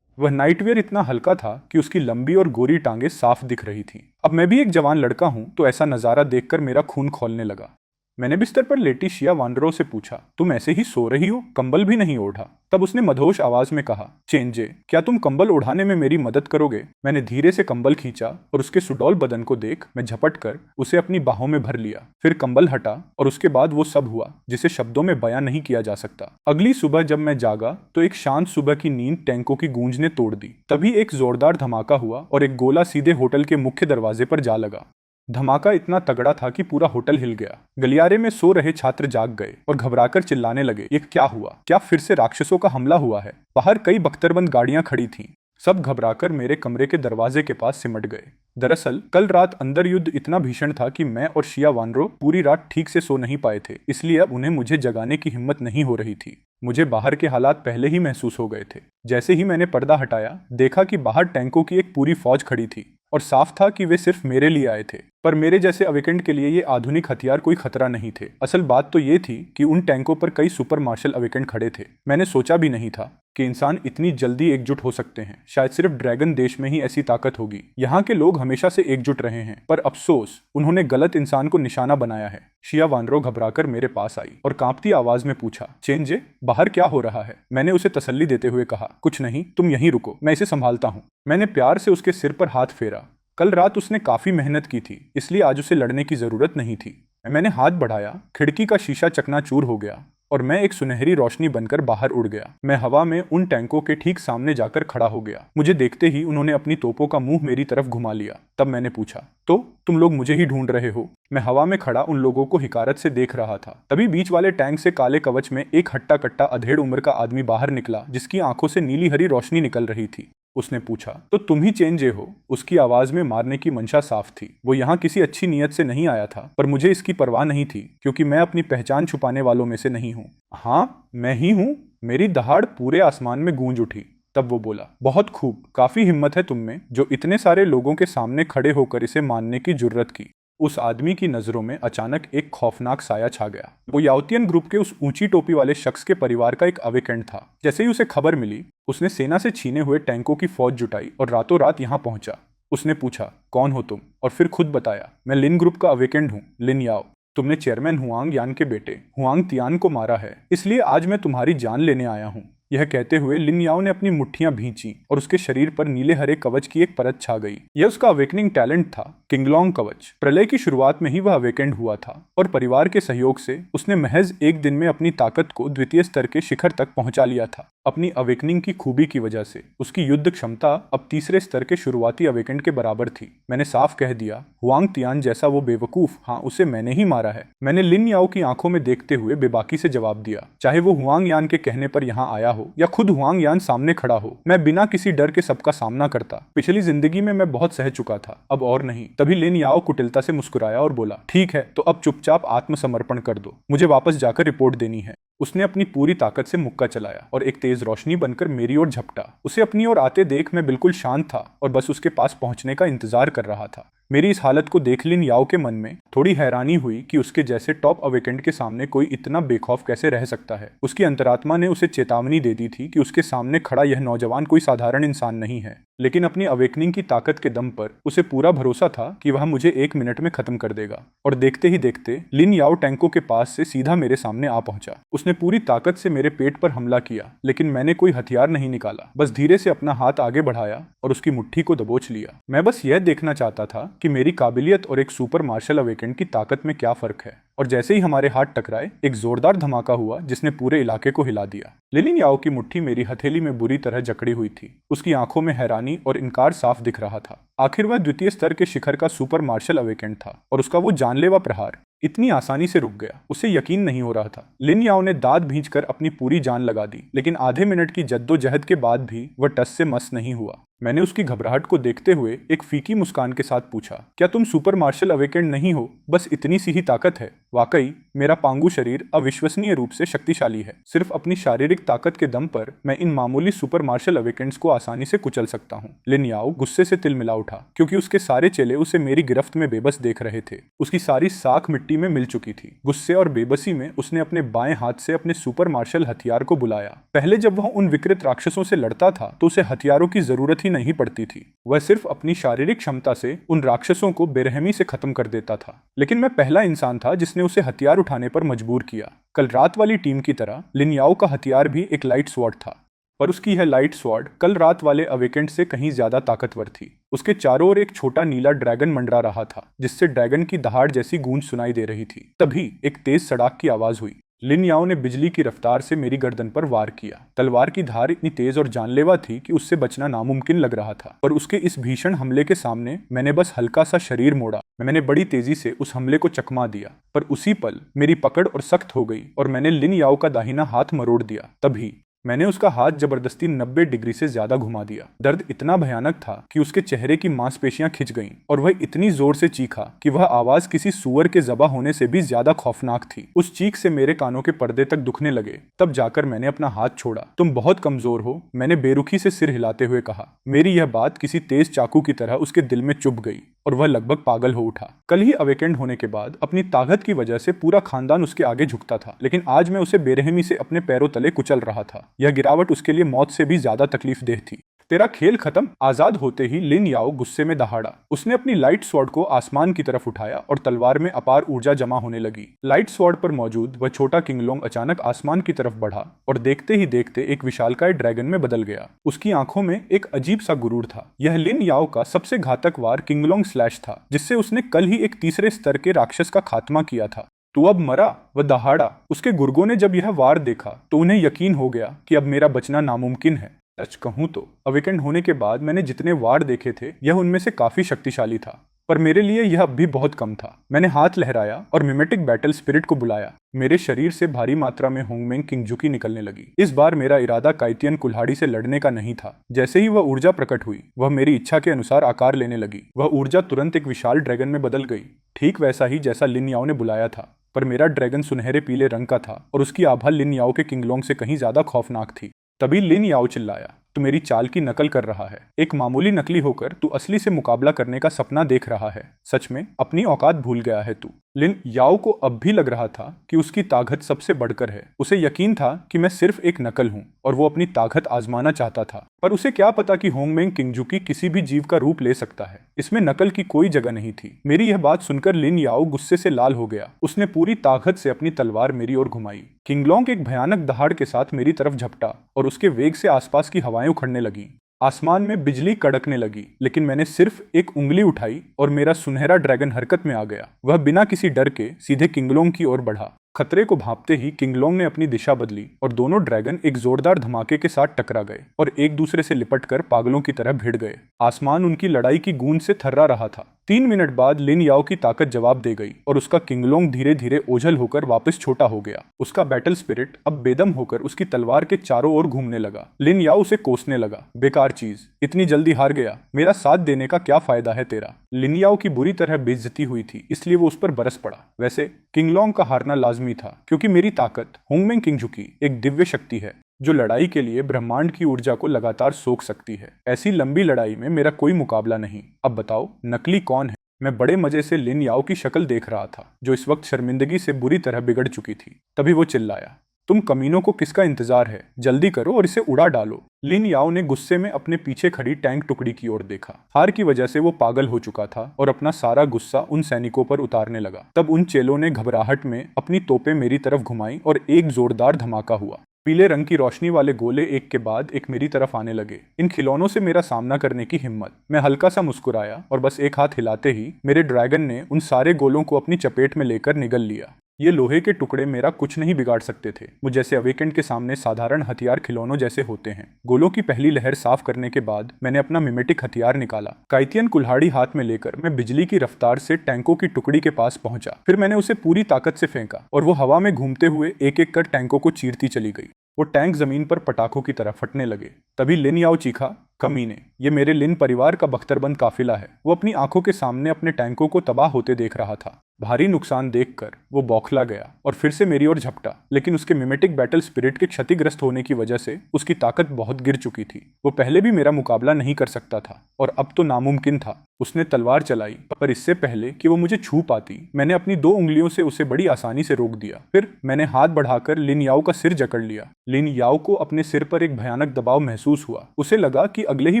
वह नाइटवेयर इतना हल्का था कि उसकी लंबी और गोरी टांगे साफ दिख रही थी। अब मैं भी एक जवान लड़का हूं, तो ऐसा नजारा देखकर मेरा खून खौलने लगा। मैंने बिस्तर पर लेटी शिया वानरो से पूछा, तुम ऐसे ही सो रही हो, कंबल भी नहीं ओढ़ा? तब उसने मधोश आवाज में कहा, चेंजे, क्या तुम कंबल उड़ाने में मेरी मदद करोगे? मैंने धीरे से कंबल खींचा और उसके सुडौल बदन को देख मैं झपट कर उसे अपनी बाहों में भर लिया। फिर कंबल हटा और उसके बाद वो सब हुआ जिसे शब्दों में बयां नहीं किया जा सकता। अगली सुबह जब मैं जागा तो एक शांत सुबह की नींद टैंकों की गूंज ने तोड़ दी। तभी एक जोरदार धमाका हुआ और एक गोला सीधे होटल के मुख्य दरवाजे पर जा लगा। धमाका इतना तगड़ा था कि पूरा होटल हिल गया। गलियारे में सो रहे छात्र जाग गए और घबराकर चिल्लाने लगे, ये क्या हुआ? क्या फिर से राक्षसों का हमला हुआ है? बाहर कई बख्तरबंद गाड़ियां खड़ी थीं। सब घबराकर मेरे कमरे के दरवाजे के पास सिमट गए। दरअसल कल रात अंदर युद्ध इतना भीषण था कि मैं और शिया वानरो पूरी रात ठीक से सो नहीं पाए थे, इसलिए अब उन्हें मुझे जगाने की हिम्मत नहीं हो रही थी। मुझे बाहर के हालात पहले ही महसूस हो गए थे। जैसे ही मैंने पर्दा हटाया, देखा कि बाहर टैंकों की एक पूरी फौज खड़ी थी और साफ था कि वे सिर्फ मेरे लिए आए थे। पर मेरे जैसे अवेकेंड के लिए ये आधुनिक हथियार कोई खतरा नहीं थे। असल बात तो ये थी कि उन टैंकों पर कई सुपर मार्शल अवेकेंड खड़े थे। मैंने सोचा भी नहीं था कि इंसान इतनी जल्दी एकजुट हो सकते हैं। शायद सिर्फ ड्रैगन देश में ही ऐसी ताकत होगी। यहाँ के लोग हमेशा से एकजुट रहे हैं, पर अफसोस उन्होंने गलत इंसान को निशाना बनाया है। शिया वानरो घबराकर मेरे पास आई और कांपती आवाज में पूछा, चेंजे, बाहर क्या हो रहा है? मैंने उसे तसल्ली देते हुए कहा, कुछ नहीं, तुम यहीं रुको, मैं इसे संभालता हूँ। मैंने प्यार से उसके सिर पर हाथ फेरा। कल रात उसने काफी मेहनत की थी, इसलिए आज उसे लड़ने की जरूरत नहीं थी। मैंने हाथ बढ़ाया, खिड़की का शीशा चकनाचूर हो गया और मैं एक सुनहरी रोशनी बनकर बाहर उड़ गया। मैं हवा में उन टैंकों के ठीक सामने जाकर खड़ा हो गया। मुझे देखते ही उन्होंने अपनी तोपों का मुंह मेरी तरफ घुमा लिया। तब मैंने पूछा, तो तुम लोग मुझे ही ढूंढ रहे हो? मैं हवा में खड़ा उन लोगों को हिकारत से देख रहा था। तभी बीच वाले टैंक से काले कवच में एक हट्टा कट्टा अधेड़ उम्र का आदमी बाहर निकला, जिसकी आंखों से नीली हरी रोशनी निकल रही थी। उसने पूछा, तो तुम ही चेंजे हो? उसकी आवाज में मारने की मंशा साफ थी। वो यहाँ किसी अच्छी नीयत से नहीं आया था, पर मुझे इसकी परवाह नहीं थी, क्योंकि मैं अपनी पहचान छुपाने वालों में से नहीं हूँ। हाँ, मैं ही हूँ। मेरी दहाड़ पूरे आसमान में गूंज उठी। तब वो बोला, बहुत खूब, काफी हिम्मत है तुम में, जो इतने सारे लोगों के सामने खड़े होकर इसे मानने की जुर्रत की। उस आदमी की नजरों में अचानक एक खौफनाक साया छा गया। वो याउतियन ग्रुप के उस ऊंची टोपी वाले शख्स के परिवार का एक अवेकेंट था। जैसे ही उसे खबर मिली, उसने सेना से छीने हुए टैंकों की फौज जुटाई और रातों रात यहाँ पहुंचा। उसने पूछा, कौन हो तुम? और फिर खुद बताया, मैं लिन ग्रुप का अवेकेंट हूँ, लिन याओ। तुमने चेयरमैन हुआंग यान के बेटे हुआंग तियान को मारा है, इसलिए आज मैं तुम्हारी जान लेने आया हूँ। यह कहते हुए लिन याओ ने अपनी मुट्ठियां भींची और उसके शरीर पर नीले हरे कवच की एक परत छा गई। यह उसका अवेकनिंग टैलेंट था, किंगलोंग कवच। प्रलय की शुरुआत में ही वह अवेकेंड हुआ था और परिवार के सहयोग से उसने महज एक दिन में अपनी ताकत को द्वितीय स्तर के शिखर तक पहुंचा लिया था। अपनी अवेकनिंग की खूबी की वजह से उसकी युद्ध क्षमता अब तीसरे स्तर के शुरुआती अवेकेंड के बराबर थी। मैंने साफ कह दिया, हुआंग तियान जैसा वो बेवकूफ, हाँ, उसे मैंने ही मारा है। मैंने लिन याओ की आंखों में देखते हुए बेबाकी से जवाब दिया, चाहे वो हुआंग यान के कहने पर यहाँ आया हो या खुद हुआंग यान सामने खड़ा हो, मैं बिना किसी डर के सबका सामना करता। पिछली जिंदगी में मैं बहुत सह चुका था, अब और नहीं। तभी लिन याओ कुटिलता से मुस्कुराया और बोला, ठीक है, तो अब चुपचाप आत्मसमर्पण कर दो, मुझे वापस जाकर रिपोर्ट देनी है। उसने अपनी पूरी ताकत से मुक्का चलाया और एक तेज रोशनी बनकर मेरी ओर झपटा। उसे अपनी ओर आते देख मैं बिल्कुल शांत था और बस उसके पास पहुंचने का इंतजार कर रहा था। मेरी इस हालत को देख लिन याओ के मन में थोड़ी हैरानी हुई कि उसके जैसे टॉप अवेकेंट के सामने कोई इतना बेखौफ कैसे रह सकता है। उसकी अंतरात्मा ने उसे चेतावनी दे दी थी कि उसके सामने खड़ा यह नौजवान कोई साधारण इंसान नहीं है, लेकिन अपनी अवेकनिंग की ताकत के दम पर उसे पूरा भरोसा था कि वह मुझे 1 मिनट में खत्म कर देगा। और देखते ही देखते लिन याओ टैंकों के पास से सीधा मेरे सामने आ पहुंचा। उसने पूरी ताकत से मेरे पेट पर हमला किया, लेकिन मैंने कोई हथियार नहीं निकाला, बस धीरे से अपना हाथ आगे बढ़ाया और उसकी मुट्ठी को दबोच लिया। मैं बस यह देखना चाहता था कि मेरी काबिलियत और एक सुपर मार्शल अवेकेंट की ताकत में क्या फर्क है। और जैसे ही हमारे हाथ टकराए, एक जोरदार धमाका हुआ जिसने पूरे इलाके को हिला दिया। लिन याओ की मुट्ठी मेरी हथेली में बुरी तरह जकड़ी हुई थी। उसकी आंखों में हैरानी और इनकार साफ दिख रहा था। आखिर वह द्वितीय स्तर के शिखर का सुपर मार्शल अवेकेंट था और उसका वो जानलेवा प्रहार इतनी आसानी से रुक गया, उसे यकीन नहीं हो रहा था। लिन याओ ने दांत भींचकर अपनी पूरी जान लगा दी, लेकिन आधे मिनट की जद्दोजहद के बाद भी वह टस से मस नहीं हुआ। मैंने उसकी घबराहट को देखते हुए एक फीकी मुस्कान के साथ पूछा, क्या तुम सुपर मार्शल अवेकेंट नहीं हो? बस इतनी सी ही ताकत है? वाकई मेरा पांगू शरीर अविश्वसनीय रूप से शक्तिशाली है। सिर्फ अपनी शारीरिक ताकत के दम पर मैं इन मामूली सुपर मार्शल अवेकेंट्स को आसानी से कुचल सकता हूँ। लिन याओ गुस्से से तिलमिला उठा, क्योंकि उसके सारे चेले उसे मेरी गिरफ्त में बेबस देख रहे थे। उसकी सारी साख मिट्टी में मिल चुकी थी। गुस्से और बेबसी में उसने अपने बाएं हाथ से अपने सुपर मार्शल हथियार को बुलाया। पहले जब वह उन विकृत राक्षसों से लड़ता था तो उसे हथियारों की जरूरत ही नहीं पड़ती थी। वह सिर्फ अपनी शारीरिक क्षमता से उन राक्षसों को बेरहमी से खत्म कर देता था। लेकिन मैं पहला इंसान था जिसने उसे हथियार उठाने पर मजबूर किया। कल रात वाली टीम की तरह लिन याओ का हथियार भी एक लाइट स्वॉर्ड था, पर उसकी यह लाइट स्वॉर्ड कल रात वाले अवेकेंट से कहीं ज्यादा ताकतवर थी। उसके चारों ओर एक छोटा नीला ड्रैगन मंडरा रहा था, जिससे ड्रैगन की दहाड़ जैसी गूंज सुनाई दे रही थी। तभी एक तेज सड़ाक की आवाज हुई। लिन याओ ने बिजली की रफ्तार से मेरी गर्दन पर वार किया। तलवार की धार इतनी तेज और जानलेवा थी कि उससे बचना नामुमकिन लग रहा था, पर उसके इस भीषण हमले के सामने मैंने बस हल्का सा शरीर मोड़ा। मैंने बड़ी तेजी से उस हमले को चकमा दिया, पर उसी पल मेरी पकड़ और सख्त हो गई और मैंने लिन याओ का दाहिना हाथ मरोड़ दिया। तभी मैंने उसका हाथ जबरदस्ती 90 डिग्री से ज्यादा घुमा दिया। दर्द इतना भयानक था कि उसके चेहरे की मांसपेशियां खिंच गईं और वह इतनी जोर से चीखा कि वह आवाज किसी सूअर के ज़बा होने से भी ज्यादा खौफनाक थी। उस चीख से मेरे कानों के पर्दे तक दुखने लगे। तब जाकर मैंने अपना हाथ छोड़ा। तुम बहुत कमजोर हो, मैंने बेरुखी से सिर हिलाते हुए कहा। मेरी यह बात किसी तेज चाकू की तरह उसके दिल में चुभ गई और वह लगभग पागल हो उठा। कल ही अवेकेंड होने के बाद अपनी ताकत की वजह से पूरा खानदान उसके आगे झुकता था, लेकिन आज मैं उसे बेरहमी से अपने पैरों तले कुचल रहा था। यह गिरावट उसके लिए मौत से भी ज्यादा तकलीफदेह थी। तेरा खेल खत्म। आजाद होते ही लिन याओ गुस्से में दहाड़ा। उसने अपनी लाइट स्वॉर्ड को आसमान की तरफ उठाया और तलवार में अपार ऊर्जा जमा होने लगी। लाइट स्वॉर्ड पर मौजूद वह छोटा किंगलोंग अचानक आसमान की तरफ बढ़ा और देखते ही देखते एक विशालकाय ड्रैगन में बदल गया। उसकी आंखों में एक अजीब सा गुरूर था। यह लिन याओ का सबसे घातक वार किंगलोंग स्लैश था, जिससे उसने कल ही एक तीसरे स्तर के राक्षस का खात्मा किया था। तू अब मरा? वह दहाड़ा। उसके गुर्गों ने जब यह वार देखा तो उन्हें यकीन हो गया कि अब मेरा बचना नामुमकिन है। सच कहूं तो अवेकेंड होने के बाद मैंने जितने वार देखे थे यह उनमें से काफी शक्तिशाली था, पर मेरे लिए यह अब भी बहुत कम था। मैंने हाथ लहराया और मिमेटिक बैटल स्पिरिट को बुलाया। मेरे शरीर से भारी मात्रा में होंगमेंग किंगजुकी निकलने लगी। इस बार मेरा इरादा काइतियन कुल्हाड़ी से लड़ने का नहीं था। जैसे ही वह ऊर्जा प्रकट हुई वह मेरी इच्छा के अनुसार आकार लेने लगी। वह ऊर्जा तुरंत एक विशाल ड्रैगन में बदल गई, ठीक वैसा ही जैसा लिन याओ ने बुलाया था। पर मेरा ड्रैगन सुनहरे पीले रंग का था और उसकी आभा लिन याओ के किंगलोंग से कहीं ज्यादा खौफनाक थी। तभी लिन याओ चिल्लाया, तू मेरी चाल की नकल कर रहा है। एक मामूली नकली होकर तू असली से मुकाबला करने का सपना देख रहा है। सच में अपनी औकात भूल गया है तू। लिन याओ को अब भी लग रहा था कि उसकी ताकत सबसे बढ़कर है। उसे यकीन था कि मैं सिर्फ एक नकल हूं और वो अपनी ताकत आजमाना चाहता था। पर उसे क्या पता कि होंगमेंग किंगजुकी किसी भी जीव का रूप ले सकता है। इसमें नकल की कोई जगह नहीं थी। मेरी यह बात सुनकर लिन याओ गुस्से से लाल हो गया। उसने पूरी ताकत से अपनी तलवार मेरी ओर घुमाई। किंगलोंग एक भयानक दहाड़ के साथ मेरी तरफ झपटा और उसके वेग से आसपास की हवाएं उखड़ने लगी। आसमान में बिजली कड़कने लगी, लेकिन मैंने सिर्फ एक उंगली उठाई और मेरा सुनहरा ड्रैगन हरकत में आ गया। वह बिना किसी डर के सीधे किंगलोंग की ओर बढ़ा। खतरे को भांपते ही किंगलोंग ने अपनी दिशा बदली और दोनों ड्रैगन एक जोरदार धमाके के साथ टकरा गए और एक दूसरे से लिपटकर पागलों की तरह भिड़ गए। आसमान उनकी लड़ाई की गूंज से थर्रा रहा था। 3 मिनट बाद लिन याओ की ताकत जवाब दे गई और उसका किंगलोंग धीरे धीरे ओझल होकर वापस छोटा हो गया। उसका बैटल स्पिरिट अब बेदम होकर उसकी तलवार के चारों ओर घूमने लगा। लिन याओ उसे कोसने लगा, बेकार चीज, इतनी जल्दी हार गया, मेरा साथ देने का क्या फायदा है तेरा। लिन याओ की बुरी तरह बेइज्जती हुई थी, इसलिए वो उस पर बरस पड़ा। वैसे किंगलोंग का हारना लाजमी था, क्योंकि मेरी ताकत होंगमेंग किंगजुकी एक दिव्य शक्ति है जो लड़ाई के लिए ब्रह्मांड की ऊर्जा को लगातार सोख सकती है। ऐसी लंबी लड़ाई में मेरा कोई मुकाबला नहीं। अब बताओ नकली कौन है? मैं बड़े मजे से लिन याओ की शक्ल देख रहा था, जो इस वक्त शर्मिंदगी से बुरी तरह बिगड़ चुकी थी। तभी वो चिल्लाया, तुम कमीनों को किसका इंतजार है? जल्दी करो और इसे उड़ा डालो। लिन याओ ने गुस्से में अपने पीछे खड़ी टैंक टुकड़ी की ओर देखा। हार की वजह से वो पागल हो चुका था और अपना सारा गुस्सा उन सैनिकों पर उतारने लगा। तब उन चेलों ने घबराहट में अपनी तोपें मेरी तरफ घुमाई और एक जोरदार धमाका हुआ। पीले रंग की रोशनी वाले गोले एक के बाद एक मेरी तरफ आने लगे। इन खिलौनों से मेरा सामना करने की हिम्मत। मैं हल्का सा मुस्कुराया और बस एक हाथ हिलाते ही मेरे ड्रैगन ने उन सारे गोलों को अपनी चपेट में लेकर निगल लिया। ये लोहे के टुकड़े मेरा कुछ नहीं बिगाड़ सकते थे। मुझ जैसे अवेकेंड के सामने साधारण हथियार खिलौनों जैसे होते हैं। गोलों की पहली लहर साफ करने के बाद मैंने अपना मिमेटिक हथियार निकाला। काइतियन कुल्हाड़ी हाथ में लेकर मैं बिजली की रफ्तार से टैंकों की टुकड़ी के पास पहुंचा। फिर मैंने उसे पूरी ताकत से फेंका और वो हवा में घूमते हुए एक एक कर टैंकों को चीरती चली गई। वो टैंक जमीन पर पटाखों की तरह फटने लगे। तभी लिन याओ चीखा, कमीने, ये मेरे लिन परिवार का बख्तरबंद काफिला है। वो अपनी आंखों के सामने अपने टैंकों को तबाह होते देख रहा था। भारी नुकसान देखकर वो बौखला गया और फिर से मेरी ओर झपटा, लेकिन उसके मिमेटिक बैटल स्पिरिट के क्षतिग्रस्त होने की वजह से उसकी ताकत बहुत गिर चुकी थी। वो पहले भी मेरा मुकाबला नहीं कर सकता था और अब तो नामुमकिन था। उसने तलवार चलाई, पर इससे पहले कि वो मुझे छू पाती मैंने अपनी 2 उंगलियों से उसे बड़ी आसानी से रोक दिया। फिर मैंने हाथ बढ़ाकर लिन याओ का सिर जकड़ लिया। लिन याओ को अपने सिर पर एक भयानक दबाव महसूस हुआ। उसे लगा कि अगले ही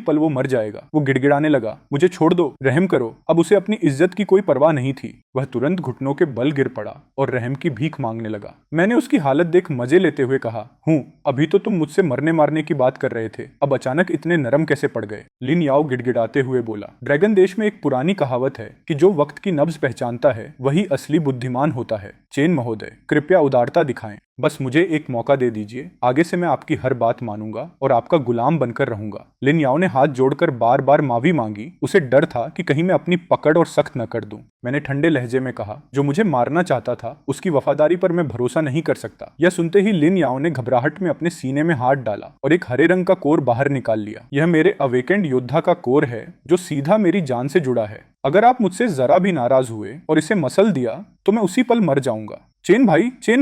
पल वो मर जाएगा। वो गिड़गिड़ाने लगा, मुझे छोड़ दो, रहम करो। अब उसे अपनी इज्जत की कोई परवाह नहीं थी। वह तुरंत घुटनों के बल गिर पड़ा और रहम की भीख मांगने लगा। मैंने उसकी हालत देख मजे लेते हुए कहा, अभी तो तुम मुझसे मरने मारने की बात कर रहे थे, अब अचानक इतने नरम कैसे पड़ गए? लिन याओ गिड़गिड़ाते हुए बोला, ड्रैगन देश में एक पुरानी कहावत है कि जो वक्त की नब्ज पहचानता है वही असली बुद्धिमान होता है। चेन महोदय, कृपया उदारता दिखाएं। बस मुझे एक मौका दे दीजिए। आगे से मैं आपकी हर बात मानूंगा और आपका गुलाम बनकर रहूंगा। लिन याओ ने हाथ जोड़कर बार बार माफी मांगी। उसे डर था कि कहीं मैं अपनी पकड़ और सख्त न कर दूं। मैंने ठंडे लहजे में कहा, जो मुझे मारना चाहता था उसकी वफादारी पर मैं भरोसा नहीं कर सकता। यह सुनते ही लिन याओ ने घबराहट में अपने सीने में हाथ डाला और एक हरे रंग का कोर बाहर निकाल लिया। यह मेरे अवेकेंड योद्धा का कोर है जो सीधा मेरी जान से जुड़ा है। अगर आप मुझसे जरा भी नाराज हुए और इसे मसल दिया तो मैं उसी पल मर जाऊंगा। चेन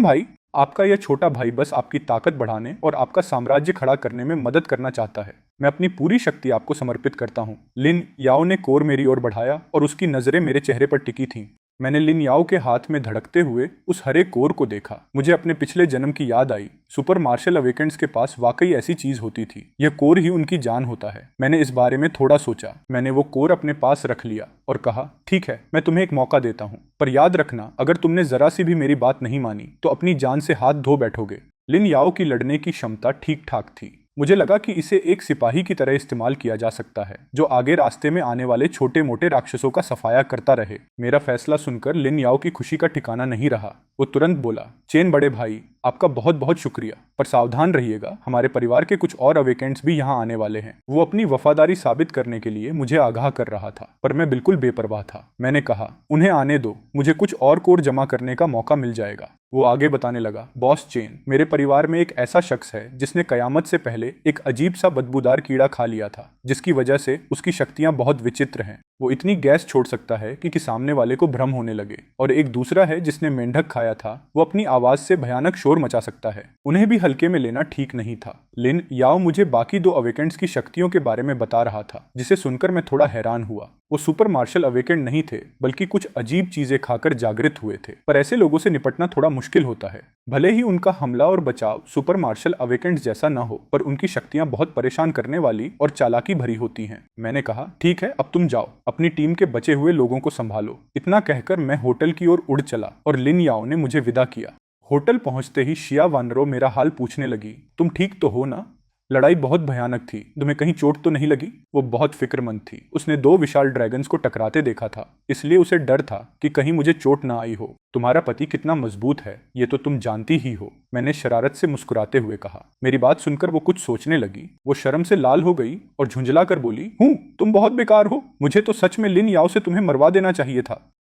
भाई, आपका यह छोटा भाई बस आपकी ताकत बढ़ाने और आपका साम्राज्य खड़ा करने में मदद करना चाहता है। मैं अपनी पूरी शक्ति आपको समर्पित करता हूँ। लिन याओ ने कोर मेरी ओर बढ़ाया और उसकी नजरें मेरे चेहरे पर टिकी थीं। मैंने लिन याओ के हाथ में धड़कते हुए उस हरे कोर को देखा। मुझे अपने पिछले जन्म की याद आई। सुपर मार्शल अवेकेंड्स के पास वाकई ऐसी चीज होती थी। यह कोर ही उनकी जान होता है। मैंने इस बारे में थोड़ा सोचा। मैंने वो कोर अपने पास रख लिया और कहा, ठीक है, मैं तुम्हें एक मौका देता हूँ, पर याद रखना अगर तुमने जरा सी भी मेरी बात नहीं मानी तो अपनी जान से हाथ धो बैठोगे। लिन याओ की लड़ने की क्षमता ठीक ठाक थी, मुझे लगा कि इसे एक सिपाही की तरह इस्तेमाल किया जा सकता है जो आगे रास्ते में आने वाले छोटे मोटे राक्षसों का सफाया करता रहे। मेरा फैसला सुनकर लिन याओ की खुशी का ठिकाना नहीं रहा। वो तुरंत बोला, चेन बड़े भाई, आपका बहुत बहुत शुक्रिया, पर सावधान रहिएगा, हमारे परिवार के कुछ और अवेकेंट्स भी यहाँ आने वाले हैं। वो अपनी वफादारी साबित करने के लिए मुझे आगाह कर रहा था, पर मैं बिल्कुल बेपरवाह था। मैंने कहा, उन्हें आने दो, मुझे कुछ और कोर जमा करने का मौका मिल जाएगा। वो आगे बताने लगा, बॉस चेन, मेरे परिवार में एक ऐसा शख्स है जिसने कयामत से पहले एक अजीब सा बदबूदार कीड़ा खा लिया था, जिसकी वजह से उसकी शक्तियां बहुत विचित्र हैं। वो इतनी गैस छोड़ सकता है कि सामने वाले को भ्रम होने लगे। और एक दूसरा है जिसने मेंढक खाया था, वो अपनी आवाज से भयानक शोर मचा सकता है। उन्हें भी हल्के में लेना ठीक नहीं था। लिन याओ मुझे बाकी दो अवेकेंट्स की शक्तियों के बारे में बता रहा था, जिसे सुनकर मैं थोड़ा हैरान हुआ। वो सुपर मार्शल अवेकेंट नहीं थे, बल्कि कुछ अजीब चीजें खाकर जागृत हुए थे। पर ऐसे लोगों से निपटना थोड़ा मुश्किल होता है। भले ही उनका हमला और बचाव सुपर मार्शल अवेकेंट जैसा न हो, पर उनकी शक्तियां बहुत परेशान करने वाली और चालाकी भरी होती हैं। मैंने कहा, ठीक है, अब तुम जाओ, अपनी टीम के बचे हुए लोगों को संभालो। इतना कहकर मैं होटल की ओर उड़ चला और लिन याओ ने मुझे विदा किया। होटल पहुंचते ही शिया वानरो मेरा हाल पूछने लगी, तुम ठीक तो हो ना? लड़ाई बहुत भयानक थी, तुम्हें कहीं चोट तो नहीं लगी? वो बहुत फिक्रमंद थी। उसने दो विशाल ड्रैगन्स को टकराते देखा था, इसलिए उसे डर था कि कहीं मुझे चोट ना आई हो। तुम्हारा पति कितना मजबूत है, ये तो तुम जानती ही हो, मैंने शरारत से मुस्कुराते हुए कहा। मेरी बात सुनकर वो कुछ सोचने लगी। वो शर्म से लाल हो गई और झुंझला कर बोली, तुम बहुत बेकार हो, मुझे तो सच में लिन याओ से तुम्हें मरवा देना चाहिए था।